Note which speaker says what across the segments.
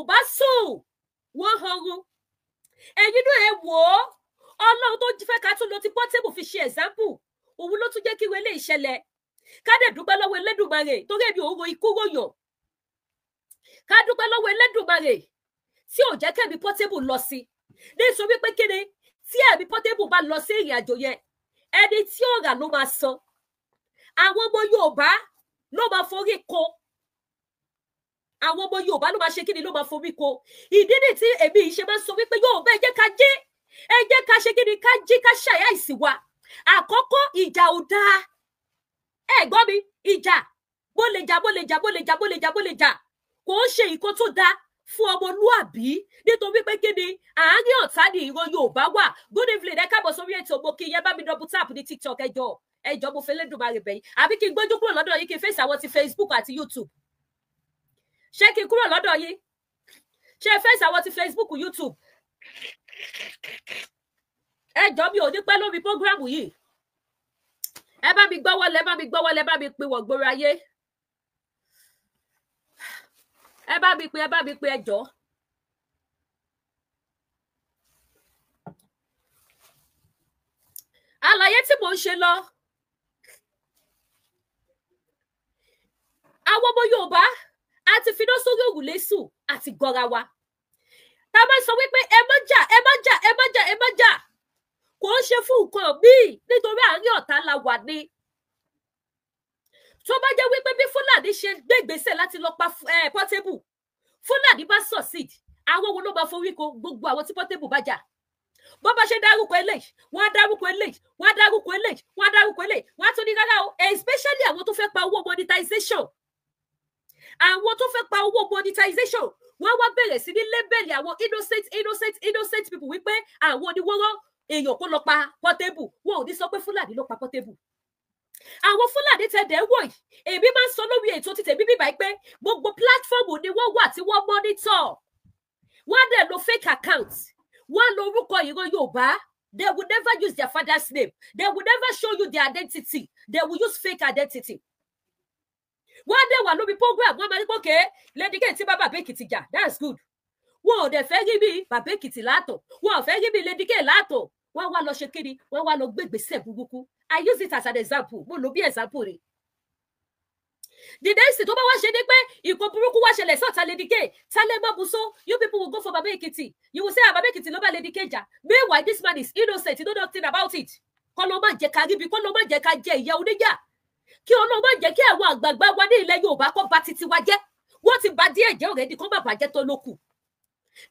Speaker 1: Yorùbá sùn wọ́n hanrun ẹ̀yin náà ẹ wò ó Ọlọ́run tó fẹ́ ká tún lo ti Portable fi ṣe example òun ló tún jẹ́ kí wọlé ìṣẹ̀lẹ̀ ká dẹ̀ dúpẹ́ lọ́wọ́ Elédùmarè torí ẹbí òun ro ikú ròyàn ká dúpẹ́ lọ́wọ́ Elédùmarè tí ò jẹ́ kẹ́mi Portable lọ sí nítorí pé kíni tí ẹ̀mí Portable bá lọ sí ìrìn àjò yẹn ẹni tí ó rà ló máa san àwọn ọmọ Yorùbá ló máa forí ko àwọn ọmọ Yorùbá ló máa ṣe kíni ló máa forí ko ìdí ni tí èmi yìí ṣe máa ń sọ wípé Yorùbá ẹ jẹ́ ká jí ẹ jẹ́ ká ṣe kíni ká jí ká ṣàyà ìsìn wa àkọ́kọ́ ìjà ò dáa ẹ gbọ́ mi ìjà bó lè jà kò ń ṣe ìkó tó dáa fún ọmọlúàbí nítorí pé kíni àárín ọ̀tá ni ìran Yorùbá wà good evening ẹ káàbọ̀ sórí ètò mo kí yẹn bá mi double tap ní TikTok ẹjọ́ mo fẹ́ lẹ́dùnmarè bẹ̀yìn àbí kí n gbójú kúrò lọ́dọ̀ yìí kí n fèsì àwọn ti Facebook àti YouTube ṣé kí n kúrò lọ́dọ̀ yìí ṣé fèsì àwọn ti Facebook YouTube ẹjọ́ mi ò ní pẹ́ lórí program yìí ẹ bá mi gbọ́wọ́lé ẹ bá mi gbọ́wọ́lé ẹ bá mi pin wọ̀gbọ́rọ̀ ayé ẹ bá mi pin ẹjọ́ àlàyé tí mò ń ṣe lọ àwọn ọmọ Yorùbá àti finá sórí òrùlé sùn àti gọra wa tá a máa sọ wípé ẹ má jà kò ń ṣe fún nǹkan míì nítorí àárín ọ̀tá la wà ní tó bá jẹ́ wípé bí Fúlàní ṣe gbé ìgbésẹ̀ láti lọ pa Portable Fúlàní bá succeed àwọn wo ló máa forí ko gbogbo àwọn tí Portable bá jà bó bá ṣe dárúkọ eléyìí wọ́n á dárúkọ eléyìí wọ́n á dárúkọ eléyìí wọ́n á dárúkọ eléyìí wọ́n á tún ní rárá o especially àwọn tó fẹ́ pa owó monetization àwọn tó fẹ́ pa owó monetization wọ́n wá bẹ̀rẹ̀ sí ní lébẹ̀lì àwọn innocent people wípé àwọn ni wọ́n rán èèyàn kó lọ pa Portable wọn ò ní sọ pé Fúlàní ló pa Portable àwọn Fúlàní tẹ̀dẹ̀ wọ̀ yìí èmi máa ń sọ lórí ètò títẹ̀ bíbí báyìí pé gbogbo platform ni wọ́n wà tí wọ́n monitor wọ́n dẹ̀ lo fake account wọ́n lo orúkọ ìran Yorùbá they will never use their father's name they will never show you their identity they will use fake identity wọ́n dẹ̀ wà lórí program wọ́n máa ní pòkè Lady K tí bàbá Èkìtì jà that's good wọn ò dẹ̀ fẹ́ rí bí bàbá Èkìtì látọ̀ wọn ò fẹ́ rí bí Lady K látọ̀ wọ́n wá lọ ṣe kíni wọ́n wá lọ gbégbèsè burúkú I use it as an example mo lo bí example rẹ̀ the next tó bá wá ṣe ni pé ìkó burúkú wá ṣẹlẹ̀ sọ́ọ̀tà Lady K tálẹ́ mọ́ buso you people will go for bàbá Èkìtì you will say bàbá Èkìtì ló bá Lady K jà meanwhile this man is innocent you know nothing about it kọ́ ló má jẹ́ ká ríbi kọ́ ló má jẹ́ ká jẹ ìyà oníyà kí Ọlọ́run má jẹ́ kí àwọn àgbààgbà wa ní ilẹ̀ Yorùbá kó bà titi wa jẹ́ wọ́n ti bà díẹ̀ jẹ́ already kó má bàjẹ́ tó lókù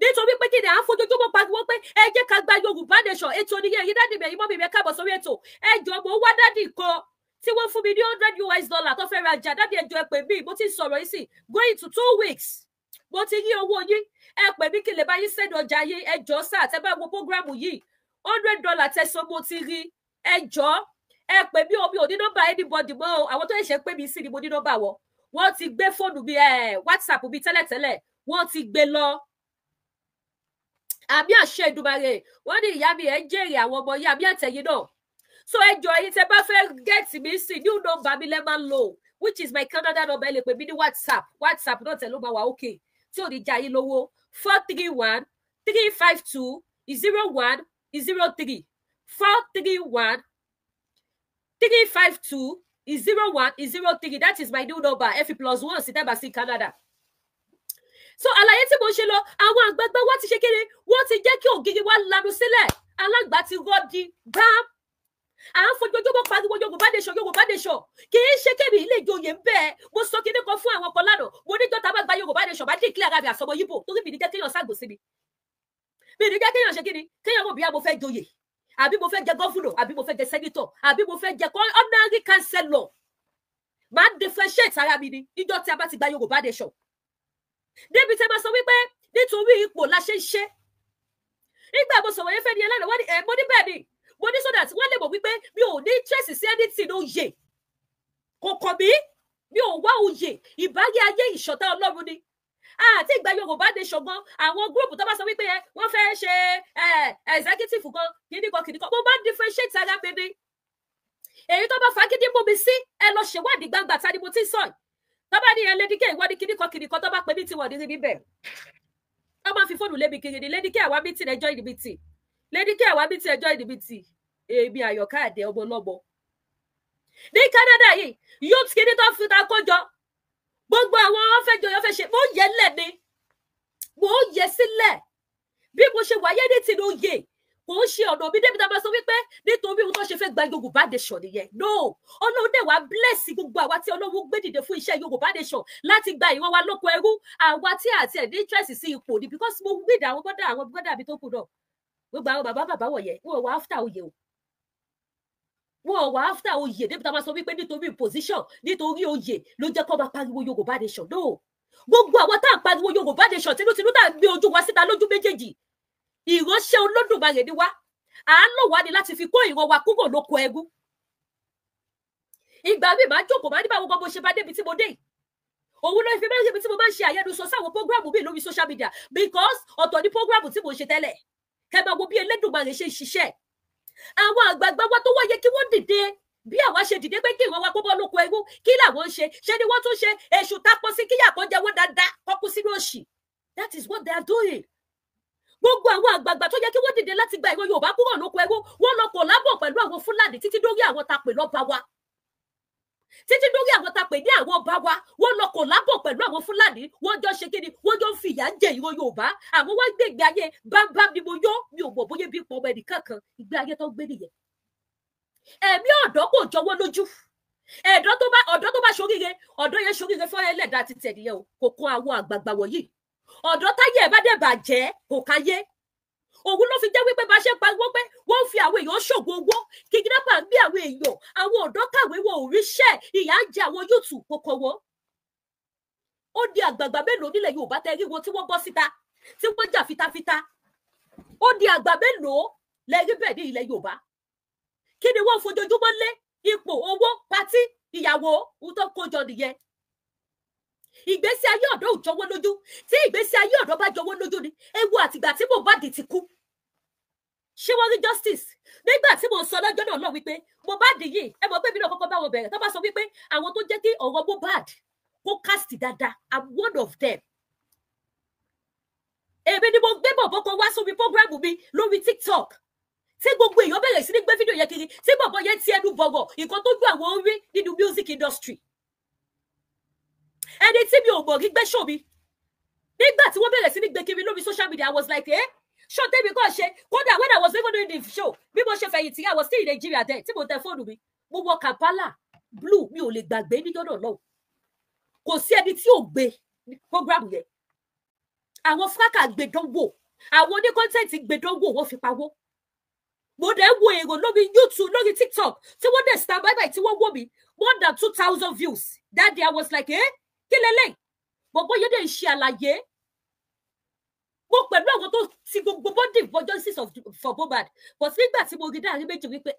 Speaker 1: nítorí pé kí ni à ń fojoojúmọ́ pariwo pé ẹ jẹ́ ká gba Yorùbá nation ètò oníyẹ yìí dádì mẹ́yìn mọ́mí mẹ́ káàbọ̀ sórí ètò ẹjọ́ mo wá dádì kan tí wọ́n fún mi ní $100 tó fẹ́ rajà dádì ẹjọ́ ẹ pè mí mo ti sọ̀rọ̀ yìí sí going to 2 weeks mo ti rí owó yín ẹ pè mí kí lè bá yín sẹ́nu ọjà yín ẹjọ́ sáà tẹ́ bá wo prógrámù yìí $100 tẹ̀sán mo ti rí ẹjọ́ ẹ pè mí omi ò ní nọ́mbà anybody mọ́ àwọn tó ṣẹ̀ṣẹ̀ pè mí sí ni mo ní nọ́mbà wọn wọ́n ti gbé fóònù bí WhatsApp bí tẹ́lẹ̀tẹ́lẹ̀ wọ́n ti gbé lọ àmì àṣẹ Èdùmàrè wọ́n ní ìyá mi ẹ jèrè àwọn ọmọ yìí àmì àtẹ̀yìn náà so ẹjọ́ ẹ̀yin tẹ́ bá fẹ́ get mi sí new number mi lẹ́ máa ń lò which is my Canada number ẹ lè pè mí ní WhatsApp náà tẹ̀ ló máa wà okay tí ò ní já yín lówó 431 352 0103 431 352 0103 that is my new number FE+1 sí tẹ́bà sí Canada. So àlàyé tí mo ṣe lọ àwọn àgbàgbà wọ́n ti ṣe kéré wọ́n ti jẹ́ kí ògiri wa lanu sílẹ̀ alágbà ti rọ́ọ̀dì bám à ń fojoojúmọ́ pariwo Yorùbá nation kì í ṣe kébì ilé ìjòyè ń bẹ́ẹ̀ mo sọ kíní kan fún àwọn kan lánàá mo ní jọ́ta bá gba Yorùbá nation bá dín ìkílẹ̀ ara mi àsọmọ yíbò torí mi ní jẹ́ kéèyàn ságò sí mi ní jẹ́ kéèyàn ṣe kíni kéèyàn mọ̀ bí mo fẹ́ joyè àbí mo fẹ́ jẹ gọ́fúnà àbí mo fẹ́ jẹ sẹ́nítọ̀ àbí mo fẹ́ jẹ ordinary councillor máa differentiate ara mi ni níjọ́ tí a bá ti gba Yorùbá nation débi tẹ́ máa sọ wípé nítorí ipò la ṣe ń ṣe nígbà mo sọ̀rọ̀ yẹn fẹ́ ni ẹlẹ́nu wọ́n ní mo ní bẹ́ẹ̀ ni mo ní so that wọ́n lè mọ̀ wípé mi ò ní interest sí anything oyè kò kàn mí mi ò wá oyè ìbáyé ayé ìṣọ̀tá Ọlọ́run ni àti ìgbà Yorùbá nation gan àwọn gúrùpù tó bá sọ wípé wọ́n fẹ́ ṣe executive kan kìnnìkan mo bá differentiate ara mi ni èyí tó bá fagídí mú mi sí ẹ lọ ṣèwádìí gbangba ta ni mo ti sọ tó bá ní Lady K ìwọ ní kìnnìkan tó bá pè ní tiwọn ní níbẹ̀ máa fi fóònù lébi kiri ni Lady K àwa meeting ẹjọ́ ìdìbìtì Lady K àwa meeting ẹjọ́ ìdìbìtì èmi Àyọ̀ká Àdé ọmọ ọlọ́mọ ní Canada yìí youth kìíní tó fi ta kójọ gbogbo àwọn ọfẹjọ yọ fẹ́ ṣe mo yẹ lẹni mo yẹ sílẹ̀ bí mo ṣe wáyé ní Tinubu kò ń ṣe ọ̀nà mi débi tá a máa sọ wípé nítorí ohun tó ṣe fẹ́ gba Yorùbá nation nìyẹn no Ọlọ́run dẹ̀ wá bless gbogbo àwa tí Ọlọ́run gbé dìde fún iṣẹ́ Yorùbá nation láti gba ìran wa lóko ẹrú àwa tí àti ẹ̀ ní interest sí ipò ni because mo gbìdá àwọn bọ́dà mi tó kù náà gbogbo àwọn bàbá wọ̀nyẹn wọn wà after oyè o wọn wà after oyè débi tá a máa sọ wípé nítorí position nítorí oyè ló jẹ́ kó máa pariwo Yorùbá nation no gbogbo àwọn tá à ń pariwo Yorùbá nation tinútinú tá à ń gbé ojú wa síta lójú méjèèjì ìránṣẹ́ Olódùmarè ni wá àánú wa ni láti fi kó ìran wa kúrò lóko ẹrú ìgbà mi máa jókòó máa ní báwo gbogbo ṣe bá débi tí mo dé òun ló fi bẹ́ẹ̀ débi tí mo máa ń ṣe àyẹ̀dùsọ sáwọn prógráàmù mi lórí social media because ọ̀tọ̀ ní prógráàmù tí mo ṣe tẹ́lẹ̀ kẹ́ máa wo bí Elédùmarè ṣe ń ṣiṣẹ́ àwọn àgbààgbà wa tó wáyé kí wọ́n dìde bí àwa ṣe dìde pé kí ìran wa kó bọ́ lóko ẹrú kí làwọn ń ṣe ni wọ́n tún ṣe èṣù tápọ̀ sí kíyà kan jẹ́wọ́ dáadáa kọ́kú sínú òṣì that is what they are doing gbogbo àwọn àgbààgbà tó yẹ kí wọ́n dìde láti gba ìran Yorùbá kúrò lóko ẹrú wọ́n lọ kò lábọ̀ pẹ̀lú àwọn Fúlàní títí dórí àwọn tapè lọ́ba wa títí dórí àwọn tapè ní àwọn ọba wa wọ́n lọ kò lábọ̀ pẹ̀lú àwọn Fúlàní wọ́n jọ ṣe kíni wọ́n jọ ń fìyà jẹ ìran Yorùbá àwọn wá gbé ìgbé ayé bámbá ni mo yó mi ò mọ̀ bóyá bí pọ̀ ọmọ ẹnìkan kan ìgbé ayé tó gbé nìyẹn ẹ̀mí ọ̀dọ́ kò jọwọ́ lójú ọ̀dọ́ tó bá ṣoríire ọ̀dọ́ yẹn ṣoríire fún ẹlẹ́dàá ti tẹ̀ nìyẹn o kò kún àwọn àgbààgbà wọ̀nyí ọ̀dọ́ táyé ẹ̀ bá dẹ̀ bàjẹ́ kò káyé òun ló fi jẹ́ wípé bá ṣe pariwo pé wọ́n fi àwọn èèyàn ṣògo owó kìkìdápà ń bí àwọn èèyàn àwọn ọ̀dọ́ kàwé wọn ò ríṣẹ́ ìyà ń jẹ àwọn yóòtù kókó wọn ó di àgbààgbà mélòó nílẹ̀ Yorùbá tẹ́ rí wọn tí wọ́n bọ́ síta tí wọ́n jà fitafita ó di àgbà mélòó lẹ́rí bẹ́ẹ̀ ní ilẹ̀ Yorùbá kí ni wọ́n fojoojúmọ́ lé ipò owó pátí ìyàwó ohun tó kójọ nìyẹn ìgbésí ayé ọ̀dọ́ ò jọwọ́ lójú tí ìgbésí ayé ọ̀dọ́ bá jọwọ́ lójú ni ewu àtìgbà tí Mohbad ti kú ṣé wọ́n rí justice nígbà tí mo sọ lọ́jọ́ náà lọ wípé Mohbad yìí ẹ mọ̀ pé mi náà kọ́kọ́ bá wọn bẹ̀rẹ̀ tó bá sọ wípé àwọn tó jẹ́ kí ọ̀rọ̀ Mohbad kó cast dáadáa I'm one of them èmi ni mo gbé bọ̀bọ̀ kan wá sórí program mi lórí TikTok tí gbogbo èèyàn bẹ̀rẹ̀ sí ní gbé fídíò yẹn kiri tí bọ̀bọ̀ yẹn ti ẹnu bọ̀rọ̀ nǹkan tó gbọ́ àwọn orí nínú music industry ẹni tí mi ò mọ̀ rí gbé show mi nígbà tí wọ́n bẹ̀rẹ̀ sí ní gbé kiri lórí social media I was like show tẹ́mi kọ́ ṣe kódà when I was even doing the show bí mo ṣe fẹ̀yìntì I was still in Nigeria then tí mo tẹ fóònù mi mo wọ Kampala blue mi ò lè gbàgbé níjọ́ náà lọ́wọ́ kò sí ẹni tí ò gbé program yẹn àwọn fraka gbẹdánwò àwọn oníkọ́ńtẹ́ǹtì gbẹdánwò wọ́n fi pawó mo dẹ̀ wo èrò lórí YouTube lórí TikTok tí wọ́n dẹ̀ stand by tí wọ́n wò mí more than 2,000 views that day I was like kí lélẹ̀ bọ̀bọ̀ yẹn dẹ̀ ń ṣe àlàyé mo pẹ̀lú àwọn tó ti gbogbo body for justice for Mohbad but nígbà tí mo rí dáàrí méjì wípé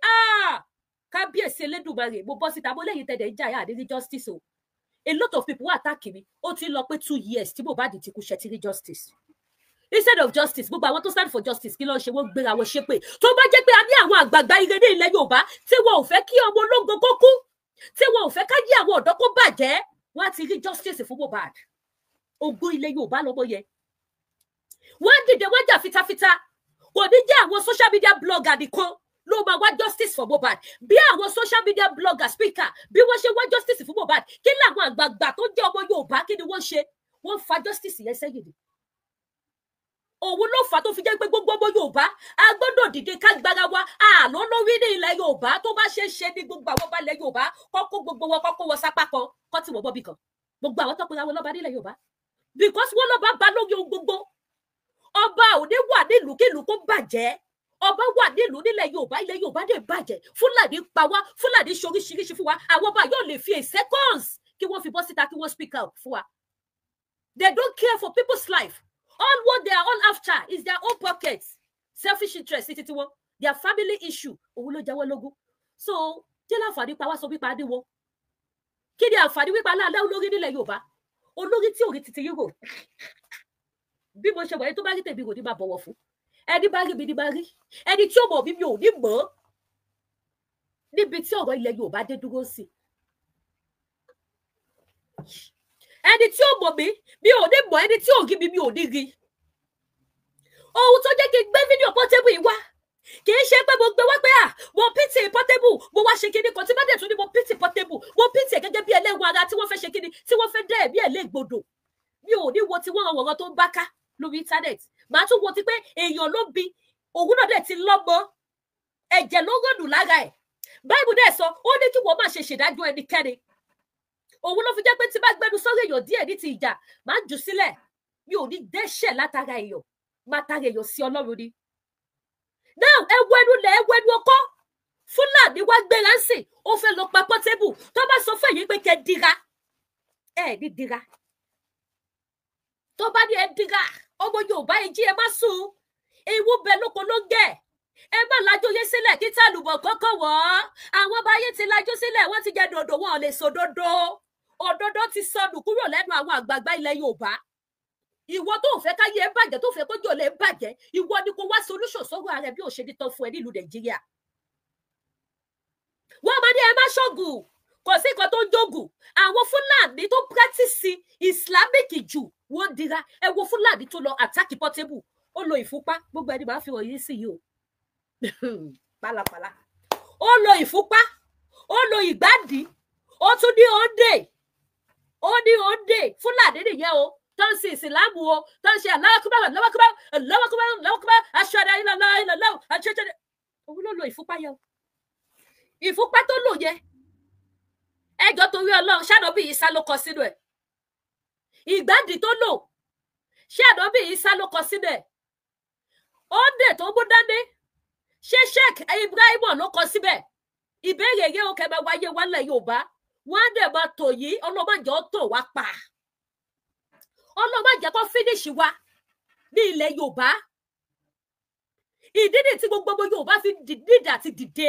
Speaker 1: kábíyèsí Elédùmarè mo bọ́ síta mo lẹ́yìn tẹ̀dẹ̀ ń jà yà ní justice o a lot of people were attacking me ó ti lọ pé 2 years tí Mohbad ti kú ṣe ti rí justice instead of justice gbogbo àwọn tó stand for justice kí ló ń ṣe wọ́n gbéra wọn ṣépè tó bá jẹ́ pé a ní àwọn àgbààgbà ire ní ilẹ̀ Yorùbá tí wọn ò fẹ́ kí ọmọ ológo kó kú tí wọn ò fẹ́ ká yí àwọn ọ̀dọ́ kó bàjẹ́ wọ́n á ti rí justice fún Mohbad ogún ilẹ̀ Yorùbá lọ́mọ yẹn wọ́n dìde wọ́n jà fitafita kò ní jẹ́ àwọn social media blogger nìkan ló máa wá justice for Mohbad bí àwọn social media blogger speaker bí wọ́n ṣe wá justice fún Mohbad kí làwọn àgbààgbà tó jẹ́ ọmọ Yorùbá kí ni wọ́n ṣe wọ́n fa justice yẹn sẹ́yìn ni òun ló fà tó fi jẹ́ pé gbogbo ọmọ Yorùbá a gbọ́dọ̀ dìde ká gbára wa àlọ́ lórí ní ilẹ̀ Yorùbá tó bá ṣe ní gbogbo àwọn balẹ̀ Yorùbá kọ́kọ́ gbogbo wọn kọ́kọ́ wọ sápá kan kọ́ tí wọ́n bọ́ bí kan gbogbo àwọn tọkùnrin àwọn lọ́ba nílẹ̀ Yorùbá because wọ́n lọ́ba bá lórí ohun gbogbo ọba òde wà nílùú kílùú kó bàjẹ́ ọba wà nílùú nílẹ̀ Yorùbá ilẹ̀ Yorùbá dé bàjẹ́ Fúlàní pa wá Fúlàní ṣoríṣiríṣi fún wa àwọn ọba yóò lè fi a seconds kí wọ́n fi bọ́ síta kí wọ́n speak out fún wa they don't care for people's life all what they are all after is their own pockets selfish interest títí tí wọn their family issue òun ló jáwọ́ lógún so kí ni àǹfààní pa wá sọ wípa adé wọn kí ni àǹfààní wípa aláàlá olórí nílẹ̀ Yorùbá olórí tí ò rí títí yúrò bí mo ṣe wọ̀nyí tó bá rí tèmi kò ní máa bọ̀wọ̀ fún ẹni bá rí mi ní máa rí ẹni tí ó mọ̀ mi ò ní mọ̀ níbi tí ọ̀rọ̀ ilẹ̀ Yorùbá dé dúró sí ẹni tí ó mọ̀ mi ò ní mọ̀ ẹni tí ò rí mi ò ní rí ohun tó jẹ́ kí n gbé fídíò Portable yìí wá kì í ṣe pé mo gbé wá pé mo pity Portable mo wá ṣe kíní kan tí bá dẹ̀ tún ní mo pity Portable mo pity gẹ́gẹ́ bí ẹlẹ́wọ̀n ara tí wọ́n fẹ́ ṣe kíní tí wọ́n fẹ́ dẹ́ ẹ̀mí ẹ̀ légbodò mi ò ní wo tí wọ́n ọ̀rọ̀ tó ń bá ká lórí íńtánẹ́ẹ̀tì màá tún wo ti pé èèyàn ló bí òun náà dẹ̀ ti lọ́mọ ẹ̀jẹ̀ ló rọ̀dù lára ẹ̀ báìbù dẹ̀ sọ ó ní kí wọ́n má ṣe ṣèdájọ́ ẹnikẹ́ni òun ló fi jẹ́ pé tí bá gbẹnu sórí èèyàn díẹ̀ ní ti ìjà máa jù sílẹ̀ mi ò ní dẹ́ṣẹ̀ látara èèyàn máa tara èèyàn sí Ọlọ́run ni. now ẹwọ ẹnu lẹ ẹwọ ẹnu ọkọ Fúlàní wá gbéra sí ó fẹ́ lọ pa Portable tó bá sọ fún èyí pé kẹ́ dira ẹ ní dira tó bá ní ẹ dira ọmọ Yorùbá ẹ jí ẹ má sùn ewu bẹ lóko ló gẹ ẹ má lajú yé sílẹ̀ kí tàlùbọ̀ kọ́kọ́ wọ̀ àwọn báyé ti lajú sílẹ̀ wọ́n ti jẹ dòdò wọn ò lè sòdodo òdodo ti sọnù kúrò lẹ́nu àwọn àgbààgbà ilẹ̀ Yorùbá ìwọ tó fẹ́ káyé ẹ bàjẹ́ tó fẹ́ kójú ọ̀lẹ bàjẹ́ ìwọ ni kò wá solution sọ́rọ̀ ààrẹ bí òṣèlú tán fún ẹ nílùú Nàìjíríà wọ́n máa ní ẹ má ṣọ́gùn kò sí nǹkan tó ń jogun àwọn Fúlàní tó practice Islamic jù wọ́n dira ẹ wo Fúlàní tó lọ attack Portable ó lo ìfúnpá gbogbo ẹni máa fi wọ̀nyí sí yìí o pálapàla ó lo ìfúnpá ó lo ìgbádìí ó tún ní òǹdè Fúlàní nìyẹn o tó ń sin ìsìlámù o tó ń ṣe aláwọ̀kúbá aṣọ́ra ìlàlá àṣẹjẹrẹ òun ló lo ìfúnpá yẹn ìfúnpá tó lò yẹ ẹjọ́ torí Ọlọ́run ṣàdọ́bí Ìsá ló kọ sínú ẹ̀ ìgbádìí tó lò ṣàdọ́bí Ìsá ló kọ sínú ẹ̀ òǹdè tó mú dání ṣé Sheikh Ibrahim ló kọ síbẹ̀ ìbéèrè yẹ ó kẹ́ máa wáyé wálẹ̀ Yorùbá wọ́n á dẹ̀ máa tò yìí ọlọ́mọ̀jọ́ tó wá pa ọlọ́mọ̀jẹ́ kó fínísì wa ní ilẹ̀ Yorùbá ìdí ni tí gbogbo Yorùbá fi dìde àti dìde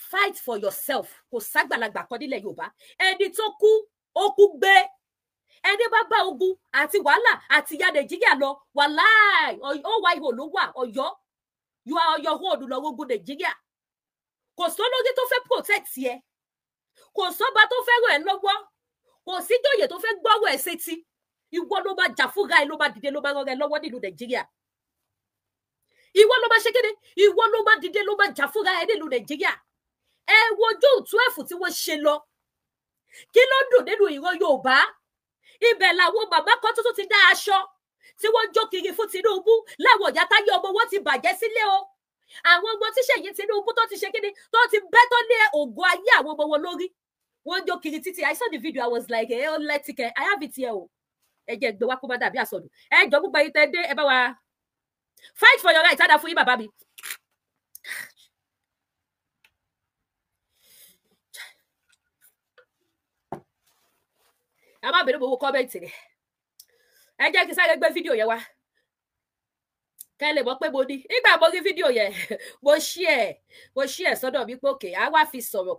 Speaker 1: fight for yourself kò ságbàlagbà kan nílẹ̀ Yorùbá ẹni tó kú ó kú gbé ẹni bá bá ogun àti wàhálà àti ìyà Nàìjíríà lọ wàláì ó wá ihò ló wà Ọ̀yọ́ you are your hold lọ ogun Nàìjíríà kò sólórí tó fẹ́ protect yẹ kò sọ́ba tó fẹ́ ràn ẹ́ lọ́wọ́ kò sí jòyè tó fẹ́ gbọ́rọ̀ ẹ̀ sétí ìwọ ló máa jà fúnra ẹ ló máa dìde ló máa ràn ẹ́ lọ́wọ́ nílùú Nàìjíríà ìwọ ló máa ṣe kéde ìwọ ló máa dìde ló máa jà fúnra ẹ nílùú Nàìjíríà ẹ wojú 12 tí wọ́n ṣe lọ kí ló dùn nínú ìran Yorùbá ibẹ̀ làwọn bàbá kan tuntun ti dá aṣọ tí wọ́n jó kiri fún Tinubu láwọn ìyá táyé ọmọ wọn ti bàjẹ́ sílé o àwọn ọmọ tí Ṣèyí Tinubu tó ti ṣe kíni tó ti bẹ́ tó lé ògo ayé àwọn ọmọ wọn lórí wọ́n jó kiri títí I saw the video I was like ẹ lẹ́tìkẹ́ I have it here o ẹ jẹ́ gbé wá kó má dàbí àsọdù ẹ jọ gbogbo ayé tẹ́ dé ẹ bá wa fight for your right ádá fún yín bàbá mi. a má bèrè gbogbo kọ́mẹ́ǹtì rẹ̀ ẹ jẹ́ kí sáré gbé fídíò yẹn wá kẹ́ lè mọ̀ pé mo ní nígbà mo rí fídíò yẹn mo ṣí ẹ̀ sọ́dọ̀ mi pé òkè á wá fi sọ̀rọ̀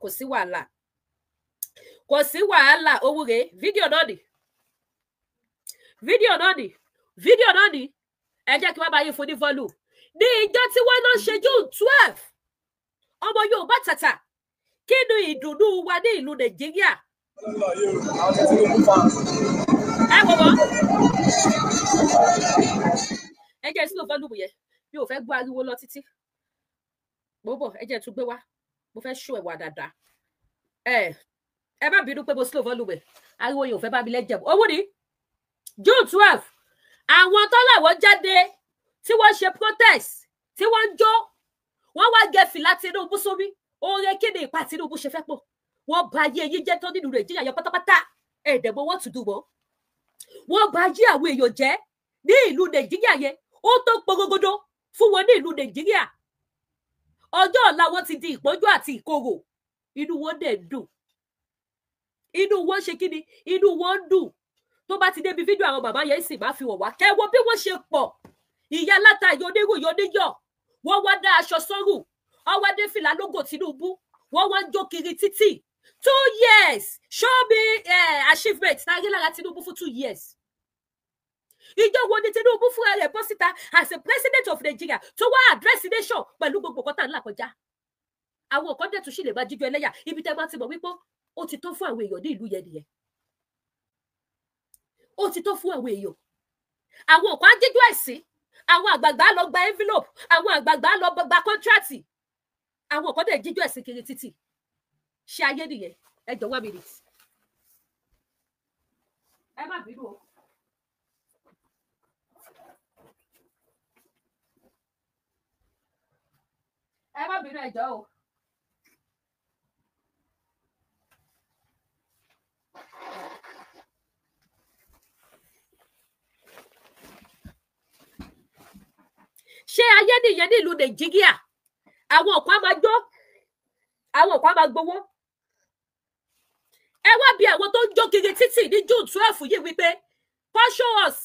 Speaker 1: kò sí wàhálà owó rèé fídíò náà ni ẹ jẹ́ kí wọ́n bá yín fún ní volume ní ìjọ tí wọ́n lọ ṣe June 12 ọmọ Yorùbá tàtà kí ni ìdùnnú wa ní ìlú Nàìjíríà. ẹ wọ́wọ́ ẹ jẹ́ sínú volume yẹn mi ò fẹ́ gbọ́ ariwo lọ títí gbogbo ẹ jẹ́ tún gbé wá mo fẹ́ ṣó ẹ̀wà dáadáa ẹ má bínú pé mo slow volume ariwo yẹn ò fẹ́ bá mi lẹ́jẹ̀ owó ni June 12 àwọn tó làwọn jáde tí wọ́n ṣe protest tí wọ́n ń jó wọ́n wá gẹ fìlà Tinubu sórí oore kí ni ìpa Tinubu ṣe fẹ́ pọ̀ wọ́n bà ayé yín jẹ́ tó nínú Nàìjíríà yẹn pátápátá ẹ̀ẹ́dẹ̀gbọ́ wọ́n tún dùn wọ́n bà ayé àwọn èèyàn jẹ́ ní ìlú Nàìjíríà yẹn ó tó porogodo fún wọn ní ìlú Nàìjíríà ọjọ́ ọ̀la wọn ti di ìpọ́njú àti ìkorò inú wọn dẹ̀ dùn inú wọn ṣe kí ni inú wọn dùn tó bá ti débi fídíò àwọn bàbá yẹn sì máa fi wọ̀ wá kẹ́wọ́ bí wọ́n ṣe pọ̀ ìyá láta yonírù yoníyọ̀ wọ́n wá dá aṣọ sọ́rùn wọ́n wá dé fìlà lógò Tinubu wọ́n wá ń jó kiri títì 2 years show me achievement tàrí lára Tinubu fún 2 years ìjọ wo ni Tinubu fúnra rẹ̀ bọ́ síta as a president of Nigeria tó wá address nation pẹ̀lú gbogbo kọ́tà ńlá kọjá àwọn nǹkan dẹ̀ tún sì lè máa jíjọ ẹlẹ́yà ibi tẹ́ bá ti mọ̀ wípé ó ti tó fún àwọn èèyàn ní ìlú yẹn nìyẹn ó ti tó fún àwọn èèyàn àwọn nǹkan ajíjú ẹ̀sìn àwọn àgbààgbà lọ gba envelope, àwọn àgbààgbà lọ gba contract, àwọn kan dẹ̀ jíjọ́ ẹ̀sìn kiri títì. Ṣé ayé nìyẹn? Ẹ jọ̀ọ́ 1 minute. Ẹ má bínú o. Ẹ má bínú, ẹ jọ̀ọ́ o. Ṣé ayé nìyẹn nílùú Nàìjíríà? Àwọn kan máa jó, àwọn kan máa gbowó. Ẹ wá bí àwọn tó ń jó kiri títì ní June 12 yìí wípé come show us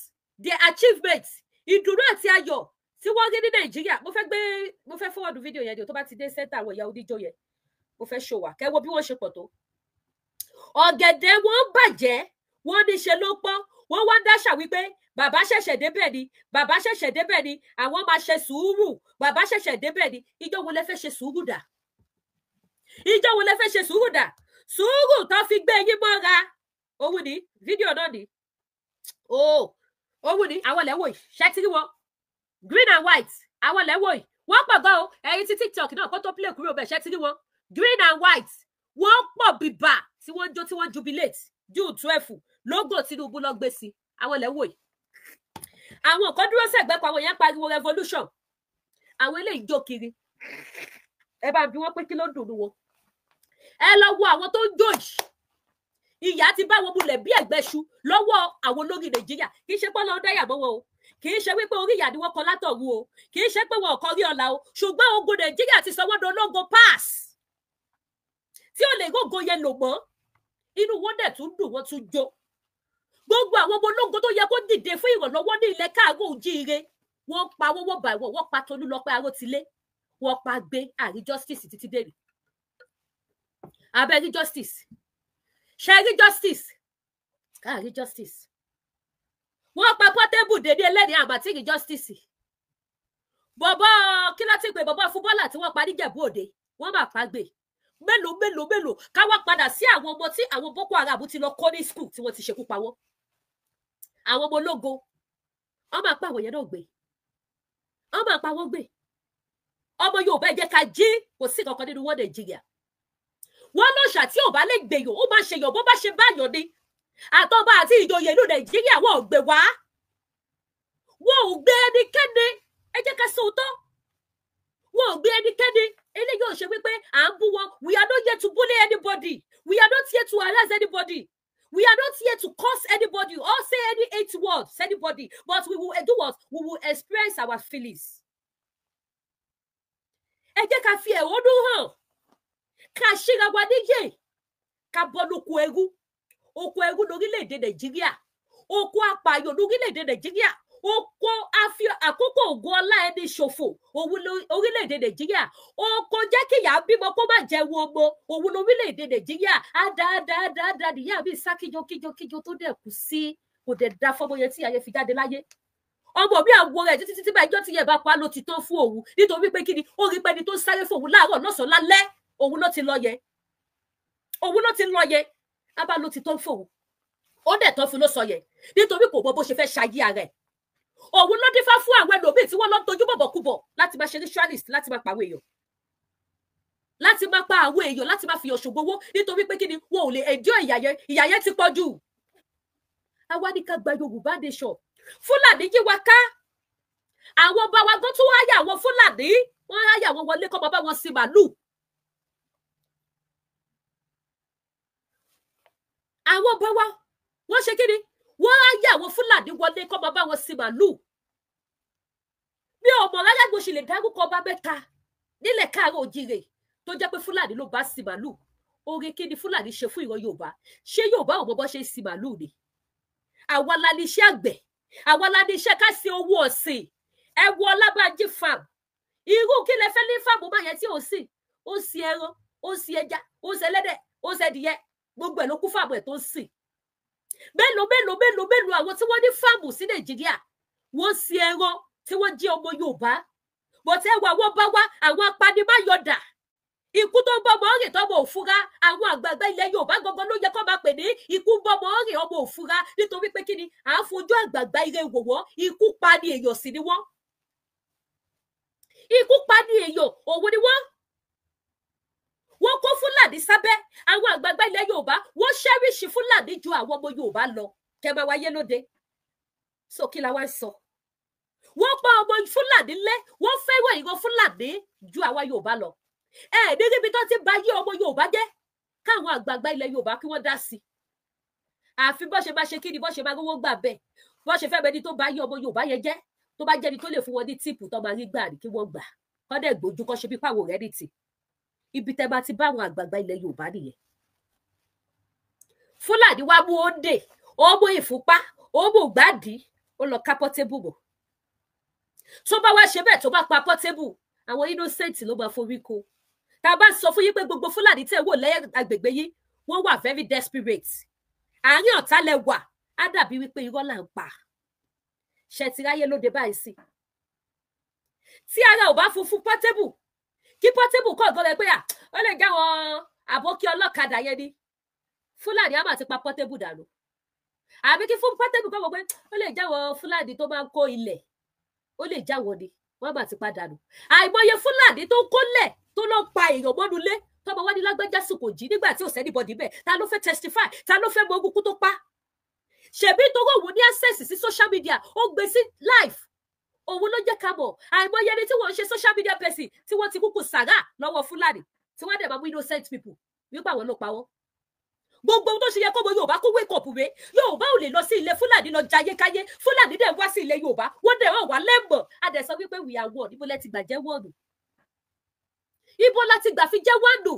Speaker 1: their achievements, ìdùnnú àti ayọ̀ tí wọ́n rí ní Nàìjíríà. Mo fẹ́ forward video yẹn ni tó bá ti dé center àwọn ìyá oníjó yẹn. Mo fẹ́ show wa kẹ́ wo bí wọ́n ṣe pọ̀ tó. Ọ̀gẹ̀dẹ̀ wọn bàjẹ́, wọ́n ní ṣe ló pọ́n, wọ́n wá dáṣà wípé bàbá ṣẹ̀ṣẹ̀ débẹ̀ ni, bàbá ṣẹ̀ṣẹ̀ débẹ̀ ni, àwọn máa ṣe sùúrù, bàbá ṣẹ̀ṣẹ̀ débẹ̀ ni. Ìjọ wo lẹ fẹ́ ṣe sùúrù dà? Ìjọ wo lẹ fẹ́ ṣe sùúrù dà? Sùúrù tó fi gbé yín mọ́ra. Òun ni fídíò náà ni. Òun ni àwọn lẹ́wọ̀ yìí, ṣẹ́ tí wọn. Green and white, àwọn lẹ́wọ̀ yìí. Wọ́n pọ̀ gan o, ẹ̀yin tí TikTok náà kó tó play kúrò bẹ̀, ṣẹ́ tí wọn. Green and white, wọ́n pọ̀ bíbà tí wọ́n jó tí wọ́n jubilate. June 12 lógò Tinubu lọ gbé sí. Àwọn lẹ́wọ̀ yìí. Àwọn kan dúró sẹ́gbẹ́ pa àwọn yẹn pariwo revolution. Àwọn eléyìí jó kiri. Ẹ bá bí wọ́n pé kí ló dùn wọn. Ẹ lọ wo àwọn tó ń jó yìí. Ìyà ti bá wọn mulẹ̀ bí ẹ̀gbẹ́ṣu lọ́wọ́ àwọn olórí Nàìjíríà. Kì í ṣe pé Ọlọ́run dáyà mọ́ wọn o. Kì í ṣe wípé orí ìyà ni wọ́n kọ látọ̀run o. Kì í ṣe pé wọn ò kọrí ọ̀la o. Ṣùgbọ́n ogun Nàìjíríà ti sọ wọ́n dológo pass. Tí ò lè rógo yẹn lò mọ́. Inú wọn dẹ̀ tún dùn, wọ́n tún jó. Gbogbo àwọn ọmọ ológun tó yẹ kó dìde fún ìrànlọ́wọ́ ní ilẹ̀ Káàárọ̀ Oòjíire, wọ́n pa wọ́n bá wọ́n pa Tolúlọpẹ́ Arótilé, wọ́n pa gbé àrí justice títí dèrè. Abẹ́rí justice, ṣẹ́rí justice, káàrí justice. Wọ́n pa Portable dédé ẹlẹ́ni àmàtìrì justice. Bọ̀bọ̀ kí ló ti pè bọ̀bọ̀ fúbọ́là tí wọ́n pa níjẹ̀bú Òde, wọ́n máa pa gbé. Mélòó ká wá padà sí àwọn ọmọ tí àwọn Boko Haram ti lọ kọ́ ní school tí wọ́n ti ṣekú pa wọ́n. Àwọn ọmọ ológo, wọ́n máa pa àwọn yẹn náà gbé. Wọ́n máa pa wọ́n gbé. Ọmọ Yorùbá ẹ jẹ́ ká jí, kò sí kankan nínú wọn Nàìjíríà. Wọ́n lọ́ṣà tí ò bá lè gbèyàn, ó máa ṣèyàn bó bá ṣe báyàn ni. Àtọ́ba àti ìjòyè ìlú Nàìjíríà wọn ò gbé wá. Wọn ò gbé ẹnikẹ́ni, ẹ jẹ́ ká sọ òótọ́. Wọn ò gbé ẹnikẹ́ni. Eléyìí ò ṣe wípé à ń bú wọn. We are not here to bully anybody. We are not here to harass anybody. We are not here to curse anybody or say any hate words to anybody. But we will do what? We will express our feelings. Ẹ jẹ́ ká fi ẹ̀hónú hàn. Ká ṣíra wa níyè. Ká bọ́ lóko ẹrú. Oko ẹrú lórílẹ̀-èdè Nàìjíríà. Oko apààyàn lórílẹ̀-èdè Nàìjíríà. Oko àfi àkókò ògùn ọlá ẹni ṣòfò òun orílẹ̀-èdè Nàìjíríà. Oko jẹ́ kí ìyá bímọ kó má jẹun ọmọ òun lórílẹ̀-èdè Nàìjíríà. Àdáadáa ìyá mi sá kíjọ tó dẹ̀ kú sí kò dẹ̀ da fọmọ yẹn tí ayé fi jáde láyé. Ọmọ mi àwọ rẹ̀ títí bá ìjọ́ tí yẹn bá pa ló ti tán fún òun nítorí pé kí ni ó rí pẹ́ni tó sáré fún òun láàárọ̀ lọ́sàn-án lálẹ́ òun ló ti lọ yẹ. Òun ló ti lọ yẹ. Abá ló ti tán fún òun. Ó dẹ̀ tán fún ló sọ yẹ nítorí kò mọ bó ṣe fẹ́ ṣayé ara ẹ̀. Òun ló dífá fún àwọn ẹlòmíì tí wọ́n lọ tojú bọ̀bọ̀ kúbọ̀ láti máa ṣe ritualist láti máa pa àwọn èèyàn. Láti máa pa àwọn èèyàn láti máa fi òṣùgbówó nítorí pé kí ni wọn ò lè ẹjọ́ ìyà yẹn ti pọ̀ jù. Àwa ní ká gba Yorùbá nation. Fúlàní yí wa ká. Àwọn ọba wa gan tún wá yà àwọn Fúlàní. Wọ́n á yà wọ́n wọlé kọ́ máa bá wọn sin màlúù. Àwọn ọba wa wọ́n ṣe kí ni? Wọ́n á yà àwọn Fúlàní wọlé kọ́ máa bá wọn sin màlúù. Mi ò mọ̀ rárá bó ṣe lè dárúkọ ọba mẹ́ta nílẹ̀ Káàárọ̀ Oòjíire tó jẹ́ pé Fúlàní ló bá sin màlúù. Oore kí ni Fúlàní ṣe fún ìran Yorùbá? Ṣé Yorùbá ò mọ bó ṣe ń sin màlúù ni? Àwa la ní iṣẹ́ àgbẹ̀, àwa la ní iṣẹ́ ká sin owó ọ̀sìn. Ẹ wo Ọlábànjí farm. Irú kí lẹ fẹ́ ní fáàmù máa yẹn tí ò sìn? Ó sin ẹran, ó sin ẹja, ó sin ẹlẹ́dẹ̀, ó sin ẹdìyẹ. Gbogbo ẹ̀ ló kú fáàmù ẹ̀ tó ń sìn. Mélòó àwọn tí wọ́n ní fáàmù sí Nàìjíríà wọ́n sin ẹran tí wọ́n jẹ́ ọmọ Yorùbá. Bọ̀tẹ́ wà wọ́n bá wá àwọn apanimáyọ̀dà. Ikú tó ń bọ́mọ rìn tọ́mọ òfúra. Àwọn àgbààgbà ilẹ̀ Yorùbá gangan ló yẹ kó máa pè ní ikú bọ́mọ rìn ọmọ òfúra nítorí pé kí ni à ń fojú àgbààgbà ire wò wọ́n. Ikú pa ni èèyàn sì ni wọ́n. ikú pa ní èèyàn òun ni wọ́n kó Fúlàní sábẹ́. Àwọn àgbààgbà ilẹ̀ Yorùbá wọ́n ṣẹ́ríṣì Fúlàní ju àwọn ọmọ Yorùbá lọ. Kẹmẹ wáyé lóde. So kí la wá sọ? Wọ́n pa ọmọ Fúlàní lé, wọ́n fẹ́ràn ìran Fúlàní ju àwa Yorùbá lọ. Ní níbi tó ti bá yé ọmọ Yorùbá jẹ́, káwọn àgbààgbà ilẹ̀ Yorùbá kí wọ́n dá sí. Àfi bó ṣe bá ṣe kí ni bó ṣe bá rówó gbà bẹ́ẹ̀. Bó ṣe fẹ́ bẹni tó bá yé ọmọ Yorùbá yẹn jẹ́, tó bá jẹ́ni tó lè fún wọn ní tíìpù tó máa rí gbà ní kí wọ́n gbà. Kọ́ dẹ̀ gbójú kọ́ ṣe bí pàwọ̀ rẹ̀ nìtì. Ibi tẹ́ bá ti bá àwọn àgbààgbà ilẹ̀ Yorùbá nìyẹn. Fúlàní wá mú òǹdè, ó mú ìfúnpá, ó mú gbàdí, ó lọ ká Portable bọ̀. Tó bá wá ṣe bẹ́ẹ̀ tó bá pa Portable, àwọn innocent ló máa forí kó. Tá bá sọ fún yín pé gbogbo Fúlàní tẹ́ wò lẹ́yìn agbègbè yìí, wọ́n wà very desperate. Àárín ọ̀tá lẹ wà, á dàbí wípé irọ́ là ń pa. Ṣé ti ráyé lóde báyìí sí? Tí ara ò bá funfun Portable, kí Portable kọ́ ọ̀gọ́ rẹ̀ pé ó lè já wọn àbókí ọlọ́kadà yẹn ni. Fúlàní á máa ti pa Portable dànù. Àbí kí fún Portable kọ́ wọ́n pé ó lè já wọn Fúlàní tó máa ń kó ilẹ̀. Ó lè já wọn ni, wọ́n máa ti pa dànù. Àìmọye Fúlàní tó kólẹ̀ tó lọ pa èèyàn mọ́nulé tọ́mọ wá ní lágbájá sùn kò jí nígbà tí ò sẹ́nibọ̀dì bẹ́ẹ̀. Ta ló fẹ́ testify? Ta ló fẹ́ mọ ogun kú tó pa? Ṣèbí tó wò ní access sí social media, ó gbé sí live. Òun ló jẹ́ ká mọ̀. Àìmọye ẹni tí wọ́n ń ṣe social media person tí wọ́n ti kúkú sàrà lọ́wọ́ Fúlàní tí wọ́n dẹ̀ máa mú innocent people wípé àwọn ló pa wọ́n. Gbogbo tó ṣe yẹ kó mọ Yorùbá kó wake up rẹ̀. Yorùbá ò lè lọ sí ilé Fúlàní lọ jayé káyé. Fúlàní dẹ̀ wá sí ilé Yorùbá. Wọ́n dẹ̀ wà lẹ́mọ̀. A dẹ̀ sọ wípé we are one. Ibo lẹ ti gbà jẹ́ wọ́ọ̀nù. Ibo la ti gbà fi jẹ́ wọ́ọ̀nù.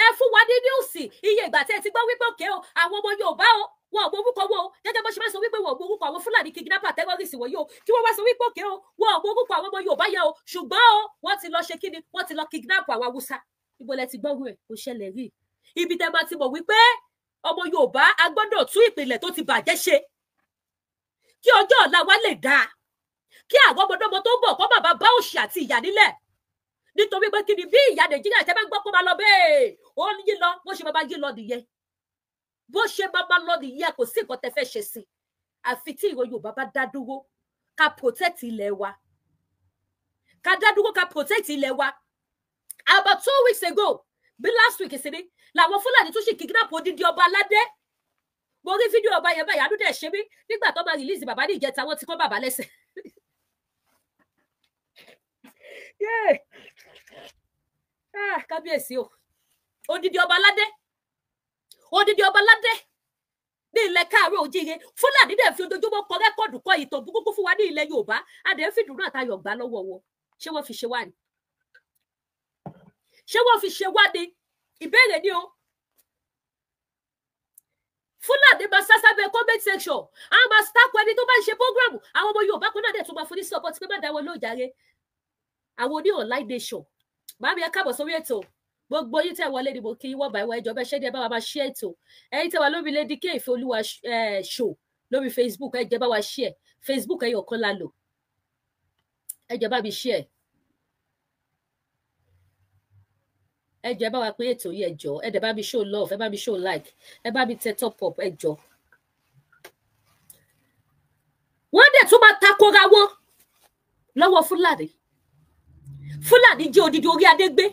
Speaker 1: Ẹ fún wa ní níùsì iye ìgbà tí ẹ ti gbọ́ wípé òkè o àwọn ọmọ Yorùbá o wọn ò mọ orúkọ wọn o gẹ́gẹ́ bó ṣe máa sọ wípé wọn ò mọ orúkọ àwọn Fúlàní kidnapper terrorist wọ̀nyí o kí wọ́n wá sọ wípé òkè o wọn ò mọ orúkọ àwọn ọmọ Yorùbá yẹn o ṣùgbọ́n o wọ́n ti lọ ṣe kí ni wọ́n ti lọ kidnap àwọn Haúsá. Ibo lẹ ti gbọ́rú ẹ̀ kò ṣẹlẹ̀ rí. Ibi tẹ́ bá ti mọ̀ wípé ọmọ Yorùbá a gbọ́dọ̀ tún ìpìlẹ̀ tó ti bàjẹ́ ṣe kí ọjọ́ ọ̀la wa lè dáa kí àwọn ọmọdọ́mọ tó ń bọ̀ kọ́ bàbá bá òṣì àti ìyà nílẹ̀ nítorí pé kí ni bí ìyá Nàìjíríà tẹ́ bá gbọ́ kó máa lọ bẹ́ẹ̀ ó yí lọ bó ṣe máa yí lọ nìyẹn bó ṣe máa lọ nìyẹn kò sí nǹkan tẹ́ fẹ́ ṣe sí àfi tí ìran Yorùbá bá dá dúró ká protect ilẹ̀ wa ká dá dúró ká protect ilẹ̀ wa. About 2 weeks ago bí last week sí ni làwọn Fúlàní tún ṣì kidnap odidi ọba aládé. Mo rí fídíò ọba yẹn báyìí àdúdẹ̀ ṣe mí nígbà tó máa release bàbá ní ìjẹta wọn ti kọ́ bàbá lẹ́sẹ̀. Kábíyèsí o odidi ọba aládé ní ilẹ̀ Káàárọ̀ Oòjíire Fúlàní dẹ̀ fi ojoojúmọ́ kọ rẹ́kọ̀dù kọ ìtàn burúkú fún wa ní ilẹ̀ Yorùbá adẹ̀ fi dùnú àtayọ̀ gbà lọ́wọ́ wọn ṣé wọ́n fi ṣe wá ni ìbéèrè ni o. Fúlàní máa sásábẹ́ comment section àwọn máa stákọ ẹni tó bá ń ṣe program àwọn ọmọ Yorùbá kan náà dẹ̀ tún máa fún ní support pé má dá wọn lóòjàre àwọn oní online nation màmí ẹ káàbọ̀ sórí ètò gbogbo yín tẹ́ wọlé ni mo kí wọ́n bá ìwọ ẹjọ́ bẹ́ẹ̀ ṣẹ́ díẹ̀ bá wa máa share ètò ẹ̀yin tẹ́ wà lórí Lady K Ìfẹ́olúwa show lórí Facebook ẹ jẹ́ bá wa share Facebook ẹ̀yọ̀ kan la lò ẹ jẹ́ bá mi share ẹ jẹ́ bá wa pín ètò yìí ẹ jọ̀ọ́ ẹ dẹ̀ bá mi show love ẹ bá mi show like ẹ bá mi tẹ top up ẹ jọ̀ọ́. Wọ́n dẹ̀ tún máa takora wọn lọ́wọ́ Fúlàní jẹ́ odidi orí adé gbé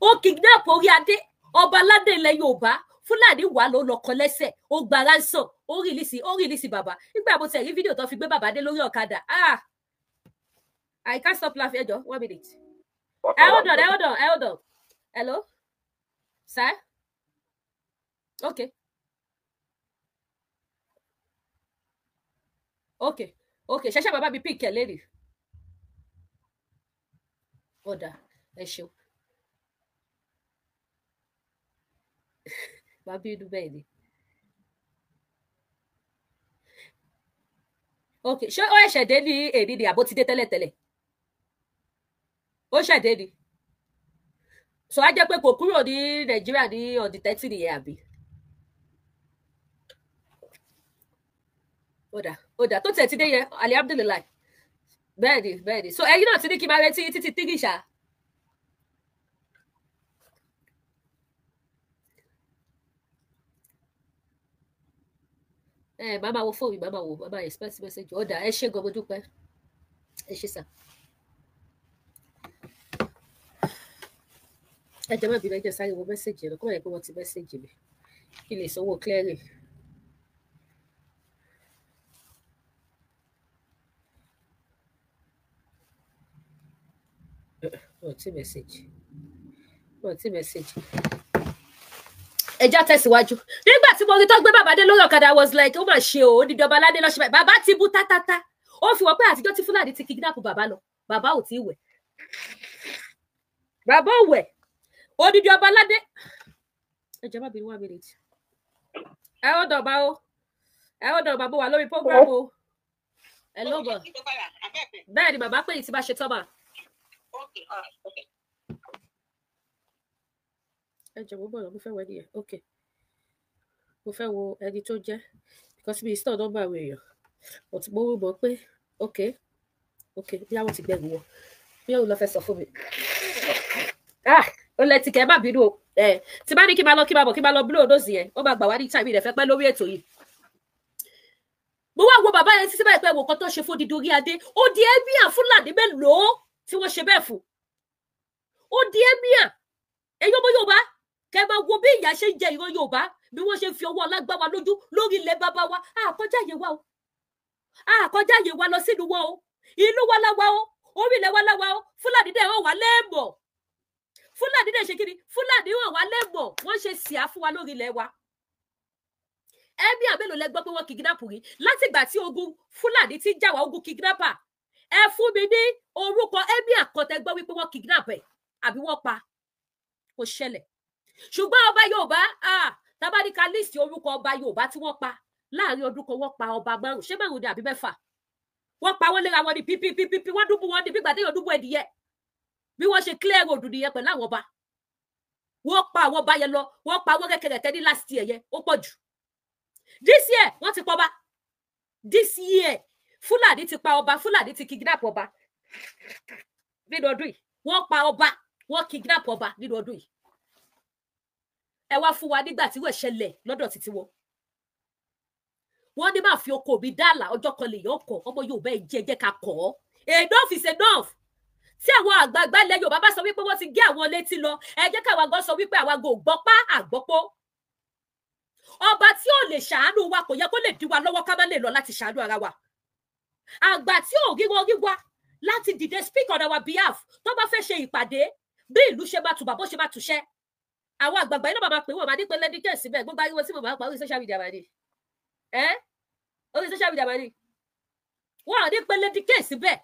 Speaker 1: ó kidnap orí adé ọba aládé ilẹ̀ Yorùbá Fúlàní wà ló lọ́kọ lẹ́sẹ̀ ó gba ransom ó rìlísì bàbá nígbà mo tẹ̀ rí fídíò tó fi gbé bàbá dé lórí ọ̀kadà I can't stop laughing ẹ jọ̀ọ́ 1 minute hold on hello sir okay ṣẹ̀ṣẹ̀ bàbá mi pick ẹ lẹ́rìí ọ̀dà ẹ ṣeun bàbá inú bẹ́ẹ̀ ni okay ṣé ó ẹ̀ṣẹ̀ dé ní èdè ni àbó ti dé tẹ́lẹ̀tẹ́lẹ̀ ó ṣẹ̀dé ni so á jẹ́ pé kò kúrò ní Nàìjíríà ní ọ̀dì 30 nìyẹn àbí ọ̀dà tó tẹ̀ ti dé yẹn alihamdulilayi bẹ́ẹ̀ ni so ẹ̀yin náà ti ní kí n máa retí títí tíríṣà màmá wo fóònù màmá expect message ọ̀dà ẹ ṣé gan mo dúpẹ́ ẹ ṣé sà ẹ jẹ́ má bínú ẹ jẹ́ sáré wo mẹ́sẹ̀jì rẹ kó má yẹ pé wọ́n ti mẹ́sẹ̀jì mi kí lè sanwó clearing. wọ́n ti mẹ́sẹ̀jì ẹja tẹ̀síwájú nígbà tí mo rí tó gbé bàbá dé lórí ọ̀kadà was like ó mà ṣe o odidi ọba aládé lọ́sẹ̀ bàbá ti bú tátátá ó fi wọ́n pé àtijọ́ tí Fúlàní ti kidnap bàbá lọ bàbá ò tí ì wẹ̀ bàbá ò wẹ̀ odidi ọba aládé ẹjẹ má bínú 1 minute ẹ ó dọ̀bà bó wà lórí program o ẹ ló bọ̀ bẹ́ẹ̀ ni bàbá pé yìí ti bá ṣe tọ́ mà. ẹ jẹ́ mo bọ̀ lọ mo fẹ́ wọ ẹni yẹn ok mo fẹ́ wo ẹni tó jẹ́ because mi store nọ́mbà àwọn èèyàn mo ti mọ̀ pé ok bí àwọn ti gbẹ̀rù wọn bí òun lọ fẹ́ sọ fún mi ó lẹ́tí kẹ́ ẹ má bínú o tí bá ní kí n máa lọ blow nose yẹn ó máa gbà wá ní time rẹ̀ fẹ́ pẹ́ lórí ètò yìí mo wá wo bàbá yẹn títí báyìí pé wo kan tó ṣe fún dídí orí adé ó di ẹ́míà Fúlàní mélòó tí wọ́n ṣe bẹ́ẹ̀ fún ó di ẹ́míà ẹ̀yọ́ ọmọ Yorùbá kẹ́ máa wo bí ìyà ṣe ń jẹ ìran Yorùbá bí wọ́n ṣe fi ọwọ́ ọlágbá wa lójú lórí ilẹ̀ bàbá wa àkọjá yẹ wa o àkọjá yẹ wa lọ sínú wọn o ìlú wa láwa o orí ilẹ̀ wa láwa o Fúlàní dẹ̀ hàn wá lẹ́ẹ̀mọ̀ Fúlàní dẹ̀ ṣe kí ni Fúlàní hàn wá lẹ́ẹ̀mọ̀ wọ́n ṣe síá fún wa lórí ilẹ̀ wa ẹbí àbẹ̀lò lẹ gbọ́ pé wọ́n kidnap rí látìgbà tí ogun Fúlàní ti jà wá ogun kidnapper ẹ fún mi ní orúkọ ẹbí àkọtẹ gbọ́ wípé wọ́n kidnap ẹ̀ àbí wọ́n pa kò ṣẹlẹ̀ ṣùgbọ́n ọba Yorùbá tábàdíkà list orúkọ ọba Yorùbá tí wọ́n pa láàrin ọdún kan wọ́n pa ọba márùn ṣé márùn ni àbí mẹ́fà wọ́n pa wọ́n léra wọn ní pípípípí wọ́n dúbú wọn ní bí gbàdéyàn dúbú ẹdìyẹ bí wọ́n ṣe clear road nìyẹn pẹ̀lú àwọn ọba wọ́n pa àwọn ọba yẹn lọ wọ́n pa wọ́n kẹ̀kẹ̀rẹ̀kẹ̀ ní last year yẹn ó pọ̀ jù this year wọ́n ti pa ọba this year Fúlàní ti pa ọba Fúlàní ti kidnap ọba nínú ọdún yìí wọ́n pa ọba wọ́n kidnap ọba nínú ọdún yìí ẹ wá fún wa nígbà tí wọ́n ṣẹlẹ̀ lọ́dọ̀ títí wọ́n ní máa fi oko mi dàlà ọjọ́ kan lè yàn kọ ọmọ Yorùbá ẹ jẹ́ ká kọ enough is enough tí àwọn àgbààgbà ilẹ̀ Yorùbá bá sọ wípé wọ́n ti gé àwọn létí lọ ẹ jẹ́ káwa gan sọ wípé àwa gò gbọ́pá àgbọ́pọ́ ọba tí ò lè ṣàánú wa kò yẹ kó lè dí wa lọ́wọ́ ká má lè lọ láti ṣàánú ara wa àgbà tí ò rí wa láti dìde speak on our behalf tó bá fẹ́ ṣe ìpàdé bí ìlú ṣe máa tùbà bó ṣe máa tùṣẹ́ àwọn àgbààgbà iná bàbá pé wọn máa ní pé lẹ́díkẹ́ síbẹ̀ gbogbo ariwo tí mo máa ń pa orí social media máa ní orí social media máa ní wọn ò ní pé lẹ́díkẹ́ síbẹ̀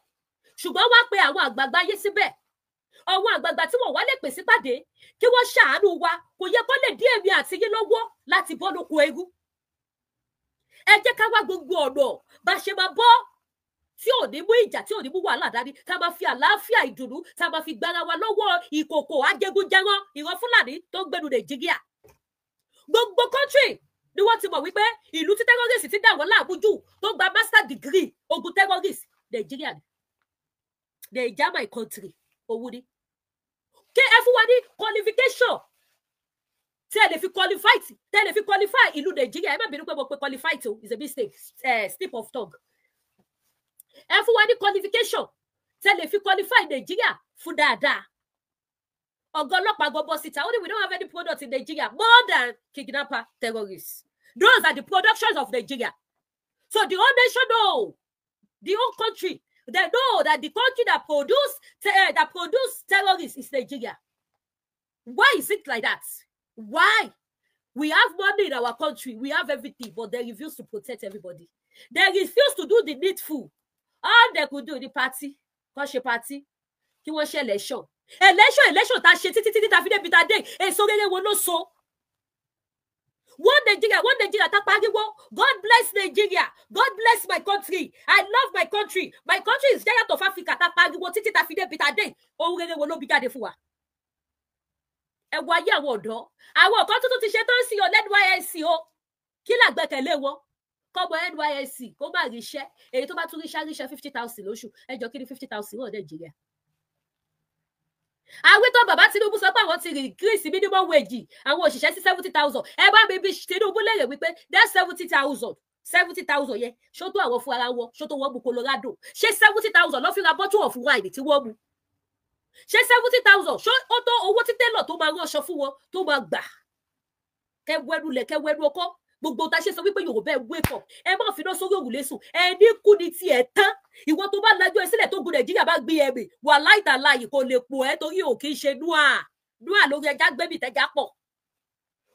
Speaker 1: ṣùgbọ́n wọ́n á pe àwọn àgbààgbà ayé síbẹ̀ àwọn àgbààgbà tí wọ́n wá lè pè sípàdé kí wọ́n ṣàánú wa kò yẹ kó lè dí èmi àti yín lọ́wọ́ láti bọ́ lóko ewu ẹ jẹ́ ká wá gbogbo ọ̀nà bá ṣe máa bọ́ tí ò ní mú ìjà tí ò ní mú wàhálà dání ká máa fi àlàáfíà ìdùnnú tá máa fi gbára wa lọ́wọ́ ìkòkò ajégúnjẹran ìran Fúlàní tó ń gbẹnu Nàìjíríà gbogbo country ni wọ́n ti mọ̀ wípé ìlú tí terrorist ti dà wọ́n láàmú jù tó gba master degree ogun terrorist Nàìjíríà ni Naija my country owó ni kí ẹ fún wa ní qualification tí ẹ lè fi qualify ìlú Nàìjíríà ẹ má bínú pé mo pe qualify tó is a mistake slip of tongue ẹ fún wa ní qualification tí ẹ lè fi qualify Nàìjíríà fún dáadáa ọ̀gá ọlọ́pàá gbogbo síta ó ní we don't have any product in Nigeria more than kidnapper terrorists those are the productions of Nigeria so the whole nation know the whole country they know that the country that produce terrorists is Nigeria. Why is it like that? Why? We have money in our country, we have everything, but they refuse to protect everybody. They refuse to do the needful. All they could do the party, kí wọ́n ṣe election tá a ṣe títí tá a fi débi tá a dé èso rere wo ló so. One Nigeria tá pariwo God bless Nigeria, God bless my country, I love my country is giant of Africa tá pariwo títí tá a fi débi tá a dé ohun rere wo ló bí jáde fún wa. Ẹ wo ayé àwọn ọ̀dọ́ àwọn kan tuntun ti ṣe tó ń sí ọ NYSC o kí làgbẹ́kẹ̀lé wọn kọ́mọ NYSC kó má ríṣẹ́ èyí tó bá tún ríṣẹ́ 50,000 lóṣù ẹjọ́ kí ni 50,000 wọ̀ Nàìjíríà. Àwọn tó bàbá Tinubu sọ pé àwọn ti increase minimum wage àwọn òṣìṣẹ́ sí 70,000 ẹ bá mi bí Tinubu léèrè wípé that 70,000 yẹn ṣó tó àwọn fún ara wọn ṣó tó wọ́n mu Colorado ṣé 70,000 ló fi ra bottle of wine tí wọ́n mu ṣé 70,000 ṣó ó tó owó tí télọ̀ tó máa ránṣọ fún wọn tó máa gbà kẹwẹrù lẹ kẹwẹrù ọkọ gbogbo ta ṣe sọ wípé Yorùbá ẹ wake up ẹ má fi náà sórí òrùlé sùn ẹ ní kú ni tiẹ̀ tán ìwọ tó bá lajú ẹ sílẹ̀ tó gun Nàìjíríà bá gbé ẹbí wà láìta láàyè kò lè pò ẹ torí ò kì í ṣe dúà lórí ẹja gbẹmí tẹjá pọ̀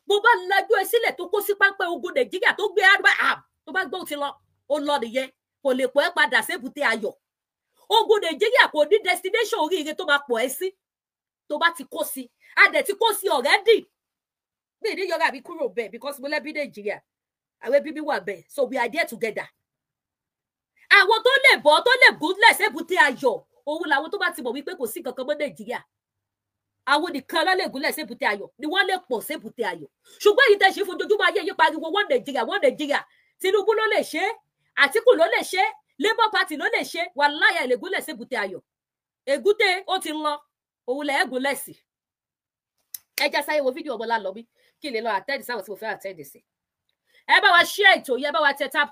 Speaker 1: bó bá lajú ẹ sílẹ̀ tó kó sí pápẹ́ ogun Nàìjíríà tó gbé àdúrà tó bá gbọ́ ti lọ ó lọ nìyẹn kò lè pò ẹ padà sébùté ayọ̀ ogun Nàìjíríà kò ní destination oríire tó máa pò ẹ sí tó bá ti kó sí adẹ ti kó sí already mi ní yọra mi kúrò bẹ́ẹ̀ because mo lẹ́bí Nàìjíríà àwọn ẹbí mi wà bẹ́ẹ̀ so we are there together àwọn tó lè bọ́ tó lè gúnlẹ̀ sébùté ayọ̀ òun làwọn tó bá ti mọ̀ wípé kò sí kankan mọ́ Nàìjíríà àwọn nìkan ló lè gúnlẹ̀ sébùté ayọ̀ ni wọ́n lè pọ̀ sébùté ayọ̀ ṣùgbọ́n èyí tẹ́ ṣe fojoojúmọ́ ayé yín pariwo wọ́n Nàìjíríà Tinubu ló lè ṣe Àtíkù ló lè ṣe Labour Party ló lè ṣe wàláyà lè gúnlẹ̀ sébùté ayọ̀ ègúté ó ti lọ òun lẹ̀ gúnlẹ̀ sí ẹja sáyé wo fídíò ọmọlá lọ bí kí lè lọ àtẹ́ẹ̀dì sáwọn tí mo fẹ́ àtẹ́ẹ̀dì sí ẹ bá wa share ètò yẹn bá wa tẹ tap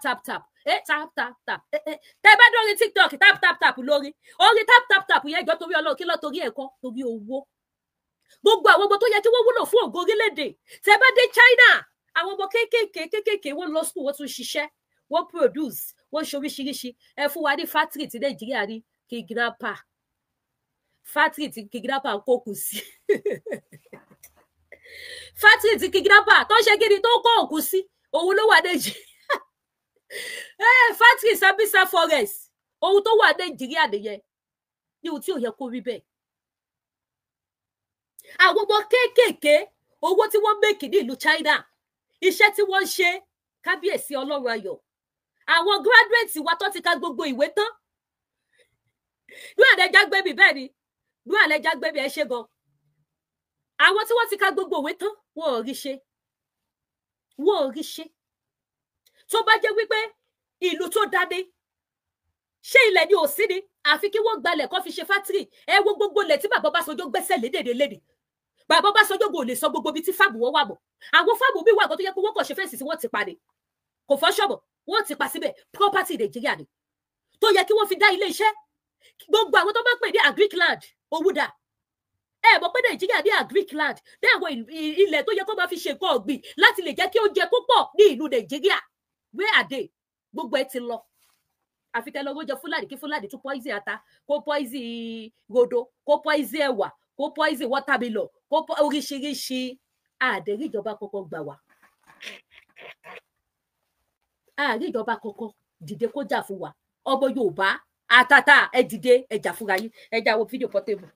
Speaker 1: tẹ bá dórí TikTok tap lórí orí tap yẹn ìjọ torí Ọlọ́run kí lọ torí ẹ̀kọ́ torí owó gbogbo àwọn ọmọ tó yẹ kí wọ́n wúlò fún ògo orílẹ̀-èdè tẹ bá dé China àwọn ọmọ kéékèèké wọ́n lọ school wọ́n tún ṣiṣẹ́ wọ́n produce wọ́n ṣe oríṣiríṣi ẹ fún wa ní factory tí Nàìjíríà rí kidnapper factory tí kidnapper ń kókù sí factory tí kidnapper tó ṣe kí ni tó kó òkú sí òun ló wà Nàìjíríà factory Sambisa forest òun tó wà Nàìjíríà nìyẹn ní ohun tí ò yẹ kó rí bẹ́ẹ̀ àwọn ọmọ kéékèèké owó tí wọ́n mẹ́kì ní ìlú China iṣẹ́ tí wọ́n ń ṣe kábíyèsí Ọlọ́run ayọ̀ àwọn graduate wa tó ti ka gbogbo ìwé tán ní àlẹjá gbẹmí bẹ́ẹ̀ ni ní àlẹjá gbẹmí ẹ ṣe gan àwọn tí wọ́n ti ka gbogbo ìwé tán wọn ò rí ṣe tó bá jẹ́ wípé ìlú tó dání ṣé ilẹ̀ ni ò sí ni àfi kí wọ́n gbalẹ̀ kó fi ṣe fátírì ẹ wo gbogbo ilẹ̀ tí bàbá Ọbásanjọ́ gbẹ́sẹ̀ lédè bàbá Ọbásanjọ́ kò lè sọ gbogbo ibi tí fáàmù wọn wà mọ́ àwọn fáàmù bí wà kan tó yẹ pé wọ́n kàn ṣe fẹ́ǹsì tí wọ́n ti pa ni kò fọ́ ṣọ́bọ̀ wọ́n ti pa síbẹ̀ property Nàìjíríà ni tó yẹ kí wọ́n fi dá ilé iṣẹ́ gbogbo àwọn tó máa ń pè ní agric land owó dà ẹ mọ̀ pé Nàìjíríà ní agric land ní àwọn ilẹ̀ tó yẹ kó máa fi ṣe nǹkan ọ̀gbìn láti lè jẹ́ kí oúnjẹ kó pọ̀ ní ìlú Nàìjíríà where are they gbogbo ẹ ti lọ àfi kẹ́ lọ wọ́n jẹ Fúlàní kí Fúlàní tún poison ata kó poison rodo kó poison ẹ̀wà kó poison watermelon kó oríṣiríṣi àdérí ìjọba kọ́kọ́ gbà wá àárí ìjọba kọ́kọ́ dìde kó jà fún wa ọmọ Yorùbá àtàtà ẹ dìde ẹ jà fúnra yín ẹ jà wo fídíò Portable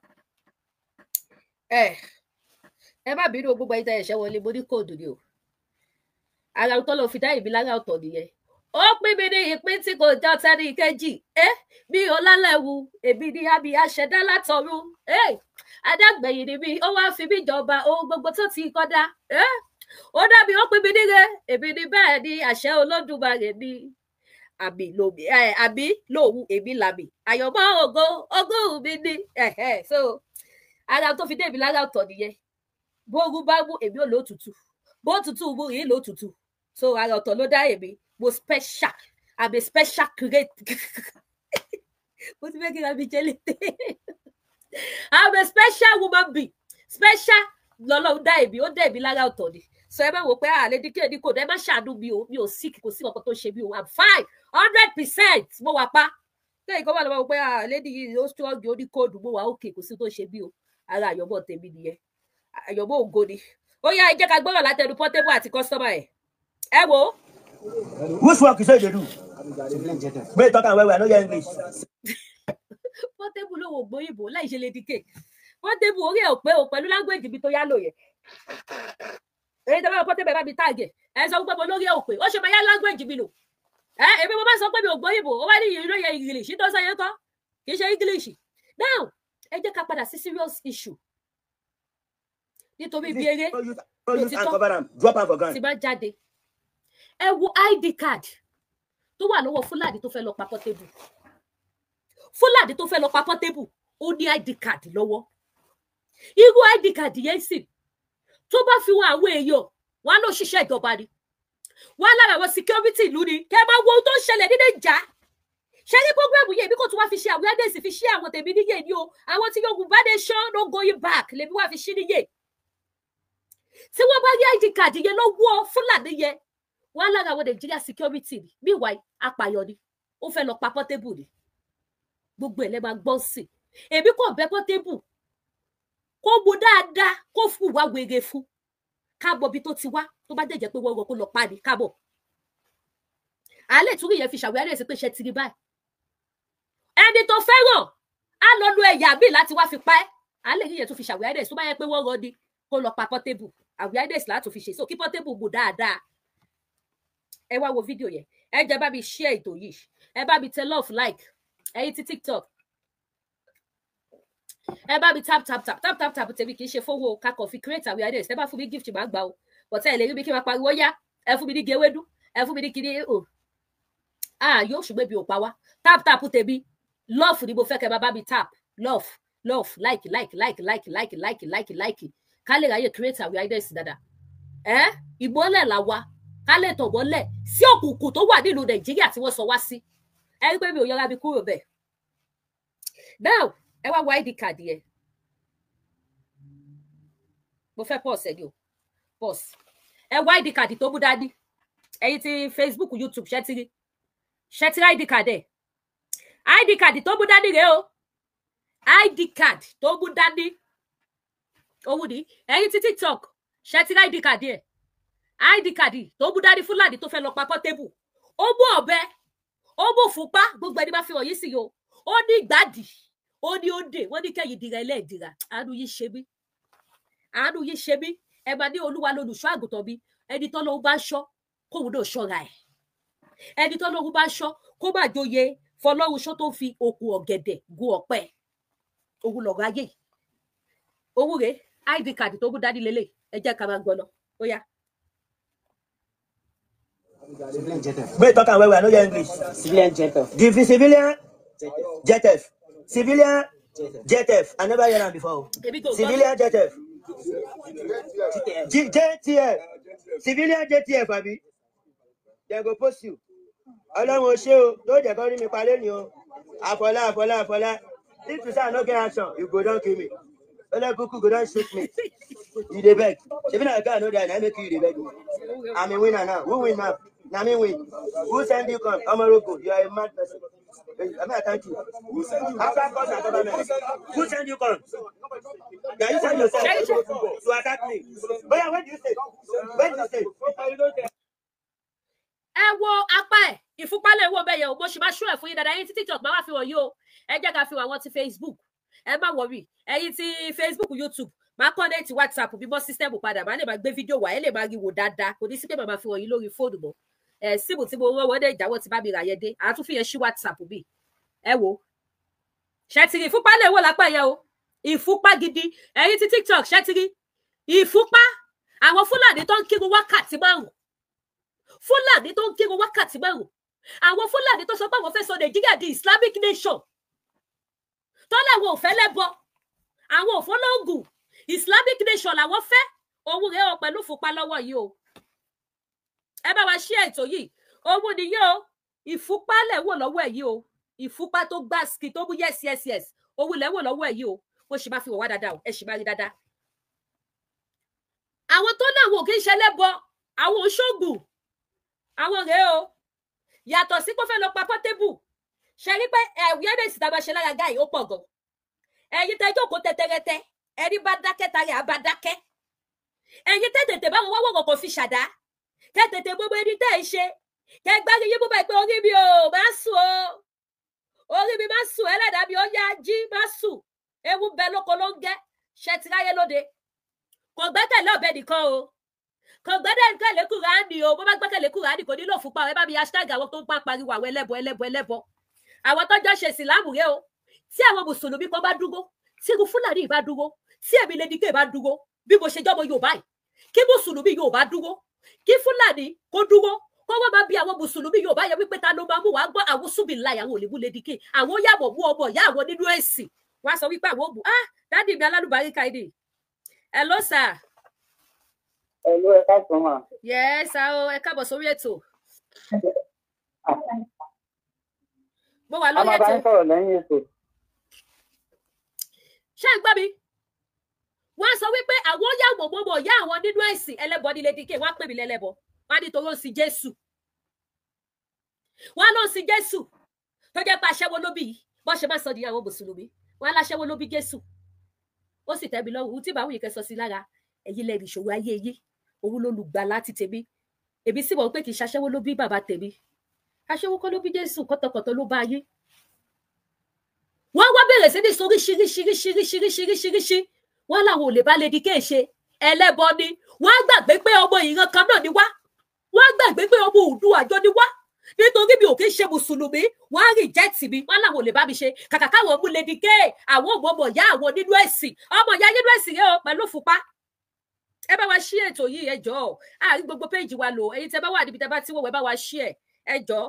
Speaker 1: ẹ má bínú gbogbo ẹ̀yin tẹ́ ẹ̀ṣẹ̀ wọlé mo ní kóòdù ni o ara tó lọ fi dá ìbí lára ọ̀tọ̀ nìyẹn ó pín mi ní ìpín tí kò jọ tẹ́ni kejì bí ọlálẹ́wu èmi ní àbí aṣẹ̀dá látọ̀run adágbẹ̀yìn ni mi ó wá fi mí jọba ohun gbogbo tó ti kọ́dá ó dàbí ó pín mi níre èmi ní bẹ́ẹ̀ ni àṣẹ Olódùmarè ni àbí lòun èmi làmì àyọ̀mọ́ ogún mi ní so ara tó fi dé ìbí lára ọ̀tọ̀ nìyẹn bóru bá mú èmi ò lótùtù bó tutù mú yìí lótùtù so ara ọ̀tọ̀ ló dá èmi mo special I'm a special create mo ti fẹ́ kí ra mi jẹ́ létè I'm a special woman being special lọ́lọ́run dá èmi ó dá èmi lára ọ̀tọ̀ ni so ẹ bá wò pé àlẹ́ díkẹ́ ní kò dé má ṣàánú mi ò sick kò sí ọkọ̀ tó ṣe mi ò I'm fine 100% mo wà pa lẹ́yìn kan wà lọ́wọ́ pé àlẹ́ díkẹ́ ó strong ó ní kóòdù mo wà okay kò sí tó ṣe mi o ara àyọ̀bọ̀ tèmi nìyẹn àyọ̀bọ̀ ògo ni ó yá ẹ jẹ́ ká gbọ́rọ̀ látẹnu Portable àti customer ẹ wo.
Speaker 2: Which work you say they do? Wait, talk and well, I know your English.
Speaker 1: Portable ló wò gbóyìnbó láì ṣe lè dìkẹ́ Portable orí ẹ̀ ò pé o pẹ̀lú language ibi tó yá lò yẹ èyí tó bá Portable bá mi tàgẹ̀ ẹ sọ pé mo lórí ẹ̀ ò pé ó ṣe máa yá language mi lò èmi mo bá sọ pé mi ò gbóyìnbó ó wá ní ìrìn lóye English tó sọ yẹn kọ́ kì í ṣe English now ẹ jẹ́ ká padà sí serious issue nítorí bí eré tí bá jáde ẹ wo ID card tó wà lọ́wọ́ Fúlàní tó fẹ́ lọ pa Portable Fúlàní tó fẹ́ lọ pa Portable ó ní ID card lọ́wọ́ irú ID card yẹn sì tó bá fi wọn àwọn èèyàn wọn ló ṣiṣẹ́ ìjọba ni wọn lára àwọn security ìlú ni kẹ́ máa wo ohun tó ń ṣẹlẹ̀ ní Nàìjíríà ṣé ní program yìí èmi kò tún wá fi ṣe awareness fi ṣe àwọn tèmi níyè ni o àwọn tí Yorùbá nation no going back lèmi wá fi ṣí níyè tí wọ́n bá rí ID card yẹn lọ́wọ́ Fúlàní yẹn wọ́n lára àwọn Nigeria security ni meanwhile apààyàn ni ó fẹ́ lọ pa Portable ni gbogbo ẹ̀ lẹ́ máa gbọ́ sí èmi kò bẹ́ Portable kó mu dáadáa kó fún wa wèrè fún káàbọ̀ bí tó ti wá tó bá dẹ̀jẹ̀ pé wọ́n rọ kó lọ pa ni káàbọ̀ àlẹ́ ìtúrí yẹn fi ṣàwẹ́rẹ́ sí pé ṣe ti rí báyìí ẹni tó fẹ́ràn á lọ lo ẹ̀yà bíi láti wá fi pa ẹ́ àlẹ́ yìí yẹn tó fi ṣàwẹ́rẹ́ tó bá yẹ pé wọ́n rọ ni kó lọ pa Portable awareness láti fi ṣe so kí Portable bù dáadáa ẹ wá wo fídíò yẹn ẹ jẹ́ bá mi share ètò yìí ẹ bá mi tẹ love like ẹ̀yin tí TikTok ẹ bá mi tap tèmi kì í ṣe fowó kakọ fi create awareness ẹ bá fún mi gift máa gbà o but ẹ lè rí mi kí n máa pariwo yá ẹ fún mi ní gewédú ẹ fún mi ní kiri o yóò ṣùgbọ́n bí o pa wá tap tèmi love ni mo fẹ́ kẹ́ bá mi tap love like ká lè ráyè create awareness dáadáa ìmọ́lẹ̀ là wa ká lè tàn mọ́lẹ̀ sí òkùnkùn tó wà nínú Nàìjíríà tí wọ́n sọ wá sí ẹ rí pé mi ò yọra mi kúrò bẹ́ẹ̀ now ẹ wá wá ID card yẹn mo fẹ́ pause ẹ ní o pause ẹ wá ID card tó mú dání ẹ̀yin tí Facebook YouTube ṣẹ́tìrì ID card ẹ̀ ID card tó mú dání rèé o ID card tó mú dání owó ni ẹ̀yin tí TikTok ṣẹ́tìrì ID card ẹ̀ ID card tó mú dání Fúlàní tó fẹ́ lọ pa Portable ó mú ọ̀bẹ ó mú fúnpá gbogbo ẹni bá fi wọ̀nyí sí o ó ní ìgbàdì ó ní ó dè wọ́n ní kẹ́yìn dìrà ẹlẹ́ẹ̀dìrà àánú yìí ṣe mí ẹ máa ní Olúwa lolùṣọ́ àgùntàn mi ẹni tó lóun bá ṣọ́ kóun náà ṣọ́ra ẹ̀ ẹni tó lóun bá ṣọ́ kó má joyè fọlọ́run ṣọ́ tó fi okùn ọ̀gẹ̀dẹ̀ gun ọ̀pẹ òun lọ̀rọ̀ ayé owó rẹ̀ ID card tó mú dání lélẹ̀ ẹ jẹ́ ká máa gbọ́ lọ ó yá.
Speaker 2: Wait, talk and wait, I know your English.
Speaker 3: Civilian JTF.
Speaker 2: The civilian JTF. Civilian JTF. I never heard that before. Civilian JTF. JTF. Civilian JTF, Abi. They go post you. Ọlọ́run ṣe o, tó jẹ́ kó rí mi pa lẹ́yìn o. Àfọlá. If you say I no get action, you go down kill me. Olekuku go down shoot me. You dey beg. Shebi na I know that I make you dey beg. I'm a winner now. Who win now? Na me win. Who send you come? Omorogo, you are a mad person. I mean, I thank you. After God and government, who send you come? Can you send yourself to attack me? But yeah, when do you say? When do you say?
Speaker 1: Ẹ wo apá ẹ̀ ìfúnpálẹ̀ wo bẹ́ẹ̀ yẹn o mo ṣì máa ṣú ẹ̀ fún yín dáadáa ẹ̀yin tí TikTok máa wá fi wọ̀nyí o ẹ jẹ́ ká fi wọ̀ àwọn ti Facebook ẹ má wọ̀rí ẹ̀yin tí Facebook YouTube máa connect WhatsApp bí mọ́ system padà máa lè máa gbé fídíò wá ẹ lè máa rí wò dáadáa kò ní sí pé màá fi wọ̀nyí lórí fóònù mọ́ síbù tí mo rán wọ́n dé ìjáwọ́ ti bá mi rà yẹn dé àtún fi yẹn ṣí WhatsApp bí ẹ wo ṣẹ́tìrì ìfúnpálẹ̀ wo lápá yẹn o ìfúnpá gidi ẹ̀yin tí TikTok ṣẹ́tìrì ìfúnpá àwọn Fúlàní tó ń kírun wákàtí márùn-ún Fúlàní tó ń kírun wákàtí márùn àwọn Fúlàní tó sọ pé àwọn fẹ́ sọ Nàìjíríà di Islamic nation tó láwọn ò fẹ́ lẹ́bọ àwọn ò fọlọ́gùn Islamic nation làwọn fẹ́ owó rẹ̀ ọ pẹ̀lú fúnpa lọ́wọ́ yìí o ẹ bá wa ṣí ètò yìí owó nìyẹn o ìfúnpá lẹ̀ wò lọ́wọ́ ẹ̀ yìí o ìfúnpá tó gbá ski tó mú yes owó lẹ̀ wò lọ́wọ́ ẹ̀ yìí o ó sì máa fi wọ̀ wá dáadáa o ẹ sì máa rí dáadáa àwọn tó náà wò kí ń ṣẹlẹ́bọ àwọn oṣoògùn àwọn rèé o yàtọ̀ sí pé fẹ́ lọ pa Portable ṣe rí pé awareness tá a máa ṣe lára gáì ó pọ̀ gan ẹ̀yin tẹ́ jókòó tẹ́tẹ́rẹ́tẹ́ ẹni bá dákẹ́ tari àbá dákẹ́ ẹ̀yin tẹ́ tètè báwọn wọ́wọ́ kọ̀ọ̀kan fi ṣàdá kẹ́ tètè gbogbo ẹni tẹ́ ẹ ṣe kẹ́ gbárí yín búba pé orí mi ò máa sùn o orí mi máa sùn ẹlẹ́dàá mi ó yá jí máa sùn ewu bẹ lóko ló ń gẹ́ ṣe ti ráyé lóde kò gbẹ́kẹ̀lé ọ̀bẹ nìkan o kò gbẹ́kẹ̀lé Kùránì o bó bá gbẹ́kẹ̀lé Kùránì kò nílò fúnpa ẹ bá mi hashtag àwọn tó ń pa pariwo àwọn ẹlẹ́bọ àwọn tó jọ ṣe ìsìlámù rẹ o tí àwọn mùsùlùmí kan bá dúró tí irú Fúlàní bá dúró tí èmi Lady K bá dúró bí mo ṣe jọmọ Yorùbá yìí kí mùsùlùmí Yorùbá dúró kí Fúlàní kó dúró kó wọ́n máa bí àwọn mùsùlùmí Yorùbá yẹn wípé ta ló máa mú wàá gbọ́ àwọn súnmí láì àwọn òlèmú Lady K àwọn yàbọ̀ mú ọmọ ìyá àwọn nínú ẹ̀sìn wọ́n á sọ wípé àwọn òbú dádì mi alálùbáríkà ìdè hello sir.
Speaker 3: Hello, ẹ káàsán mà.
Speaker 1: Yes, ẹ káàbọ̀ sórí ètò. mo wà
Speaker 3: A
Speaker 1: lórí
Speaker 3: máa bá
Speaker 1: ètò
Speaker 3: yín sọ̀rọ̀ lẹ́yìn ètò.
Speaker 1: ṣé ń gbọ́ mi wọ́n sọ wípé àwọn yà mọ̀mọ́mọ́ yá àwọn nínú ẹ̀sìn ẹlẹ́bọ ní Lady K wọ́n á pè mí lẹ́lẹ́bọ wọ́n á ní torí ó ń sin Jésù wọ́n ló ń sin Jésù tó jẹ́ pé aṣẹ́wó ló bí bọ́n ṣe máa sọ ní àwọn mùsùlùmí wọ́n á láṣẹ́wó ló bí Jésù ó sì tẹ́ mi lọ́rùn ohun tí báwọn yìí kẹ́ sọ sí lára ẹ̀yin lẹ́rìí ìṣòro ayé yìí òun ló lùgbà láti tèmi èmi sì mọ̀ pé kì í ṣaṣẹ́wó ló bí bàbá tèmi aṣẹ́wó kọ́ ló bí Jésù kọ́tọ̀kọ́tọ̀ ló bá ayé wọ́n wá bẹ̀rẹ̀ sí ní sọ oríṣiríṣiríṣiríṣiríṣiríṣi wọ́n làwọn ò lè bá Lady K ṣe ẹlẹ́bọ ni wọ́n á gbàgbé pé ọmọ ìran kan náà ni wá wọ́n á gbàgbé pé ọmọ Oòduà àjọ ni wá nítorí mi ò kí ń ṣe mùsùlùmí wọ́n á reject mi wọ́n làwọn ò lè bá mi ṣe kàkà káwọn mú Lady K àwọn ọmọ ìyá àwọn nínú ẹ̀sìn ọmọ ìyá nínú ẹ̀sìn rẹ o pẹ̀lú fúnpá ẹ bá wa ṣí ètò yìí ẹ jọ̀ọ́ àárín gbogbo péjì wa lò ẹ̀yin tẹ́ bá wà níbi tẹ́ bá ti wò ẹ bá wa ṣí ẹ jọ̀ọ́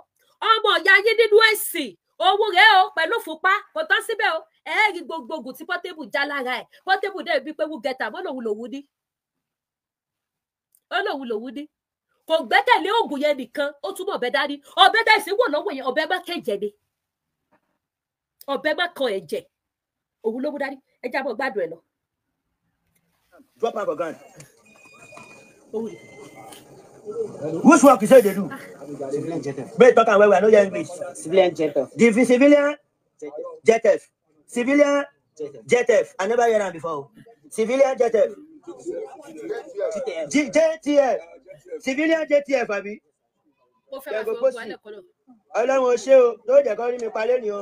Speaker 1: ọmọ ìyá yín nínú ẹ̀sìn owó rẹ o pẹ̀lú fúnpá kò tán síbẹ̀ o ẹ rí gbogbo oògùn tí Portable já lára ẹ̀ Portable dẹ̀ bí pé wú gẹ̀tà mọ́ lòun lòun ní kò gbẹ́kẹ̀lé oògùn yẹn nìkan ó túbọ̀ ọ̀bẹ dání ọ̀bẹ tẹ̀sí wò lọ́wọ́ yẹn ọ̀bẹ má kẹ̀jẹ̀ ni ọ̀bẹ má kan ẹ̀jẹ̀ òun ló mú dání ẹ jábọ̀ gbádùn ẹ̀ lọ.
Speaker 2: Drop am for ground. Which work you say they do?
Speaker 3: Civilian jet off.
Speaker 2: Wait, talk am well, I no hear English.
Speaker 3: Civilian jet off.
Speaker 2: The civilian JTF. Civilian JTF. I never heard that before. Civilian JTF. JTF. Civilian JTF, abi.
Speaker 1: mo fẹ́ máa fi ọgbọ́n alẹ́ kọ́ lọ.
Speaker 2: Ọlọ́run ò ṣe o, tó jẹ́ kó rí mi pa lónìí o.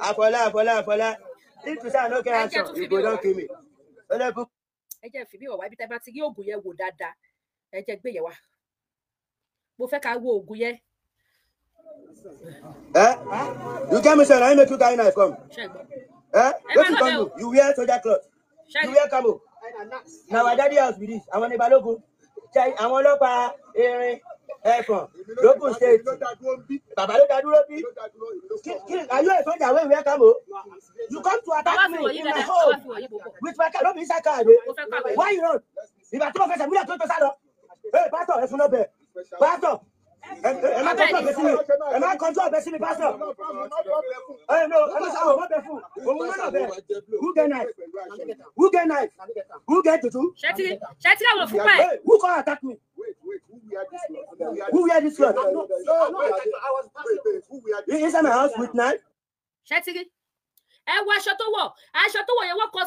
Speaker 2: Àfọlá. If you say no get action, you go don kill me.
Speaker 1: ẹ jẹ́ fìbí ọ̀wá ibi tẹ́ bá ti rí oògùn yẹn wò dáadáa ẹ jẹ́ gbé yẹn wá mo fẹ́ ká wo oògùn yẹn.
Speaker 2: You get me say na make you carry knife come.
Speaker 1: ṣẹ́gbọ́n
Speaker 2: Wetin you come do? You wear soldier cloth. You wear camo. Na our daddy house be this. Àwọn ní Balógun. Àwọn ọlọ́pàá erin ẹ̀fọ̀n lókun state. Bàbá ló dá dúró bí. Are you a soldier wey wear camo? You come to attack me in my home with my car. No be inside car. Why you run? Ìgbà tí mo fẹsẹ̀ múlẹ̀ tó sá lọ. Pásítọ̀ ẹ fún náà bẹ̀. Pásítọ̀ ẹ má kọjú ọ̀bẹ sí mi. Ẹ má kọjú ọ̀bẹ sí mi, pásítọ̀. Ẹ má sáwọ̀ ọ̀bẹ bẹ̀ fún. Òun náà bẹ̀. Who get knife? Who get knife? Who get tutu?
Speaker 1: ṣẹ́tí àwọn fúnpá ẹ̀.
Speaker 2: Who come attack me? Who wear this cloth? You inside my house with knife?
Speaker 1: ṣẹ́tí rí ẹ wo aṣọ tó wọ̀ yẹn wọ́n kọ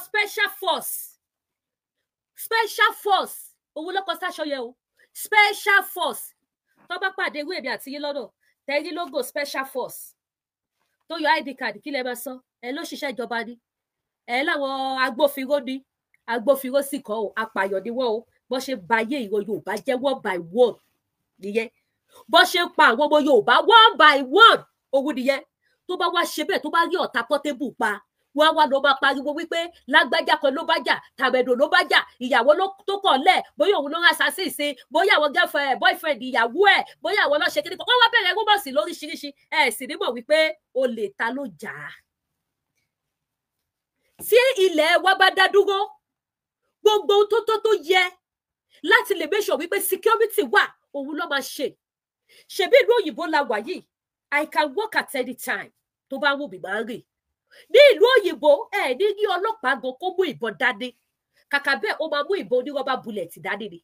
Speaker 1: special force òun ló kọ sáṣọ yẹn o special force tó bá pàdé ewé èmi àti yín lọ́nà tẹ́yìn logo special force tó yọ id card kí lẹ máa sọ ẹ ló ṣiṣẹ́ ìjọba ni ẹ láwọn agbófinró sì kọ́ o apààyàn ni wọ́n o bó ṣe ba ayé ìwọ Yorùbá jẹ́ one by one nìyẹn bó ṣe ń pa àwọn ọmọ Yorùbá one by one òun nìyẹn tó bá wá ṣe bẹ́ẹ̀ tó bá rí ọ̀tá Portable pa wọ́n wá ló máa pariwo wípé lágbájá kan ló bá jà tàbẹ̀dò ló bá jà ìyàwó tó kọ̀ lẹ̀ bóyá òun ló ń assassin sí bóyá àwọn girlfriend boyfriend ìyàwó ẹ̀ bóyá àwọn lọ́ọ́ ṣe kíní kan wọ́n wá bẹ̀rẹ̀ rúmọ̀sì lóríṣiríṣi ẹ̀ sì ní mọ̀ wípé olè ta ló jà á. tí ilẹ̀ wa bá dá dúró gbogbo tó yẹ láti lè make sure wípé security wà òun ló máa ṣe ṣebí ìlú òyìnbó la wà yìí I can work at any time tó bá wù mí máa ń rìn ní ìlú òyìnbó ẹ ní ní ọlọ́pàá gan kó mú ìbọn dání kàkà bẹ́ẹ̀ ó máa mú ìbọn onírọ́bà bullet dání ni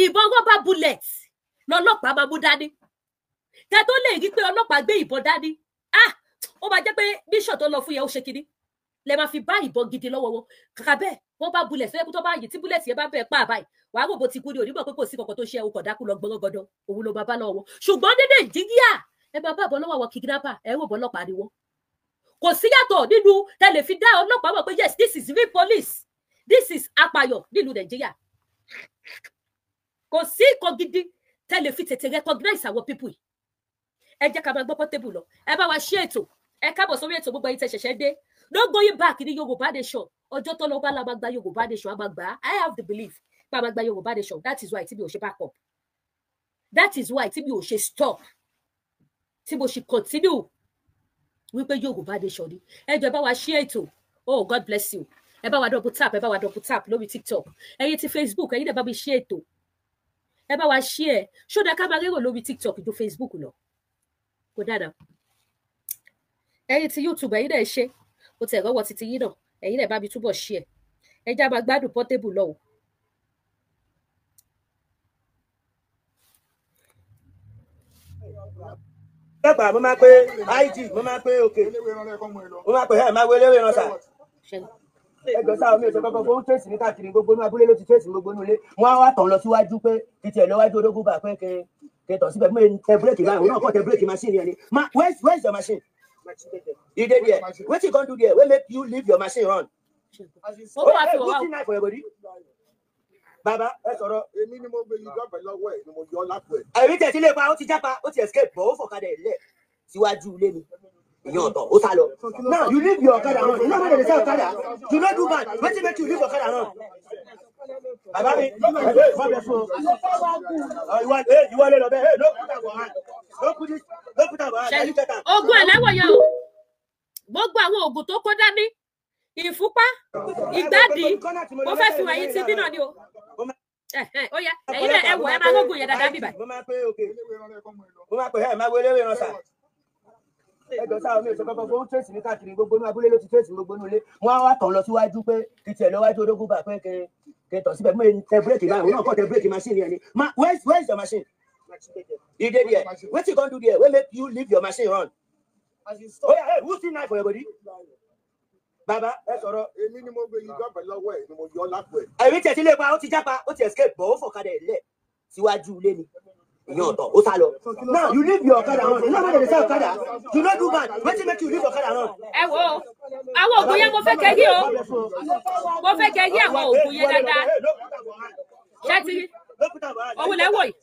Speaker 1: ìbọn rọ́bà bullet lọ́lọ́pàá máa mú dání kẹ́ tó lè rí pé ọlọ́pàá gbé ìbọn dání ó máa jẹ́ pé bíṣọ̀ tó lọ fún yẹn ó ṣe kinní lè máa fi bá ìbọn gidi lọ́wọ́ wọn kàkà bẹ́ẹ̀ wọ́n bá bullet fẹ́ẹ́ kú tó bá yìí tí bullet yẹn bá bẹ́ẹ̀ pa àbáyé wàá rò bó ti kú ní onímọ̀ pé kò sí kankan tó ṣe ẹ̀wọ̀n kọ̀dákú lọ gbọ́ngàn gọdọ òun ló máa bá lọ́wọ́ wọn ṣùgbọ́n ní Nàìjíríà ẹ máa bá bọ́ lọ́wọ́ àwọn kidnapper ẹ rò bọ́ ọlọ́pàá ni wọ́n kò sí yàtọ̀ nínú tẹ́lẹ̀ fi dá ọlọ́pàá mọ̀ pé yes this is real police this is apayọ̀ nílùú Nàìjíríà kò sí nǹkan gidi tẹ́lẹ̀ fi tètè recognize àwọn people yìí ẹ jẹ́ ká máa gbọ́ Portable lọ ẹ bá wa ṣí ètò ẹ káàbọ̀ sórí ètò gbogbo ẹ̀yin tẹ́ ṣẹ̀ṣẹ̀ dé no going back ní Yorùbá nation ọjọ́ tó lọ bá la máa gba Yorùbá nation a máa gbà I have the belief pé a máa gba Yorùbá nation that is why tí mi ò ṣe back up that is why tí mi ò ṣe stop tí mo ṣe continue wípé Yorùbá nation ni ẹ jọ̀ọ́ bá wa ṣí ètò oh God bless you ẹ bá wa double tap lórí TikTok ẹ̀yin ti Facebook ẹ̀yin dẹ̀ bá mi ṣí ètò ẹ bá wa ṣí ẹ ṣódà ká máa rérò lórí TikTok ju Facebook lọ kò dáadáa ẹ̀yin ti YouTube ẹ̀yin náà ṣe ó ti ẹ̀rọ wọ títí yín náà ẹ̀yin náà bá mi túbọ̀ ṣí ẹ̀ ẹ já máa gbádùn Portable lọ́wọ́.
Speaker 2: Pẹ́pà mo máa pe IG mo máa pe òkè mo máa pe ẹ̀ máa wo eléwé ránṣà. Ẹgbẹ́ sáà mi ò sọ kọ́kọ́ fún tẹ̀sí ní káàkiri gbogbo inú abúlé ló ti tẹ̀sí gbogbo inú ilé. Wọ́n á wá tàn lọ síwájú pé títí ẹ̀ lọ́wájú ológun bá pé kẹtọ̀ síbẹ̀ mo tẹ bírèkì báyìí òun náà kọ́ tẹ bírèkì machine yẹn ni. Where's your machine? You dey there. Wetin you come do there wey make you leave your machine run? Good night for your body. Bàbá ẹ sọ̀rọ̀.
Speaker 4: Èmi ni mo gbé yìí gbọ́dọ̀ lọ́wọ́ ẹ̀ ni mo yọ lápò ẹ̀.
Speaker 2: Èmi tẹ̀ sí lè pa ó ti jápa ó ti escape bọ̀ ó fọ̀kadà ẹ̀ lẹ̀ síwájú ilé mi. Ìyẹn ọ̀tọ̀ ó sá lọ. Now you leave your ọ̀kadà run. You know why they say ọ̀kadà? You no do bad. Wetin make you leave your ọ̀kadà run? Bàbá mi má bẹ fún ọ. Ìwọ lè lọ bẹ́ẹ̀ no put am for hand. No put am for hand.
Speaker 1: Ogun ẹlẹ́wọ̀n yẹn o gbogbo àwọn oògùn tó kó dání ìfúnpá ìgbádìí mo fẹ́ fi wọ̀nyí ti bí náà ni o. Ó yá ẹ̀yin náà ẹ wọ̀ ẹ máa lóògùn yẹn dáadáa bíbá.
Speaker 2: Mo máa pe òkè mo máa pe ẹ̀ máa wo eléwé ránṣà. Ẹgbẹ́ sáà mi ò sọ kọ́kọ́ fún tẹ̀sí ní káàkiri gbogbo inú abúlé ló ti tẹ̀sí gbogbo inú ilé. Wọ́n á wá tàn lọ síwájú pé títí ẹ̀ lọ́wájú ológun bá pé kẹtọ̀ síbẹ̀ mo tẹ bírèkì báyìí òun náà kọ́ tẹ bírèkì machine yẹn ni. Where's your machine? You dey there. Wetin you come do there wey make you leave your machine run? Oya who still knife for your body? Bàbá ẹ sọ̀rọ̀.
Speaker 4: Èmi ni mo gbé yìí gbọ́dọ̀ lọ́wọ́ ẹ̀ ni mo yọ lápò ẹ̀.
Speaker 2: Èmi tẹ̀ sí lè pa ó ti jápa ó ti escape bọ̀ ó fọ̀kadà ẹ̀ lẹ̀ síwájú ilé mi. Ìyẹn ọ̀tọ̀ ó sá lọ. Now you leave your ọ̀kadà run. You know why they say ọ̀kadà? You no do bad. Wetin make you leave your ọ̀kadà run?
Speaker 1: Ẹ wo àwọn oògùn yẹn mo fẹ́ kẹ́ yí o mo fẹ́ kẹ́ yí àwọn oògùn yẹn dáadáa ṣé ti rí òun lẹ́ wò yìí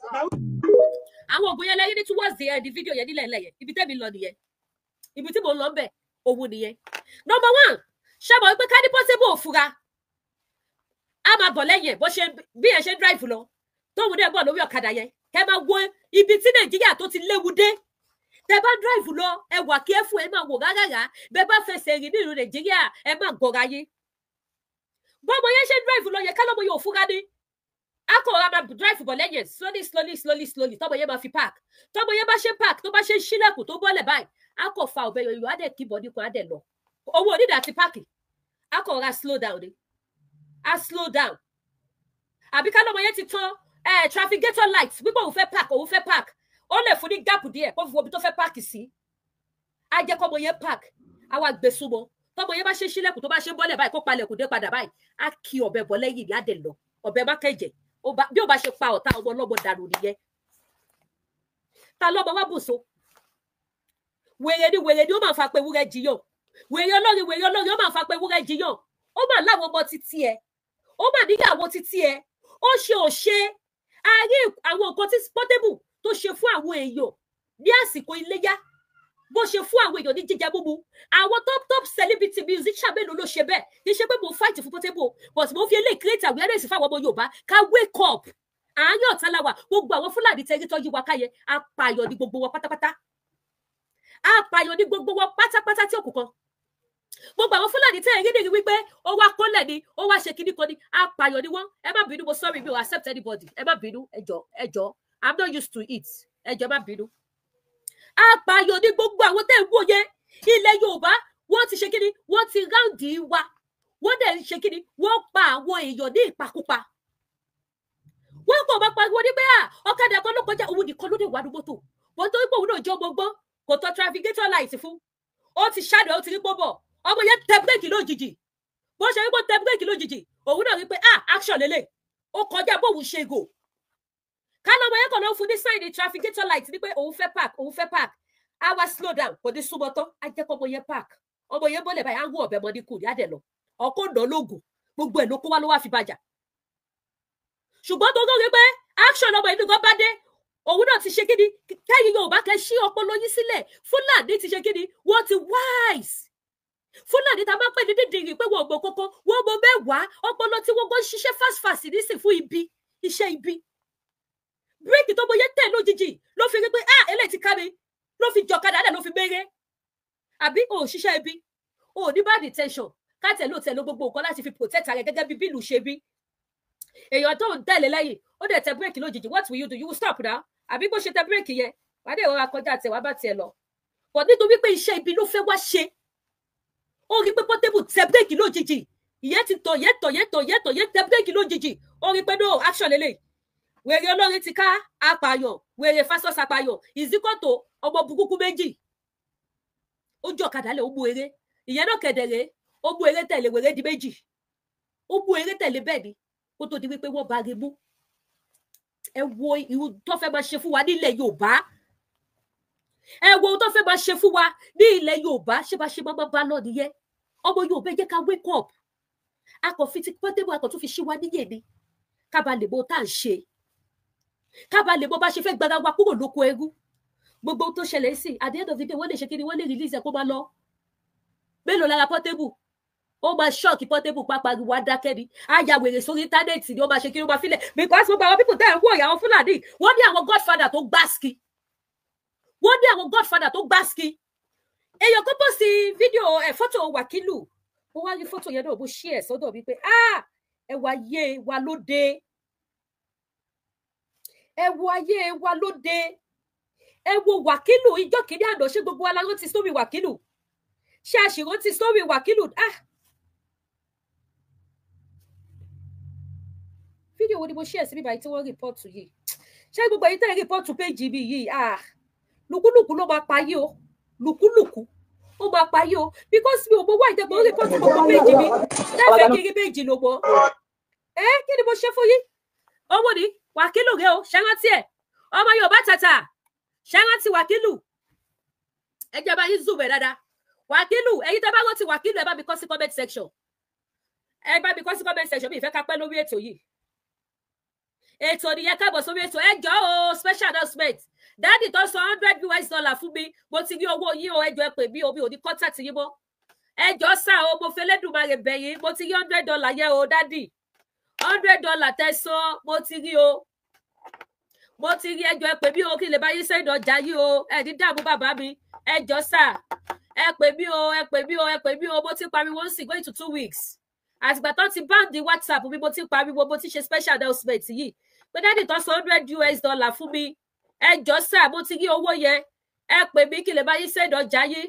Speaker 1: àwọn oògùn yẹn lẹ́yìn ní towards the end video yẹn nílẹ̀ ńlẹ̀ yẹn ibi tẹ́mi lọ nìyẹn ibi tí mo lọ ń bẹ̀ òun nìyẹn. Number one ṣé mo pé ká ní Portable òfura a máa bọ̀ lẹ́yìn ẹ̀ bó ṣe bí ẹ̀ ṣe drive lọ tóun dẹ̀ bọ̀ lórí ọ̀kadà yẹn kẹ́ máa wo ibi tí Nàìjíríà tó ti léwu dé tẹ́ bá drive lọ ẹ wà careful ẹ máa wò rárá bẹ́ bá fẹsẹ̀ rìn nínú Nàìjíríà ẹ máa gọra yín bọ́mọ yẹn ṣe drive lọ yẹ ká lọ́mọ yóò fura ní akọ̀ọ̀rọ̀ máa drive bọ̀ lẹ́yìn slowly tọ́mọ yẹn máa fi park tọ́mọ yẹn bá ṣe park tó bá ṣe ṣílẹ̀kùn tó bọ́lẹ̀ báyìí akọ̀ fa ọ̀bẹ yòyò adẹ̀ kí bọ̀ nípa adẹ̀ lọ owó onídàá ti park akọ̀ọ̀rọ̀ slow down ni a slow down àbí ká lọ́mọ yẹn ti tán trafficator light gbígbó òun fẹ́ park ó lè fún ní gap díẹ̀ kó fi wo ibi tó fẹ́ park sí á jẹ́ kọ́mọ yẹn park á wá gbé súnmọ́ tọ́mọ yẹn bá ṣe ṣílẹ̀kùn tó bá ṣe bọ́lẹ̀ báyìí kó palẹ̀kùn dé padà báyìí á kí ọ̀bẹ bọ̀ lẹ́yìn ní adẹ̀ lọ ọ̀bẹ má kẹ̀jẹ̀ bí ó bá ṣe pa ọ̀tá ọmọ ọlọ́mọ dànù nìyẹn ta lọ́mọ wá bùsọ wèrè ni ó máa fa pé ewúrẹ́ jiyàn wèrè olórin ó máa fa pé ewúrẹ́ jiyàn ó máa láwọn ọmọ títí ẹ ó máa níyàwó títí ẹ ó ṣe àárín àwọn nǹkan tí Portable tó ṣe fún àwọn èèyàn ní àsìkò iléyá bó ṣe fún àwọn èèyàn ní jíjẹ mímu àwọn top celebrity musician mélòó ló ṣe bẹ́ẹ̀ kì í ṣe pé mo fight fún Portable but mo fi eléyìí create awareness fún àwọn ọmọ Yorùbá ká wake up àárín ọ̀tá la wà gbogbo àwọn Fúlàní tẹ́rítọ́ yí wa káyẹ apààyàn ní gbogbo wọn pátápátá apààyàn ní gbogbo wọn pátápátá tí òkú kan gbogbo àwọn Fúlàní tẹ́ ẹ̀rí nìyí wípé ó wá kọ́lẹ̀ ni ó wá ṣe kíní kan ni apààyàn ni wọ́n ẹ má bínú mo sorry mi ò accept anybody ẹ má bínú ẹjọ́ I'm not used to it ẹjọ́ má bínú apààyàn ní gbogbo àwọn tẹ́ ń wò yẹ ilẹ̀ Yorùbá wọ́n ti ṣe kíní wọ́n ti ráǹdì wa wọ́n dẹ̀ ń ṣe kíní wọ́n pa àwọn èèyàn ní ìpakúpa wọ́n kò bá pariwo ní pé ọ̀kadà kan ló kọjá òun nìkan ló dé wà ní mọ́tò wọ́n tó wípé òun náà jẹ́ ọmọ gbọ́n kò tọ́ trafficator light fún ó ti ṣáàdì ó ti rí pọ́bọ̀ ọmọ yẹn tẹ bírèkì lójijì bó ṣe wípé tẹ bírèkì lójijì òun náà wípé action lélẹ̀ ó kọjá bóun ṣe gò kálọ́mọ yẹn kàn ló fún ní sign trafficator light ní pé òun fẹ́ park á wá slow down kò ní súnmọ́ tán á jẹ́ kó ọmọ yẹn park ọmọ yẹn bọ́lẹ̀ báyìí á ń wọ ọ̀bẹ mọ́ ní kù ní àdẹ̀ lọ ọkọ̀ ń dán lóògùn gbogbo ẹ̀ ló kó wá ló wá fi bàjá ṣùgbọ́n tó rí pé action ọmọ ìlú kan bá dé òun náà ti ṣe kíni kẹ́yìn Yorùbá kẹ́ ṣí ọpọlọ yín sílẹ̀ Fúlàní ti ṣe kíni wọ́n ti wise Fúlàní ta máa ń pè ní dídìrì pé wọ́n gbọ́ kókó wọ́n mọ mẹ́wàá ọpọlọ tí wọ́n gbọ́ ṣiṣẹ́ fast nísìn fún iṣẹ́ ibi bírèkì tó bóyá tẹ̀ lójijì ló fi rí pé eléyìí ti ká mi ló fi jọ̀kadà lẹ̀ ló fi mẹ́rẹ́ àbí ò ṣiṣẹ́ ibi ò ní bad intention káàtẹ̀ ló tẹ̀lé gbogbo nǹkan láti fi protect ara gẹ́gẹ́ bí bílù ṣe bí èèyàn tó ń tẹ̀lé lẹ́yìn ó dẹ̀ tẹ bírèkì lójijì what will you do you will stop now àbí bó ṣe tẹ bírèkì yẹn wà á dẹ̀ rọra kọjá tẹ̀ wá bá tiẹ̀ lọ but nítorí pé iṣẹ́ ibi ló fẹ́ wá ṣe ó rí pé Portable tẹ bírèkì lójijì ìyẹn ti tọ̀ yẹn tẹ bírèkì lójijì ó rí pé no action lélẹ̀ wèrè olórin ti ká apààyàn wèrè fásọs apààyàn ìzíkọ̀tò ọmọ burúkú méjì ó jọ ọ̀kadà lẹ̀ ó bu eré ìyẹn náà kẹ̀dẹ̀rẹ̀ ó bu eré tẹ̀lé wèrè di méjì ó bu eré tẹ̀lé bẹ́ẹ̀ ni kó tó di wípé wọ́n bá rí mú ẹ wo irú tó fẹ́ máa ṣe fún wa nílẹ̀ Yorùbá ẹ wo ohun tó fẹ́ máa ṣe fún wa ní ilẹ̀ Yorùbá ṣé bá ṣe máa bá lọ nìyẹn ọmọ Yorùbá jẹ́ ká wake up a kò fi ti Portable a kò tún fi ṣí wa níyè ni ká ba lè mọ tá à ń ṣe ká ba lè mọ bá ṣe fẹ́ gbára wa kúrò lóko ẹrú gbogbo ohun tó ṣẹlẹ̀ sí at the end of the day wọ́n lè ṣe kí ni wọ́n lè release ẹ̀ kó máa lọ mélòó lára Portable ó máa ṣọ́ọ̀kì Portable pápáriwo adákẹ́ ni àyà wèrè sórí íńtánẹ́ẹ̀tì ni ó máa ṣe kí ló máa filẹ̀ because gbogbo àwọn people tẹ́ ẹ̀ ń wò ìyàwó Fúlàní wọ́n ní àwọn godfather tó gbáski wọ́n ní àwọn godfather tó gbáski èèyàn kó pọ̀ sí fídíò fọ́tò Wàkílù ó wá rí fọ́tò yẹn náà bó ṣí ẹ̀ sọ́dọ̀ mi pé ẹ wá ayé wa lóde ẹ wo ayé wa lóde ẹ wo Wàkílù ìjọ kìíní àná ṣé gbogbo aláwọ ti sórí Wàkílù ṣé àṣìrántí sórí Wàkílù fídíò wo ni mo ṣí ẹ̀ sí bíbá tí wọ́n rìpọ́ọ̀tù yìí ṣé gbogbo èyí tẹ́ rìpọ́ọ̀tù péjì mi yìí lùkúlùkù ló máa pa yìí o lùkúlùkù ó máa pa yìí o because mi ò mọ wá ìdẹ́gbọ̀n rìpọ́ọ̀tù gbogbo péjì mi lẹ́fẹ̀ẹ́ kiri péjì ló mọ kí ni mo ṣe fún yín owó ni Wàkílù rẹ o ṣẹ́rántí ẹ̀ ọmọ Yorùbá tàtà ṣẹ́rántí Wàkílù ẹ jẹ́ bá yín zoom ẹ̀ dáadáa Wàkílù èyí tẹ́ bá rántí Wàkílù ẹ bá mi kọ sí comment section ẹ bá mi kọ sí comment section mi ìfẹ́ ká pẹ́ lórí ètò yìí ètò nìyẹn káàbọ̀ sórí ètò ẹjọ́ o special announcement dáàdì tó san $100 fún mi mo ti rí owó yín o ẹjọ́ ẹ pè mí o mi ò ní contact yín mọ́ ẹjọ́ sá o mo fẹ́ lẹ́dùnmarè bẹ̀yìn mo ti rí $100 yẹn o dáàdì $100 tẹ̀sán mo ti rí o mo ti rí ẹjọ́ ẹ pè mí o kí lè bá yín sẹ́yìn ọjà yìí o ẹ ní dààmú bàbá mi ẹjọ́ sá ẹ pè mí o ẹ pè mí o ẹ pè mí o mo ti pariwo ń sìn going to 2 weeks àtìgbà tó ti báǹdì WhatsApp mi mo ti pariwo mo ti ṣe special announcement yìí pé dáàdì tó san $100 fún mi ẹjọ́ sá mo ti rí owó yẹn ẹ pè mí kí lè bá yín sẹ́yìn ọjà yìí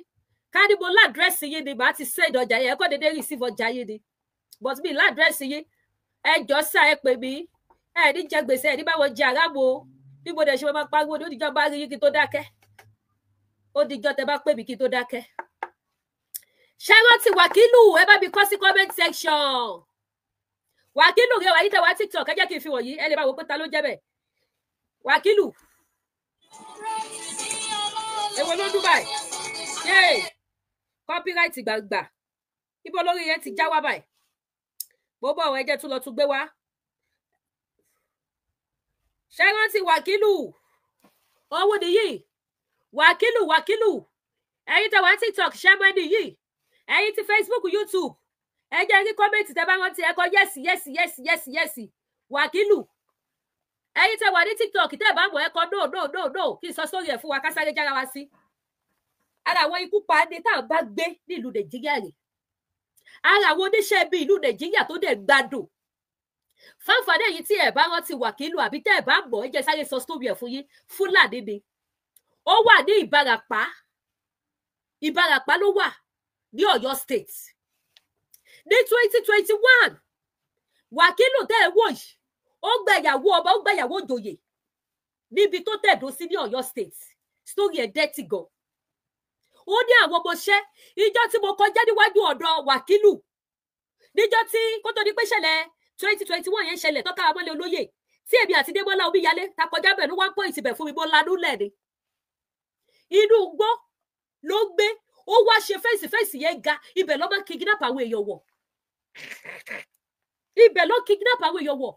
Speaker 1: ká ní mo ládírẹ́sì yín ni màá ti sẹ́yìn ọjà yẹn ẹ kọ́ dédé receive ọjà yín ni but mi ládírẹ́sì yín ẹjọ́ sá ẹ pè mí ẹ ní jẹ gbèsè ẹ ní báwọn jẹ àràmù o bí mo dẹ̀ ṣe máa pariwo ní òdìjọ́ bá rí yín kí tó dákẹ́ òdìjọ́ tẹ bá pè mí kí tó dákẹ́ ṣé rántí Wàkílù ẹ bá mi kọ sí comment section Wàkílù rẹ wà yí tẹ wá TikTok ẹ jẹ́ kí n fi wọ̀nyí ẹ lè bá wo pé ta ló jẹ́ bẹ́ẹ̀ Wàkílù èwo ló dún báyìí yéè copyright gbàgbà ibo lórí yẹn ti já wá báyìí gbogbo ọ̀rọ̀ ẹjẹ́ tún lọ tún gbé wá ṣé rántí Wàkílù owó nìyí Wàkílù ẹ̀yin tẹ wá TikTok ṣé mọ́ nìyí ẹ̀yin ti Facebook YouTube ẹ jẹ́ rí kọ́mẹ́ǹtì tẹ́ bá rántí ẹ kọ yẹ́sì Wàkílù ẹ̀yin tẹ́ wà ní TikTok tẹ́ bá mọ̀ ẹ kọ no kí n sọ sórí ẹ̀ fún wa ká sáré jára wa sí ara àwọn ikú pa ni tá à ń bá gbé nílùú Nàìjíríà rè ara àwọn oníṣẹ́ bíi ìlú Nàìjíríà tó dẹ̀ gbádùn fáǹfààní èyí tí ẹ bá rántí Wàkílù àbí tẹ́ ẹ bá mọ̀ ẹ jẹ́ sáré sọ sórí ẹ̀ fún yín Fúlàní ni ó wà ní Ìbàràpá ló wà ní Ọ̀yọ́ state ní 2021 Wàkílù tẹ́ ẹ wò yìí ó gbẹ̀yàwó ọba ó gbẹ̀yàwó òjòyè níbi tó tẹ̀dó sí ní Ọ̀yọ́ state story ẹ̀ dẹ́tì gan ó ní àwọn ọmọọṣẹ́ ìjọ tí mo kọjá níwájú ọ̀dọ̀ Wàkílù níjọ́ tí kó tó di pé ṣẹlẹ̀ 2021 yẹn ṣẹlẹ̀ tọ́ka amọ́lẹ̀ olóyè tí èmi àti Débọ́lá Omíyalé ta kọjá bẹ̀ ní 1 point bẹ̀ fún mi mo lanú lẹ̀ ni inú gbọ́ ló gbé ó wá ṣe fèsì yẹn ga ibẹ̀ ló máa kidnap àwọn èèyàn wọ̀ ibẹ̀ ló kidnap àwọn èèyàn wọ̀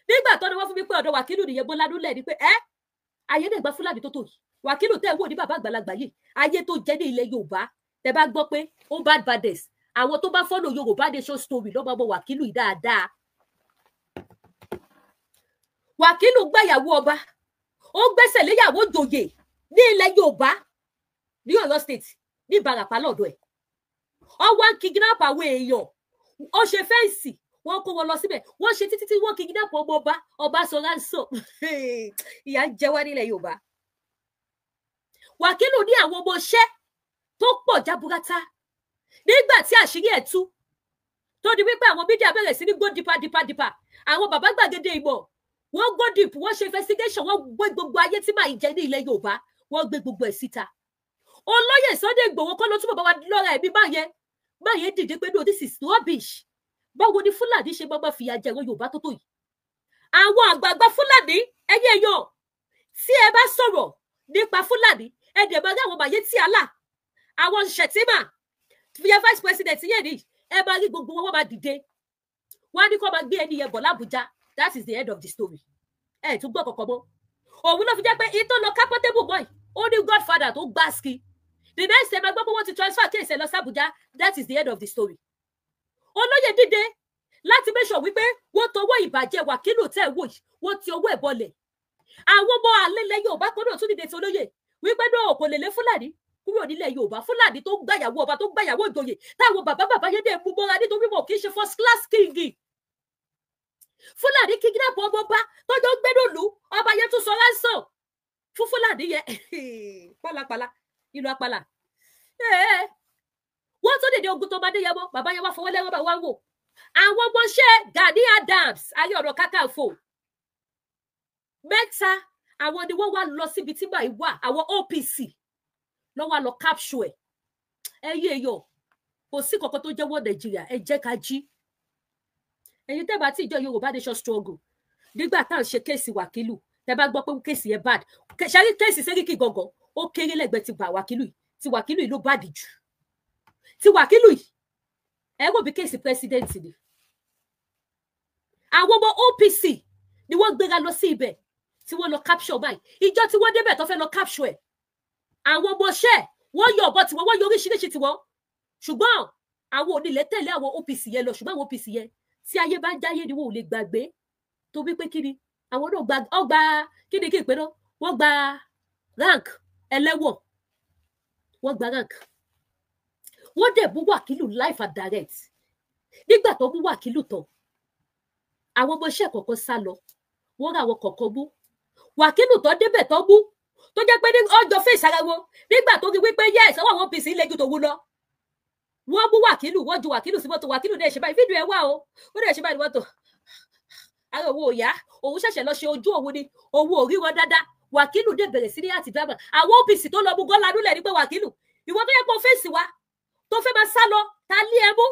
Speaker 1: nígbà tó ní wọ́n fún mi pé ọ̀dọ̀ Wàkílù nìyẹn bó lanú lẹ̀ ni pé ayé lè gba Fúlàní tó tó yìí Wàkílù tẹ́ ẹ wò ní bàbá àgbàlagbà yìí ayé tó jẹ́ ní ilẹ̀ Yorùbá tẹ́ bá gbọ́ pé ó bad baddest àwọn tó bá fọ́lọ̀ Yorùbá nation story ló máa mọ Wàkílù yìí dáadáa Wàkílù gbàyàwó ọba ó gbẹ́sẹ̀ léyàwó jòyè ní ilẹ̀ Yorùbá ní Ọ̀yọ́ state ní Ìbàràpá lọ́dọ̀ ẹ̀ ọwọ́ kidnap àwọn èèyàn ó ṣe fẹ́ǹsì wọ́n kó wọn lọ síbẹ̀ wọ́n ṣe títí tí wọ́n kidnap ọmọ ọba sọ ránṣọ ìyà ń jẹ wá nílẹ̀ Yorùbá Wàkílù ní àwọn ọmọọṣẹ́ tó pọ̀ jaburata nígbà tí àṣírí ẹ̀ tú tó di wípé àwọn mídíà bẹ̀rẹ̀ sí ní go dípà àwọn bàbá gbàgede ìmọ̀ wọ́n go deep wọ́n ṣe investigation wọ́n gbé gbogbo ayé tí màá jẹ ní ilẹ̀ Yorùbá wọ́n gbé gbogbo ẹ̀ síta olóyè Sunday Igboho kọ́ ló túbọ̀ bá wa lọ́ra ẹ̀mí báyẹn dìde pé no this is rubbish báwo ni Fúlàní ṣe máa fìyà jẹ àwọn Yorùbá tó tó yìí àwọn àgbààgbà Fúlàní ẹyẹ èèyàn tí ẹ bá sọ̀rọ̀ nípa Fúlàní ẹ dẹ̀ máa rí àwọn bàyẹ́ tí àlà àwọn Shettima fìyà vice president yẹn ni ẹ máa rí gbogbo wọn máa dìde wọn á ní kó máa gbé ẹni yẹn bọ̀ l'Ábùjá that is the end of the story ẹ tún gbọ́ kọ̀kọ́ mọ́ òun ló fi jẹ́ pé ìtọ́ lọ Portable boy ó ní godfather tó gbá ski the next time agbọ́ pé wọ́n ti transfer case ẹ̀ lọ sí Àbújá that is the end of the story olóyè dìde láti make sure wípé wọ́n tọwọ́ ìbàjẹ́ Wàkílù tẹ̀ wò yìí wọ́n ti ọwọ́ ẹ̀ bọlẹ̀ àwọn ọmọ àlẹ́lẹ̀ Yorùbá kan náà tún dìde tí olóyè wípé náà kò lè lé Fúlàní kúrò nílẹ̀ Yorùbá Fúlàní tó gbàyàwó ọba tó gbàyàwó ìjòyè táwọn bàbá yẹn dẹ̀ mú mọ́ra nítorí wọn kì í ṣe first class king Fúlàní kidnap ọmọ ọba tọ́jọ́ gbẹ́dọ̀lù ọba yẹn tún sọ lásán fún Fúlàní yẹn pálapàla ìlú apala wọ́n tún dìde ogun tó máa dé yẹn mọ́ bàbá yẹn wá fọwọ́ lẹ́wọ́ bá wá wò àwọn ọmọọṣẹ́ Gani Adams ayé ọ̀rọ̀ Kakanfò mẹ́ta àwọn ni wọ́n wá lọ síbi tí màá wà àwọn OPC lọ́ wá lọ capture ẹyẹ èèyàn kò sí kankan tó jẹ́wọ́ Nàìjíríà ẹ jẹ́ ká jí ẹ̀yin tẹ́ bá tí ìjọ Yorùbá nation struggle nígbà tá à ń ṣe kéèsì Wàkílù tẹ́ bá gbọ́ pé kéèsì yẹn bad ṣáà kéèsì Sẹ́ríkì gangan ó kéré lẹ́gbẹ̀ẹ́ ti bà Wàkílù yìí ti Wàkílù yìí ló bàdì jù ti Wàkílù yìí ẹ wò bí kéèsì president ni àwọn ọmọ OPC ni wọ́n gbéra lọ sí ibẹ̀ tí wọ́n lọ capture báyìí ìjọ tí wọ́n débẹ̀ tó fẹ́ lọ capture ẹ̀ àwọn ọmọọṣẹ́ wọ́n yọ ọ̀bọ tiwọn wọ́n yọ oríṣiríṣi tiwọn ṣùgbọ́n àwọn onílẹ̀ tẹ̀lé àwọn OPC yẹn lọ ṣùgbọ́n àwọn OPC yẹn tí ayé bá jáyé ni wọn ò lè gbàgbé tó bí pé kíni àwọn náà ọgbà kíni kí n pè náà wọ́n gba rank ẹlẹ́wọ̀n wọ́n gba rank wọ́n dẹ̀ bú Wàkílù life and direct nígbà tó bú Wàkílù tán àwọn ọmọọṣẹ́ kọ̀ọ̀kan sá lọ wọ́n rà àwọn kọ̀ọ̀kan bú Wàkílù tó débẹ̀ tó bú tó jẹ́ pé ọjọ́ fèsì ara wọn nígbà tó rí wípé yes ọwọ́ àwọn OPC ilé ju tòun lọ wọ́n bú Wàkílù wọ́n ju Wàkílù sí mọ́tò Wàkílù dẹ̀ ṣe báyìí fídíò ẹ̀ wá o ó dẹ̀ ṣe báyìí mọ́tò ara owó òyà òun ṣẹ̀ṣẹ̀ lọ ṣe ojú òun ni owó orí wọn dáadáa Wàkílù dẹ̀ bẹ̀rẹ̀ sí ní àti drama àwọn OPC tó lọ mú gọ́lá lulẹ̀ ní pé Wàkílù ìwọ tó yẹ kó fèsì wa tó fẹ́ máa sá lọ ta lé ẹ mú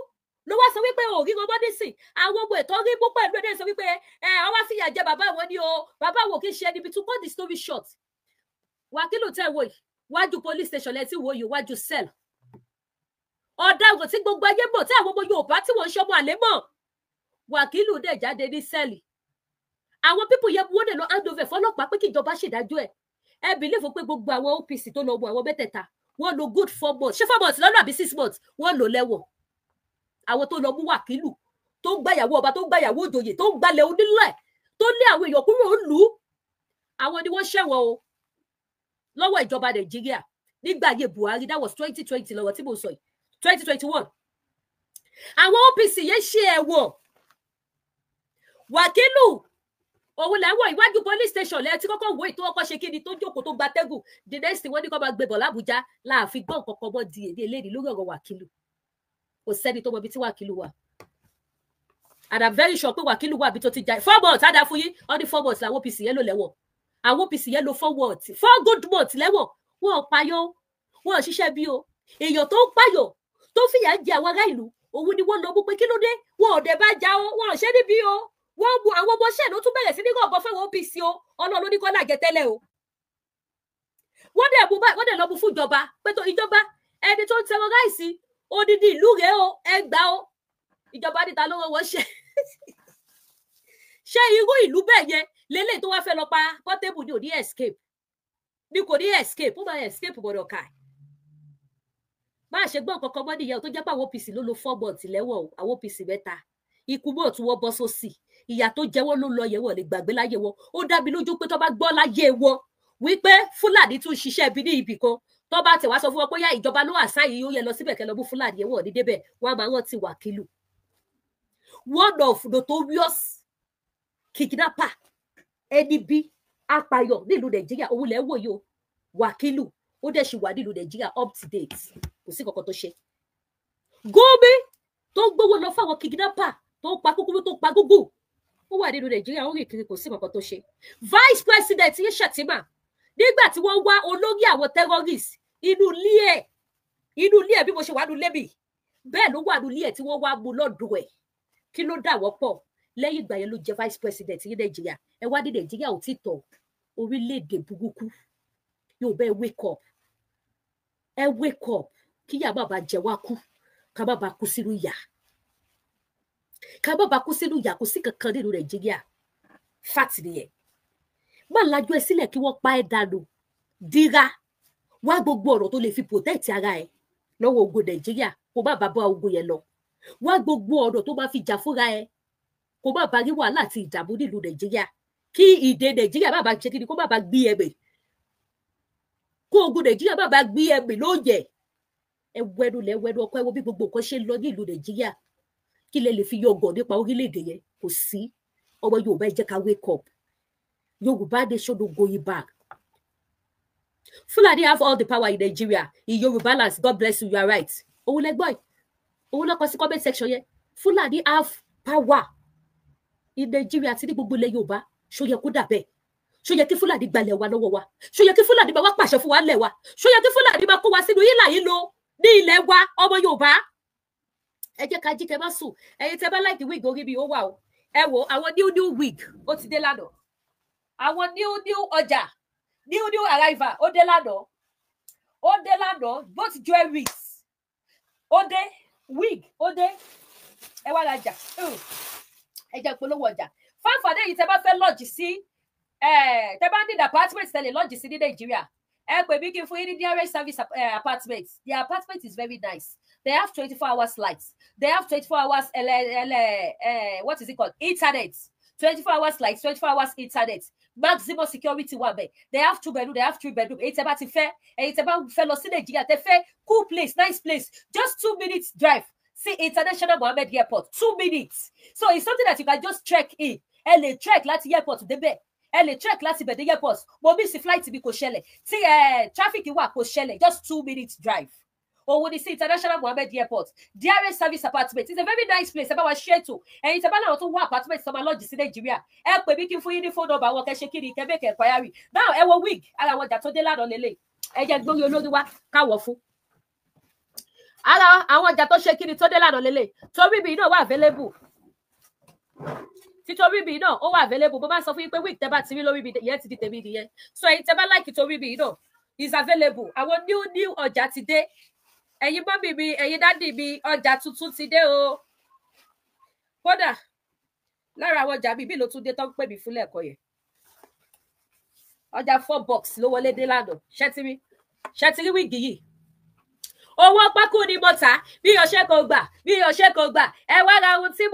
Speaker 1: ló wá sọ wípé òrí wọn bọ́dí sí àwọn ọmọ ẹ̀tọ́ rí mú pẹ̀lú ẹ̀dẹ́ sọ wípé ọwá fìyà jẹ bàbá wọn ni o bàbá wọn kì í ṣe ẹni bí to cut the story short Wàkílù tẹ̀ wò yìí wájú police station lẹ́tí wò yìí wájú cell ọ̀daràn tí gbogbo ayé mọ̀ tí àwọn ọmọ Yorùbá tí wọ́n ń ṣọmọ àlè mọ̀ Wàkílù dẹ̀ jáde ní sẹ́ẹ̀lì àwọn pípù yẹn wọ́n dẹ̀ lọ hand over fọlọ́pàá pé kí ìjọba ṣèdájọ́ ẹ bìlífù pé gbogbo àwọn OPC tó lọ mú àwọn mẹ́tẹ̀ẹ̀ta wọ́n lo good 4 months ṣé 4 months lọ́nà àbí 6 months wọ́n lò lẹ́wọ̀n àwọn tó lọ mú Wàkílù tó ń gbàyàwó ọba tó ń gbàyàwó òjòyè tó ń gbalẹ̀ onílẹ̀ tó lé àwọn èèyàn kúrò lù ú àwọn ni wọ́n ṣẹ̀wọ̀n o lọ́wọ́ ìjọba Nàìjíríà nígbà ayé Buhari that was 2020 lọ́wọ́ tí mo sọ yìí 2021 àwọn OPC yẹn ṣe ẹ̀wọ̀n Wàkílù òun lẹ́wọ̀n iwájú police station lẹ́yìn tí kọ́kọ́ wo ìtọ́ ọkọ̀ ṣe kí ni tó jókòó tó gba tẹ́gùn the next thing wọ́n ní kó máa gbé bọ̀ l'Ábùjá láàfin gbọ́n kọ̀ọ̀kan mọ́ di èdè eléyìí lórí ọ̀rọ̀ Wàkílù kò sẹ́ni tó mọ ibi tí Wàkílù wà and I'm very sure pé Wàkílù wà bí tó ti jà 4 months á dá fún yín all the 4 months làwọn OPC yẹn lò lẹ́wọ̀n àwọn OPC yẹn lò 4 months 4 good months lẹ́wọ̀n wọn ò payọ́ wọn ò ṣiṣẹ́ bí o èèyàn tó ń payọ̀ tó fìyà jẹ àwọn ará ìlú òun ni wọ́n lọ mú pé kí ló dé wọn ò dẹ̀ bá já o wọn ò ṣe níbí o wọ́n mú àwọn ọmọọṣẹ́ ló tún bẹ̀rẹ̀ sí ní gọ̀ọ̀bọ fáwọn OPC o Ọlọ́run ní kọ́lá jẹ tẹ́lẹ̀ o wọ́n dẹ̀ lọ mú fún ìjọba pé tó ìjọba ẹni tó ń terrorize odidi ìlú rẹ̀ o ẹgbà o ìjọba níta lọ́wọ́ wọ́n ṣe irú ìlú bẹ́ẹ̀ yẹn lélẹ̀ tó wá fẹ́ lọ pa Portable ní òní escape ní kò ní escape ó máa escape gbọ́dọ̀ ká máa ṣe gbọ́n kankan mọ́ nìyẹn tó jẹ́ pé àwọn OPC ló lo 4 months lẹ́wọ̀n àwọn OPC mẹ́ta ikú mọ́ tí wọ́n bọ́ sósì ìyà tó jẹ wọ́n ló lọ yẹ̀ wọ́n lè gbàgbé láyé wọn ó dá mi lójú pé tó bá gbọ́ láyé wọn wípé Fúlàní tún ṣiṣẹ́ ibi ní ibì kan tó bá tẹ̀ wá sọ fún wọn pé yá ìjọba ló wà sáyé ó yẹ lọ síbẹ̀ kẹ́ lọ bú Fúlàní yẹn wọ́n ní débẹ̀ wọ́n á máa rántí Wàkílù one of notorious kidnapper ẹni bí apààyàn nílùú Nàìjíríà òun lẹ́ wò yìí o Wàkílù ó dẹ̀ ṣì wà nílùú Nàìjíríà up to date kò sí kankan tó ṣe. Gumi tó gbówó lọ fáwọn kidnapper tó pa kúkúrú tó pa gúgù ó wà nínú Nàìjíríà ó rìn kiri kò sí kankan tó ṣe. Vice President yìí Shettima nígbà tí wọ́n wá olórí àwọn terrorists inú ilé ẹ̀ bí mo ṣe wà nínú ilé mi bẹ́ẹ̀ ló wà nínú ilé ẹ̀ tí wọ́n wá mú lọ́dún ẹ̀ kí ló dà wọ́n pọ̀ lẹ́yìn ìgbà yẹn ló jẹ́ Vice President ní Nàìjíríà ẹ wá ní Nàìjíríà ò tí tọ̀ orílẹ̀-èdè burúkú yóò bẹ́ẹ̀ wake up kí yà má bàa jẹ wá kú ká má bàa kú sínú ìyà kò sí kankan nínú Nàìjíríà fat nìyẹn má lajú ẹ sílẹ̀ kí wọ́n pa ẹ́ dànù dira wá gbogbo ọ̀rọ̀ tó lè fi protect ara ẹ lọ́wọ́ ogun Nàìjíríà kó má bàa bá ogun yẹn lọ wá gbogbo ọ̀rọ̀ tó máa fi jà fúnra ẹ kó má bàa rí wàhálà àti ìdààmú nílùú Nàìjíríà kí ìdè Nàìjíríà má bàa ṣe kí ni kó má bàa gbé ẹ̀mí kó ogun Nàìjíríà má bàa gbé ẹ̀mí lóòjẹ ẹwẹnu ọkọ ẹwọ bí gbogbo nǹkan ṣe ń lọ nílùú Nàìjíríà kí lẹ lè fi yọgàn nípa orílẹ̀-èdè yẹn kò sí ọmọ Yorùbá ẹ jẹ́ ká wake up Yorùbá nation no going back. Fulani have all the power in Nigeria in Yoruba lands. God bless you, you are right. Òun lẹ gbọ́ yìí òun lọ kọ sí comment section yẹn Fulani have power in Nigeria àti ní gbogbo ilẹ̀ Yorùbá ṣó yẹ kó dà bẹ́ẹ̀ ṣó yẹ kí Fulani gbalẹ̀ wa lọ́wọ́ wa ṣó yẹ kí Fulani máa wá pàṣẹ fún wa lẹ̀ wa ṣó yẹ kí Fulani máa kó wa sínú yìlà yìí lọ ní ilẹ̀ wa ọmọ Yorùbá ẹ jẹ́ ká jí kẹ́ má sùn ẹ̀yin tẹ́ bá like wig orí mi ó wà o ẹ wo àwọn new wig ó ti dé lánàá àwọn new ọjà new arrival ó dé lánàá both jewelries ó dé wig ó dé ẹ wá rajà ẹ jẹ́ polówó ọjà fáfàdé yìí tẹ́ bá fẹ́ lodge sí tẹ́ bá ní apartment tẹ́lẹ̀ lodge sí ní Nàìjíríà ẹ pè mí kí n fún yín ní nearest service apartment. The apartment is very nice. They have 24 hours lights. They have 24 hours what is it called? Internet. 24 hours lights, 24 hours internet. Maximum security one bed. They have 2 bedroom, they have 3 bedroom. It's about fellow Nigeria. They fair, cool place, nice place. Just 2 minutes drive. See International Mohammed Airport. 2 minutes. So it's something that you can just check in. LA check láti airport de be. LA check láti be the airport. Mo miss flight bí kò ṣẹlẹ̀. See traffic wà kò ṣẹlẹ̀. Just 2 minutes drive. Or when you see International Mohammed Airport, DRS service apartment. It's a very nice place. About what share to. And it's about to work apartment some lodge in Nigeria. Help me making for you the phone number. What can shake it? Can make inquiry. Now, I will week. I want that to the land on the lake. I just go you know the what powerful. I want that to shake it to the land on the lake. So we be no available. Títorí bí náà ó wà available bó bá sọ fún yín pé week tẹ́ bá ti rí lórí bí yẹn ti di tèmi nìyẹn so ẹ̀yin tẹ́ bá like títorí bí náà is available àwọn new ọjà ti dé ẹ̀yin mọ́mì mi ẹ̀yin dádì mi ọjà tuntun ti dé o kódà lára àwọn ọjà mi bí ló tún dé tó ń pè mí fún lẹ́ẹ̀kọ́ yẹn ọjà 4 box ló wọlé dé lánàá ṣẹ́tìrí wíìgì yìí owó pákó ni mo tà bí ọṣẹ kan gbà ẹ wá ra ohun tí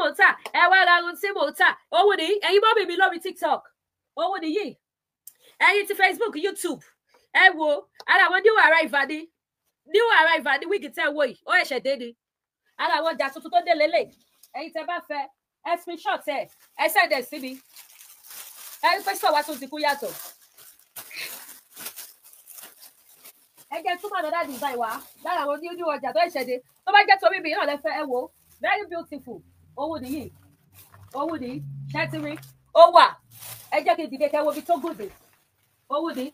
Speaker 1: mo tà owó ni ẹ̀yin mọ́mì mi lórí TikTok owó ni yìí ẹ̀yin ti Facebook YouTube ẹ wo ara àwọn new arrival ní wíìgì tẹ́ wo yìí ó ẹ̀ṣẹ̀ dé ni ara àwọn ọjà tuntun tó dé lélẹ̀ ẹ̀yin tẹ́ bá fẹ́ ẹ screenshot ẹ send ẹ sí mi ẹ fẹ́ sọ wá tó ti kú yàtọ̀ ẹ jẹ́ túmọ̀ náà dáàdì ìgbà ìwà lára àwọn new ọjà tó ẹ̀ṣẹ̀ dé tó bá jẹ́ torí mi náà lẹ́fẹ́ ẹ wo very beautiful owó nìyí ṣẹ́tìrí ó wà ẹ jẹ́ kí n dìde kẹ́ wo bí tó gùn owó ní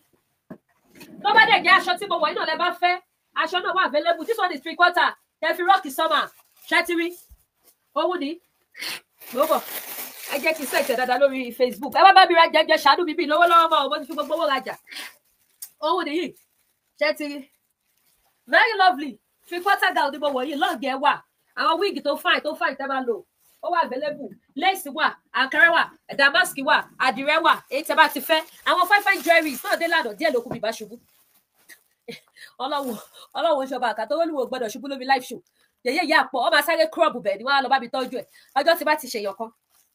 Speaker 1: tó bá dẹ̀ jẹ́ aṣọ tí mo wọ̀ yìí náà lẹ bá fẹ́ aṣọ náà wà available this one is 3/4 ẹ fi rock summer ṣẹ́tìrí owó ní lọ́bọ̀ ẹ jẹ́ kí n sẹ́ẹ̀tì dáadáa lórí Facebook ẹ wá bá mi ra jẹjẹ ṣàánú mi bí lọ́wọ́lọ́wọ́ mọ́ ọmọ ti fi gbogbo owó rajà owó nìyí ṣẹ́tìrí very lovely 3/4 gown ni mo wọ̀ yìí lọ́ọ̀gì ẹ wà àwọn wíìgì tó fine tẹ́ bá lò ó wà available lace wà àǹkárá wà damask wà àdìrẹ wà èyí tẹ́ bá ti fẹ́ àwọn fine jewelries náà dé lánàá díẹ̀ lókun bí bá ṣubú Ọlọ́run ṣọba àkàtọ olúwo gbọ́dọ̀ ṣubú lórí live show yẹyẹ ìyá àpọ ọmọ sáré crop bẹ́ẹ̀ ni wọ́n á lọ bá mi tọ́jú ẹ̀ ọjọ́ tí bá ti ṣèyàn kan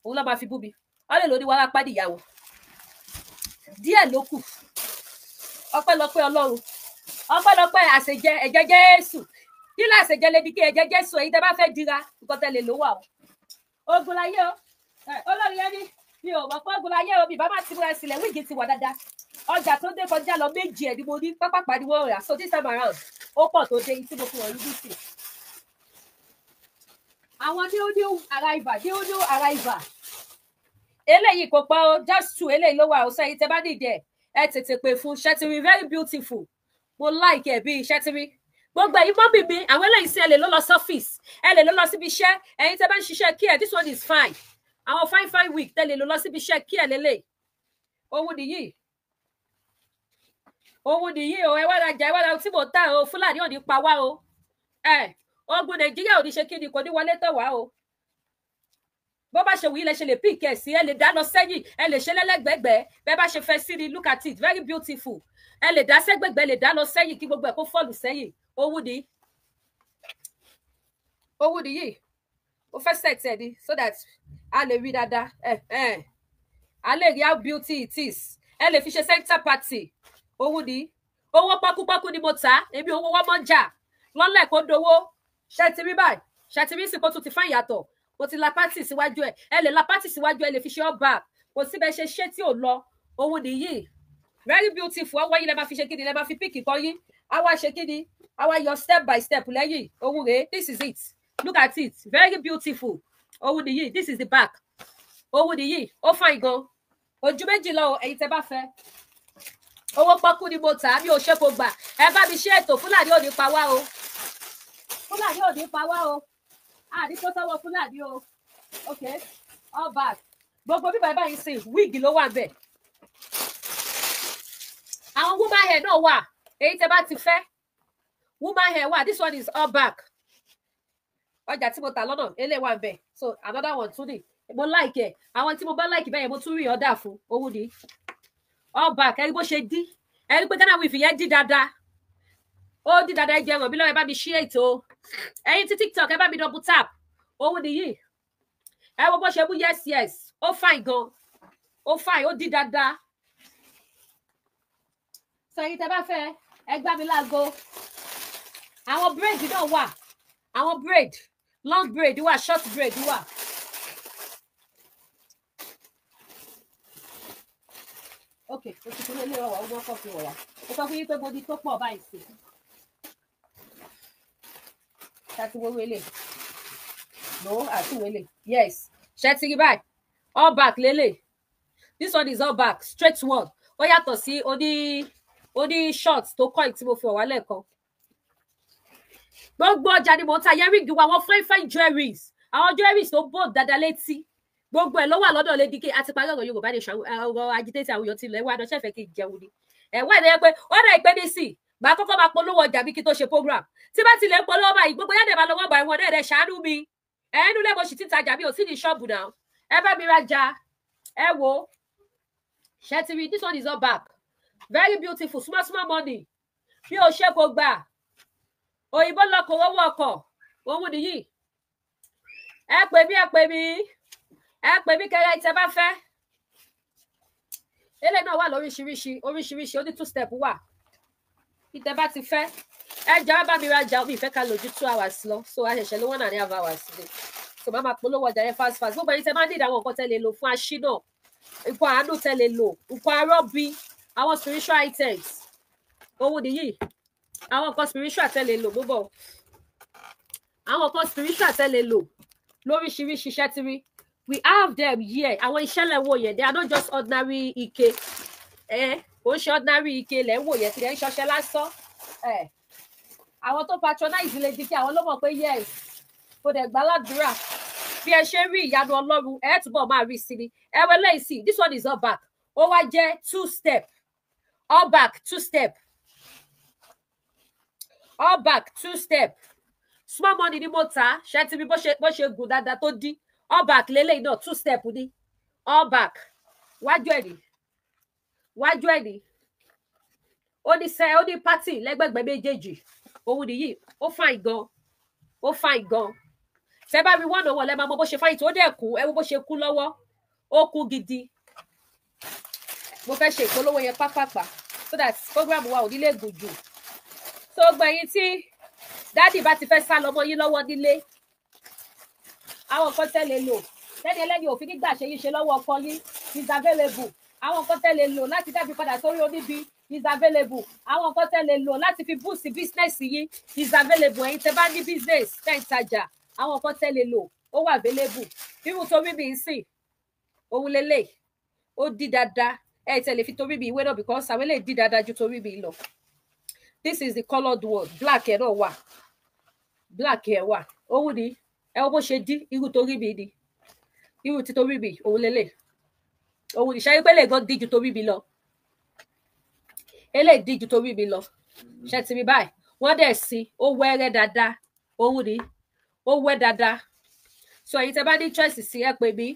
Speaker 1: òun ló máa fi bú mi ọlẹ lóní wàrà pàdé ìyàwó díẹ̀ ló kù ọpẹ́lọpẹ́ Ọlọ́run ọpẹ́lọpẹ́ àṣejẹ ẹ̀jẹ̀ Jésù kí ló àṣejẹ lébi kí ẹ̀jẹ̀ Jésù èyí tẹ́ bá fẹ́ dira nǹkan tẹ́lẹ̀ ló wà o ogun láyé o olórí yẹn ní mi ò mọ̀ pé ogun láyé omi bàbá ti múra sílẹ̀ wíìgì ti wà dáadáa ọjà tó dé kọjá lọ méjì ẹ̀ ni mo ní pápá pariwo rà so this time around ó pọ̀ tó dé tí mo fi wọ̀nyí bí sí. àwọn new arrival eléyìí kò pọ̀ o just two eléyìí ló wà ó sẹ́yìn tẹ́ bá nìjẹ́ ẹ tètè pè fún ṣẹ́tìrì very beautiful mo like ẹ̀ bí ṣẹ́tìrì gbogbo ẹ̀yin mọ́mì mi àwọn eléyìí sí ẹ lè lọ sọ́fíìsì ẹ lè lọ síbi iṣẹ́ ẹ̀yin tẹ́ bá ń ṣiṣẹ́ kí ẹ this one is fine àwọn fine week tẹ́ lè lọ síbi iṣẹ́ kí ẹ lélẹ̀ owó nìyí o ẹ wá rajà tí mo tà o Fúlàní ò ní pa wá o ogun Nàìjíríà ò ní ṣe kí ni kò ní wọlé tọ̀ wá o bó bá ṣe wù yí lẹ ṣe lè pick ẹ sí ẹ lè dá lọ sẹ́yìn ẹ lè ṣe lẹ́lẹ́gbẹ̀gbẹ̀ bẹ́ẹ̀ bá ṣe fẹ́ sí ni look at it very beautiful ẹ lè dá sẹ́gbẹ̀gbẹ̀ lè dá lọ sẹ́yìn kí gbogbo ẹ̀ kó fọ́ọ̀lù sẹ́yìn owó nìyí ó fẹ́ set ẹ ni so that a lè rí dáadáa a lè rí how beauty it is ẹ lè fi ṣe center party owó pákúpákú ni mo tà èmi owó wọ́n mọ́ jà lọ́lẹ̀ kó dowó ṣẹ́tìrí báyìí ṣẹ́tìrí sì kó tún ti fá ìyàtọ̀ mo ti la pátì síwájú ẹ lè la pátì síwájú ẹ lè fi ṣe ọba kò síbẹ̀ ṣe tí ò lọ owó nìyí very beautiful ọwọ́ yìí lẹ máa fi ṣe kíni lẹ máa fi píìkì kọ́ yín àwa ṣe kíni àwa yọ step by step lẹ́yìn owó rèé this is it look at it very beautiful owó nìyí this is the back owó nìyí ó fine gan ojú méjì lọ ẹ̀yin tẹ́ bá fẹ́ owó pọ́kú ni mo tà á mi ò ṣe kò gbà ẹ bá mi ṣe ètò Fúlàní ò ní pa wá o Fúlàní ò ní pa wá o àní tó sọ́wọ́ Fúlàní o ok all back gbogbo bíbá ẹ báyìí sìn wíìgì ló wà bẹ́ẹ̀ àwọn woman hair náà wà èyí tẹ́ bá ti fẹ́ woman hair wà this one is all back ọjà tí mo tà lọ́nà eléyìí wà bẹ́ẹ̀ so another one tún ni mo like ẹ àwọn tí mo bá like bẹ́ẹ̀ mo tún rí ọ̀dà fún owó ni all back ẹni bó ṣe dí ẹni pé Ghana wíìfì yẹn dí dáadáa ó dí dáadáa ẹ jẹ́ ràn mí lọ́wọ́ ẹ bá mi share ètò ẹ̀yin tí TikTok ẹ bá mi double tap owó nìyí ẹ wo bó ṣe mú yes ó fine gan ó fine ó dí dáadáa sọ ẹ̀yin tẹ́ bá fẹ́ ẹ gbá mi láago àwọn braid náà wà àwọn braid long braid wà short braid wà ok o ti kúrò ilé ọwọ́ ọgbọ́n kọ́ fi wọ̀yà ó sọ fún yín pé mo di tó pọ̀ báyìí sí ṣáàtì wo wele no àti wele yes ṣẹ́tìrì báyìí all back lélẹ̀ this one is all back straight one ó yàtọ̀ sí oní short tó kọ́ ì tí mo fi ọ̀wá lẹ́ẹ̀kan gbogbo ọjà ni mo ń ta yẹ́rìngì wa àwọn fine jewelries àwọn jewelries tó bold dáadáa létí gbogbo ẹ̀ ló wà lọ́dọ̀ Lady K àti parí ọ̀rọ̀ Yorùbá ní ọ̀rọ̀ agitate àwọn èèyàn ti lẹ̀ wá àdán ṣẹ̀fẹ̀ kí n jẹun ni ẹ̀wọ́ ẹ̀ lẹ́yìn pé ó dẹ̀ ìpè ní sí gbà kọ́kọ́ máa polówó ọjà bí kí tó ṣe program tí bá ti lè polówó báyìí gbogbo yàtọ̀ máa lọ́wọ́ gbà ẹ̀wọ̀n náà ẹ̀ ṣàánú mi ẹ̀ẹ́nu lẹ́mọ̀ sì ti tajà mi ò sí ní ṣọ́ọ̀bù náà ẹ bá mi rajà ẹ wo ṣẹ́tìrì this one is all back very beautiful small money bí o ṣe kò gbà òyìnbó lọkọ̀ owó ọkọ̀ òun nìyí ẹ pè mí kẹrẹ ìtẹ bá fẹ́ eléyìí náà wà lóríṣiríṣi ó ní 2 step wà ìtẹ bá ti fẹ́ ẹ jẹ́ bá mi rajà omi ìfẹ́ ká lò ju 2 hours lọ so a ṣẹ̀ṣẹ̀ ló 1.5 hours ni so máa polówó ọjà yẹn fast gbogbo ẹ̀yin tẹ máa ń nídìí àwọn nǹkan tẹ lè lò fún aṣínà nǹkan àánú tẹ lè lò nǹkan arọ́bí àwọn spiritual items òun nìyí àwọn nǹkan spiritual tẹ lè lò gbogbo àwọn nǹkan spiritual tẹ lè lò lóríṣiríṣi ṣẹ́tìrí we have them here àwọn iṣẹ́ lẹ̀ wò yẹn they are not just ordinary ike ó ń ṣe ordinary ike lẹ̀ ń wò yẹn kì í ń ṣọṣẹ́ lásán àwọn tó patronize Lady K àwọn ló mọ̀ pé yes kò dẹ̀ gbàládùúrà bí ẹ ṣe rí ìyanu Ọlọ́run ẹ túbọ̀ máa rí sí ni ẹ wọ lẹ́yìn sí this one is all back ó wá jẹ́ 2 step all back 2 step all back 2 step small money ni mo ta ṣe ti bí bó ṣe gùn dáadáa tó dí all back lélẹ́yìn náà 2 step ni all back wájú ẹ̀ ní ó ní pátì lẹ́gbẹ̀gbẹ̀ méjèèjì òun nìyí ó fine gan ṣe bá rí wọ́n náà wọ̀ lẹ́ máa mọ bó ṣe fáyìn tó dẹ̀ kú ẹ wo bó ṣe kú lọ́wọ́ ó kú gidi mo fẹ́ ṣe ìpolówó yẹn pápápá so that program wa ò ní lè gùn jù so gbẹ̀yìn tí dádì bá ti fẹ́ sá lọ́mọ yín lọ́wọ́ nílé àwọn nǹkan tẹ́ lè lò tẹ́ni ẹlẹ́ni òfin nígbà ṣe yín ṣe lọ́wọ́ ọkọ yín is available. Àwọn nǹkan tẹ́ lè lò láti dábì padà sórí oníbi is available. Àwọn nǹkan tẹ́ lè lò láti fi boost business yín is available. Ẹ̀yin tẹ́ bá ní business tẹ́ ń tajà, àwọn nǹkan tẹ́ lè lò ó wà available. Irú torí mi ń sìn òun lélẹ̀ ó di dáadáa ẹ tẹ́ lè fi torí mi ìwé náà because àwọn eléyìí di dáadáa ju torí mi lọ. This is the coloured one. Black ẹ̀ náà wà. Black ẹ̀ wà. Òun ni ẹ wo bó ṣe dí irú torí mi ni. Irú ti torí mi òun lélẹ̀. Òun ni ṣáyé pé lè gan díjú torí mi lọ. Eléyìí díjú torí mi lọ. Ṣé ti rí báyìí? Wọ́n dẹ̀ sí ó wẹ́rẹ́ dáadáa. Òun ni ó wẹ́ dáadáa. So ẹ̀yin tẹ́ bá ní choice sí ẹ pè mí.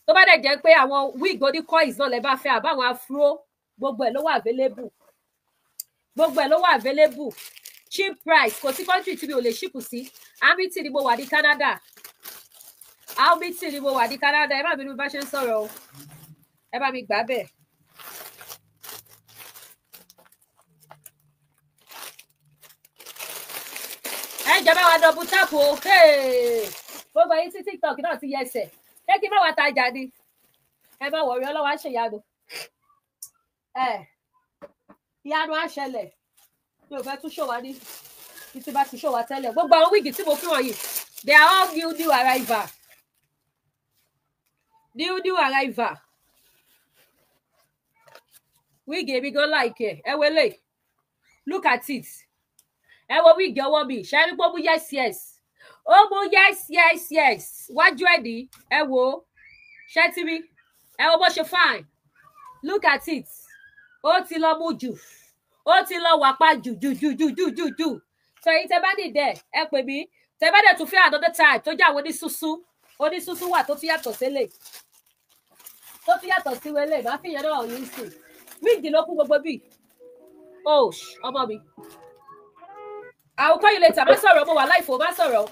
Speaker 1: Tó bá dẹ̀ jẹ́ pé àwọn wig oní coils náà lẹ bá fẹ́ àbáwọn afro gbogbo ẹ̀ ló wà available. Gbogbo ẹ̀ ló wà available. Cheap price kò sí country tí mi ò lè ship sí. Hamilton ni mo wà ní Canada. Hamilton ni mo wà ní Canada. Ẹ má bínú bá ṣe ń sọ̀rọ̀ o. Ẹ bá mi gbà bẹ́ẹ̀. Ẹ jọba wa double tap o. Gbogbo yín sí TikTok náà ti yẹsẹ̀. Ṣé kí n má wá tajà ni? Ẹ má wọ̀rí ọlọ́wọ́ á ṣèyanu. Ìyanu á ṣẹlẹ̀. Mi ò fẹ́ tún ṣòwò ní títí bá ti ṣòwò tẹ́lẹ̀. Gbogbo àwọn wíìgì tí mo fi wọ̀nyí, they are all new arrival. New arrival. Wíìgì èmi gan like ẹ̀. Ẹ wo eléyìí. Look at it. Ẹ wo wíìgì ọwọ́ mi. Ṣé ẹ rí pé ó mú yes. Ó mú yes. Wájú ẹ̀ ní. Ẹ wo. Ṣé ti rí? Ẹ wo bó ṣe fine. Look at it. Ó ti lọ mú jù. Ó ti lọ wà pa jù. So èyí tẹ́ bá ní dẹ̀ ẹ pè mí. Tẹ́ bá dẹ̀ tún fẹ́ another type tó jẹ́ àwọn onísúsú wà tó tún yàtọ̀ sílẹ̀. Tó tún yàtọ̀ sí wẹ́lẹ̀ má fi yẹn náà yín sí. Wíìgì ló kún gbogbo bí. Oh ọmọ mi. I will call you later. Má sọ̀rọ̀ mo wà láìfò má sọ̀rọ̀.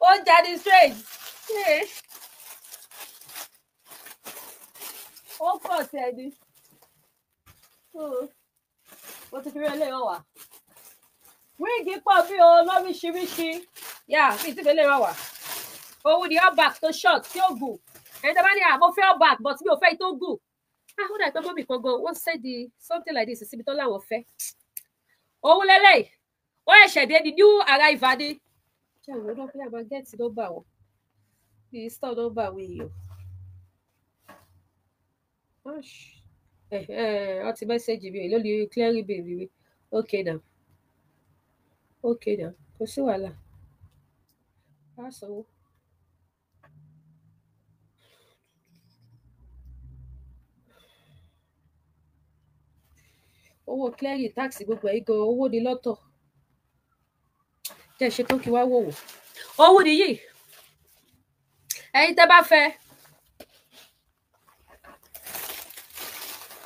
Speaker 1: Ó já ní straight. Ó pọ̀ sí ẹni. Mo ti fi rí eléyìí wà. Wíìgì pọ̀ bí o lóríṣiríṣi. Yà fi ti fi eléyìí wà. Òun ni all back tó short tí ó gùn. Ẹni tó bá ní mo fẹ́ all back but mi ò fẹ́ tó gùn. Ó dà pé mọ́mì kan gan wọ́n sẹ́ẹ̀dì something like this síbi tó láwọn fẹ́. Òun lélẹ́yìí. Ó ẹ̀ṣẹ̀ dé ni new arrival ni. Ṣé àwọn ọdún fún yàrá gẹ́ẹ̀tì nọ́mbà wọn? Bí store nọ́mbà àwọn èèyàn. Wọ́n ti mẹ́sẹ̀gì mi lórí clearing bill mi. Okay now. Kò sí wàhálà. Á sanwó. Owó clearing tax gbogbo ẹ̀ gan owó ni lọ́tọ̀. Jẹ́ ṣe tó kí wá wò wò. Owó nìyí. Ẹ̀yin tẹ́ bá fẹ́.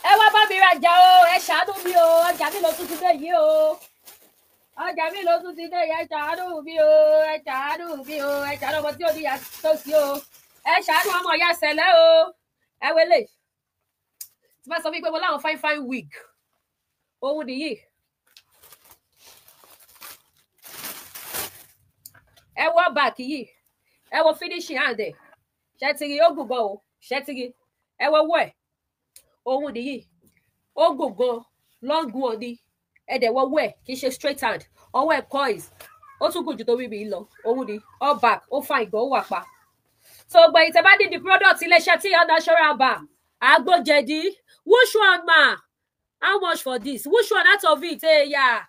Speaker 1: Ẹ wá bá mi rajà o, ẹ ṣàánú mi o, ọjà mi ló tún ti dé yìí o. Ọjà mi ló tún ti dé yìí, ẹ ṣàánú mi o, ẹ ṣàánú ọmọ tí ò ní ìyá tó sí o. Ẹ ṣàánú ọmọ ìyá ṣẹlẹ̀ o. Ẹ wele. Tí bá sọ fún mi pé mo láwọn fine wig. Òun nìyí. Ẹ wo back yìí. Ẹ wo finishing hand ẹ̀. Ṣé ti rí ó gùn gan o? Ṣé ti rí? Ẹ wo owó ẹ̀. Òun nìyí. Ó gùn gan long one ni. Ẹ dẹ̀ wo owó ẹ̀ kì í ṣe straight hand. Ọwọ́ ẹ̀ coils. Ó tún gùn jù tó bíbí lọ. Òun ni all back. Ó fine gan ó wà pa. So gbẹ̀yìn tẹ́ bá ní the product iléeṣẹ́ tí yọ natural bar. Agbójẹ̀dí. Which one ma? How much for this? Which one out of it? Yeah.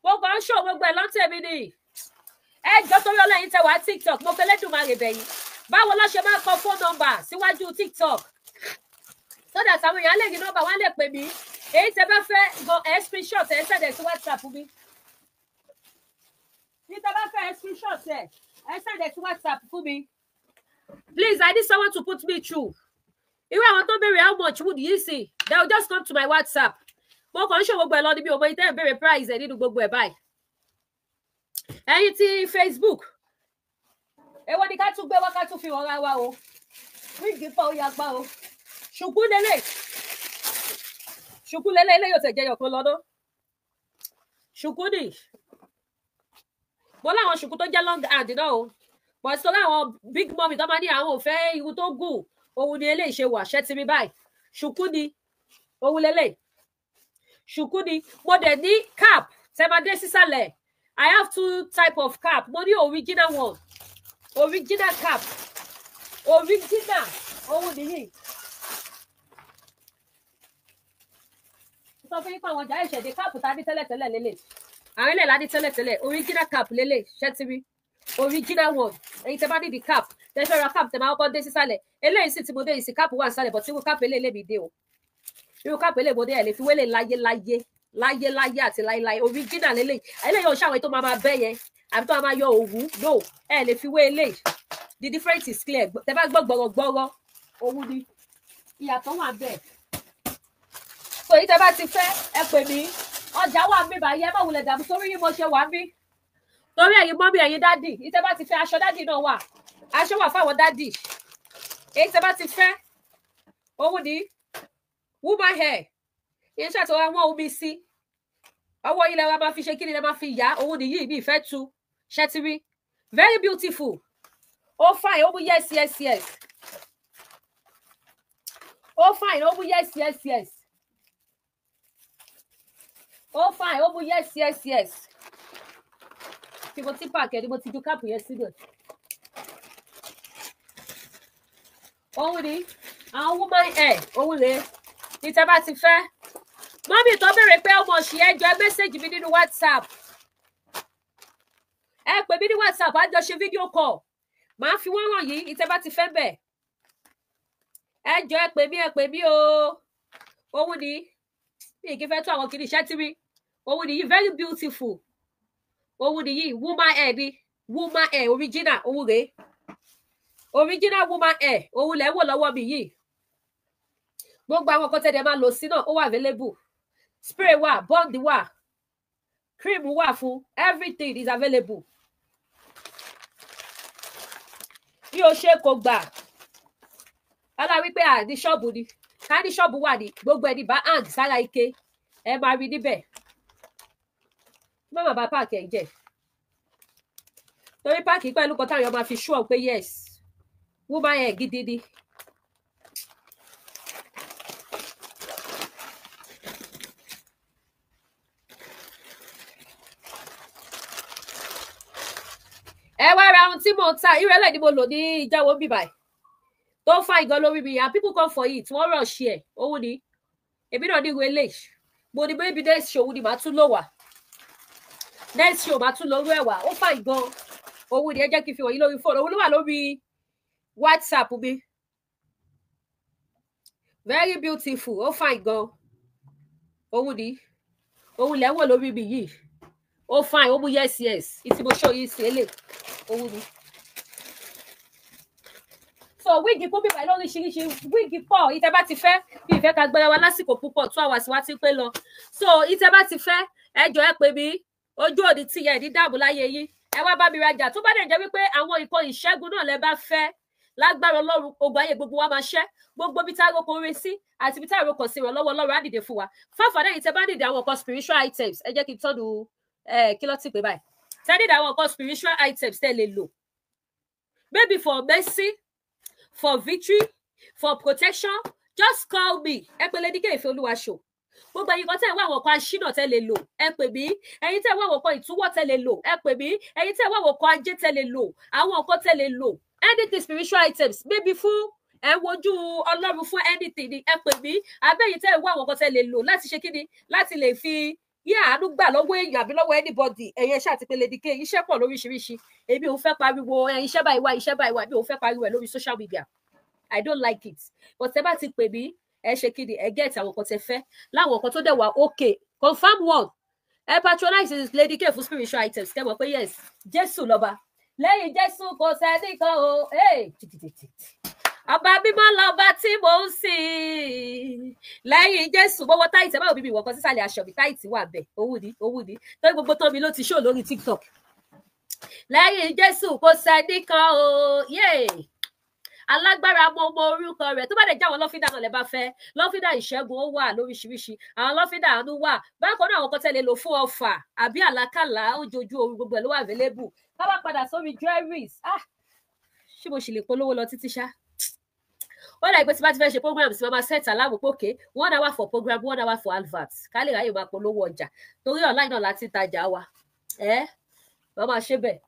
Speaker 1: Gbogbo ń ṣò gbogbo ẹ̀ lọ́tẹ̀ mi ni. Ẹ jọ torí ọlọ́yin tẹ wá TikTok. Mo fẹ́ lẹ́dùnmarè bẹ̀yìn. Báwo ló ṣe máa kọ phone number síwájú TikTok? So that àwọn èèyàn lè ní nọ́mbà wọn lè pè mí. Èyí tẹ bá fẹ́ gan ẹ screenshot ẹ send sí WhatsApp mi. Ní tẹ bá fẹ́ ẹ screenshot ẹ send sí WhatsApp fún mi. Please, I need someone to put me through. Irú àwọn tó béèrè how much would you see? They will just come to my WhatsApp. Mo kàn ń ṣòwò gbogbo ẹ̀ lọ níbi òmò ìtẹ́ ìbéèrè price ẹ̀ nínú gbogbo ẹ̀ báyìí. Ẹ̀yin ti Facebook. Èwo ni ká tún gbé wá ká tún fi wọ́n ra wa o. Wíìgì fọ́ ó yàgbá o. Ṣùkú lélẹ̀ ilé yóò tẹ̀ jẹyọ̀ kan lọ́dún. Ṣùkú ni. Mo láwọn ṣùkú tó jẹ́ long hand náà o. but so láwọn big mommy tó máa ní àwọn ò fẹ́ irun tó gùn òun ni eléyìí ṣe wà ṣẹ́ ti rí báyìí ṣùkú ni òun lélẹ̀ ṣùkú ni mo dẹ̀ ní cap tẹ́ máa dé sísàlẹ̀ I have 2 type of cap mo ní original one original cap original òun nìyí sọ fún yín pé àwọn ọjà ìṣẹ̀dẹ̀ cap tá a ní tẹ́lẹ̀tẹ́lẹ̀ lélẹ̀ àwọn ilẹ̀ láti tẹ́lẹ̀tẹ́lẹ̀ original cap lélẹ̀ ṣẹ́ ti rí original one ẹ̀yin tẹ́ bá ní di cap tẹ́ fẹ́ ra cap tẹ́ máa kọ́kọ́ dé sísàlẹ̀ eléyìí sì tí mo dé ìsìn cap wà nísàlẹ̀ but irú cap eléyìí lèmi dé o irú cap eléyìí mo dé ẹ̀ lè fi wélé láyé àti láíláí original eléyìí ò ṣàwọn tó máa bẹ́ yẹn àbí tó máa yọ òwú no ẹ̀ lè fi wé eléyìí the difference is clear tẹ́ bá gbọ́ gbọ́rọ̀ òwú ni ìyàtọ̀ wà bẹ́ẹ̀ so yìí tẹ́ bá ti fẹ́ ẹ pè mí ọjà wà mí báyìí ẹ má wulẹ̀ dàbí torí yín mo ṣe wà mí torí ẹ̀yin mọ́mí ẹ̀yin dádì yìí tẹ́ bá ti fẹ́ aṣọ dádì náà wà aṣọ wà fáwọn dádì èyí tẹ́ bá ti fẹ́ òun ni woman hair yẹn ṣàtọ̀ àwọn omi sí ọwọ́ ilẹ̀ wa máa fi ṣe kí ni ẹ máa fi yá òun nìyí ní ìfẹ́ tu ṣẹ́tìrí very beautiful ó fine ó mú yes ó fine ó mú yes ó fine ó mú yes tí mo ti pààkì ẹni mo ti ju káàpù yẹn síbẹ̀ òun ni àwọn woman hair òun rèé ní tẹ́ bá ti fẹ́ mọ́mí tó béèrè pé ọmọ ṣì ẹ jọ mẹ́sẹ̀gì mi nínú WhatsApp ẹ pè mí ní WhatsApp á jọ ṣe fídíò call màá fi wọ́n hàn yìí ní tẹ́ bá ti fẹ́ bẹ̀ ẹ jọ ẹ pè mí o òun ni mi kì í fẹ́ tó àwọn kìíní iṣẹ́ tí mi òun nìyí very beautiful òun nìyí woman hair ni woman hair original òun rèé original woman hair òun lẹ́ wò lọ́wọ́ mi yìí gbogbo àwọn nǹkan tẹ́lẹ̀ máa lò sí náà ó wà available spray wà bond wà cream wà fún everything is available bí o ṣe kò gbà ọlá wípé ní ṣọ́ọ̀bù ni ká ní ṣọ́ọ̀bù wà ní gbogbo ẹni bá hang sára ike ẹ máa rí níbẹ̀ má bàbá páàkì ẹ̀ jẹ́ torí páàkì pẹ̀lú kan táwọn máa fi ṣúọ̀ pé yes woman hair gidi ni. ẹ wá ra ohun tí mò ń ta ìrẹ́lẹ̀ ni mo lò ní ìjáwó bíbáyìí tó fà ìgan lórí mi and people come for it wọ́n rọ̀ ṣe ẹ̀ owó ni èmi náà ní ìwé eléyìí mo ní maybe next show ni màá tún lò wá next show màá tún lò rú ẹ̀wà ó fà ìgan owó ni ẹ jẹ́ kí n fi wọ̀nyí lórí fóònù owó ló wà lórí WhatsApp mi very beautiful ó fà ìgan owó ni òun lẹ́wọ̀n lórí mi yìí ó fine ó mú yes ìtì mo show yìí sí èlé owó ni. so wíìgì kún bíbá lóríṣiríṣi wíìgì pọ̀ ìtẹ́ bá ti fẹ́ bí ìfẹ́ ká gbẹ́ra wa lásìkò púpọ̀ 2 hours wá ti pé lọ so ìtẹ́ bá ti fẹ́ ẹ jọ̀ọ́ ẹ pè mí ojú òní tí ẹ ní dààmú láyé yín ẹ wá bá mi rajà tó bá dẹ̀ jẹ́ wípé àwọn nǹkan ìṣẹ́gun náà lẹ bá fẹ́ lágbára Ọlọ́run ogun ayé gbogbo wa máa ṣẹ́ gbogbo bí tá a roko orin sí àti bí tá a roko sí ìrànlọ́wọ́ Ọlọ́run á dìde fún wa fáfàdé yìí tẹ́ bá dìde àwọn nǹkan spiritual items ẹ jẹ́ kí n tọ́nu kí ló ti pè báyìí tẹ́ dìde àwọn nǹkan spiritual items tẹ́ lè lò maybe for mercy for victory for protection just call me ẹ pè Lady K Ìfẹ́olúwaṣò gbogbo ẹ̀yin kan tẹ́ wá àwọn kan aṣínà tẹ́ lè lò ẹ pè mí ẹ̀yin tẹ́ wá àwọn kan ìtúwọ́ tẹ́ lè lò ẹ pè mí ẹ̀yin tẹ́ wá àwọn kan ajé tẹ́ lè lò àwọn nǹkan tẹ́ lè lò anything spiritual items maybe fún ẹ wojú Ọlọ́run fún anything ni ẹ pè mí abẹ́yìn tẹ́ wá àwọn kan tẹ́ lè lò láti ṣe kíni láti lè fi àánú gbà lọ́wọ́ èèyàn àbí lọ́wọ́ anybody ẹ̀yin ṣáà ti pé Lady K iṣẹ́ pọ̀ lóríṣiríṣi èmi ò fẹ́ pariwo iṣẹ́ báyìí wá mi ò fẹ́ pariwo ẹ̀ lórí social media I don't like it but tẹ́ bá ti pè mí ẹ ṣe kíni ẹ get àwọn kan tẹ́ fẹ́ láwọn kan tó dẹ̀ wá okay confirm one ẹ patronize Lady K fún spiritual items kẹ́ mọ̀ pé yes Jésù lọ́ba lẹ́yìn Jésù kò sẹ́nìkan o ọba mímọ́ lọ́ba tí mò ń sìn lẹ́yìn Jésù gbogbo táìtì ẹ báwo bíbí ìwọ̀n kan sísàlẹ̀ aṣọ mi táìtì wà bẹ́ẹ̀ owó ni torí gbogbo tán mi ló ti ṣó lórí TikTok lẹ́yìn Jésù kò sẹ́nìkan o alágbára mo mọ orúkọ rẹ̀ tó bá dẹ̀ já àwọn lọ́fíńdà náà lẹ bá fẹ́ lọ́fíńdà ìṣẹ́gun ó wà lóríṣiríṣi àwọn lọ́fíńdà àánú wà bákan náà àwọn kan tẹ́lẹ̀ lò fún ọfà àbí àlákàlà ojojú oorun gbogbo ẹ̀ ló wà available ká bá padà sórí jewelries ṣé mo sì lè polówó lọ títí ṣá ó dà pé tí bá ti fẹ́ ṣe program sí máa set aláwọ̀ pé òkè 1 hour for program 1 hour for advert ká lè ráyè máa polówó ọjà torí online náà láti tajà wa wọ́n máa ṣe bẹ́ẹ̀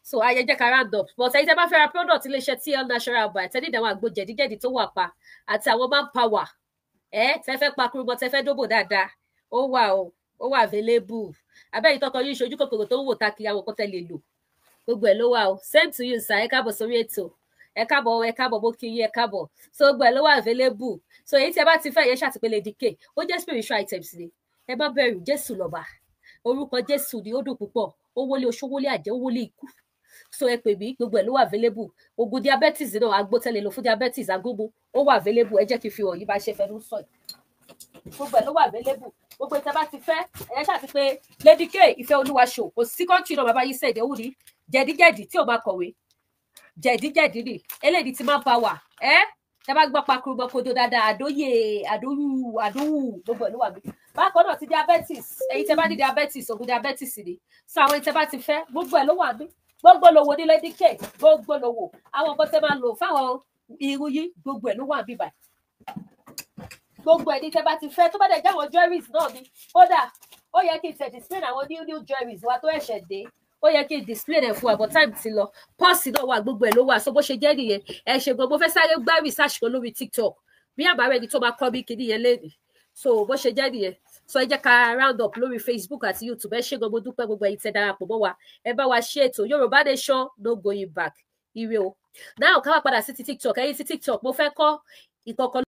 Speaker 1: so ayé jẹ́ ká round up but ẹ̀yin tẹ́ bá fẹ́ ra product iléeṣẹ́ TL Natural Bar tẹ́ nídìí àwọn àgbo jẹ̀díjẹ̀dí tó wà pa àti àwọn manpower tẹ́ fẹ́ pa kurubọ tẹ́ fẹ́ dóbò dáadáa ó wà available abẹ́yìn tọkọ yín ṣojú kòkòrò tó ń wò ta kiri àwọn kan tẹ́ lè lò gbogbo ẹ̀ ló wà o same to you sir ẹ káàbọ̀ sórí ètò ẹ káàbọ̀ mo kí yín ẹ káàbọ̀ so gbogbo ẹ̀ ló wà available so èyí tí ẹ bá ti fẹ́ yẹn ṣàtìpélé dk ó jẹ́ spiritual items ni ẹ má bẹ̀rù Jésù lọ́ba orúkọ Jésù ni ó dùn púpọ̀ ó wọlé oṣó wọlé àjẹ́ ó wọlé ikú so ẹ pè mí gbogbo ẹ̀ ló wà available oògùn diabetes náà agbótẹ́lẹ̀ lò fún diabetes agúnmu ó wà available ẹ jẹ́ kí n fi hàn yín bá ṣe fẹ́ ló sọ gbogbo ẹ̀ ló wà available gbogbo ìtẹ́ bá ti fẹ́ ẹ̀yẹ́ ṣàti pé Lady K Ìfẹ́ Olúwa show kò sí kọ́ńtì náà bàbá yìí sẹ̀dẹ̀ òun ní jẹ̀díjẹ̀dí tí ò máa kọ̀wé jẹ̀díjẹ̀dí ni eléyìí ti máa ń pa wà tẹ́ bá gbọ́ pakuru bọ́ kodo dáadáa àdówù gbogbo ẹ̀ ló wà mí bákan náà ti diabetes ẹ̀yin tẹ́ bá ní diabetes ògùn diabetes ni so àwọn ìtẹ́ bá ti fẹ́ gbogbo ẹ̀ ló wà mí gbogbo lòwò ní Lady K gbogbo lòwò àwọn nǹkan tẹ́ máa lò fáwọn irun yìí gbogbo ẹ̀ ló wà mí báyìí gbogbo ẹni tẹ́ bá ti fẹ́ tó bá dẹ̀ jáwọn jewelries náà ni kódà ó yẹ kí n tẹ̀ display àwọn new jewelries wa tó ẹ̀ṣẹ̀ dé ó yẹ kí n display rẹ̀ fún àbọ̀ time ti lọ pọ́ọ̀sì náà wà gbogbo ẹ̀ ló wà so bó ṣe jẹ́ nìyẹn ẹ ṣe gan mo fẹ́ sáré gbá research kan lórí TikTok bí àbárẹ̀ ẹni tó máa kọ́ bí kinní yẹn lénìí so bó ṣe jẹ́ nìyẹn so ẹ jẹ́ ká round up lórí Facebook àti YouTube ẹ ṣe gan mo dúpẹ́ gbogbo ẹ̀yin tẹ́ darapọ̀ mọ́ wa ẹ bá wa ṣe ètò Yorùbá Nation no going back ire o náà ká wá padà sí ti TikTok ẹ̀yin ti TikTok mo fẹ́ kọ́ ìkọ̀kọ̀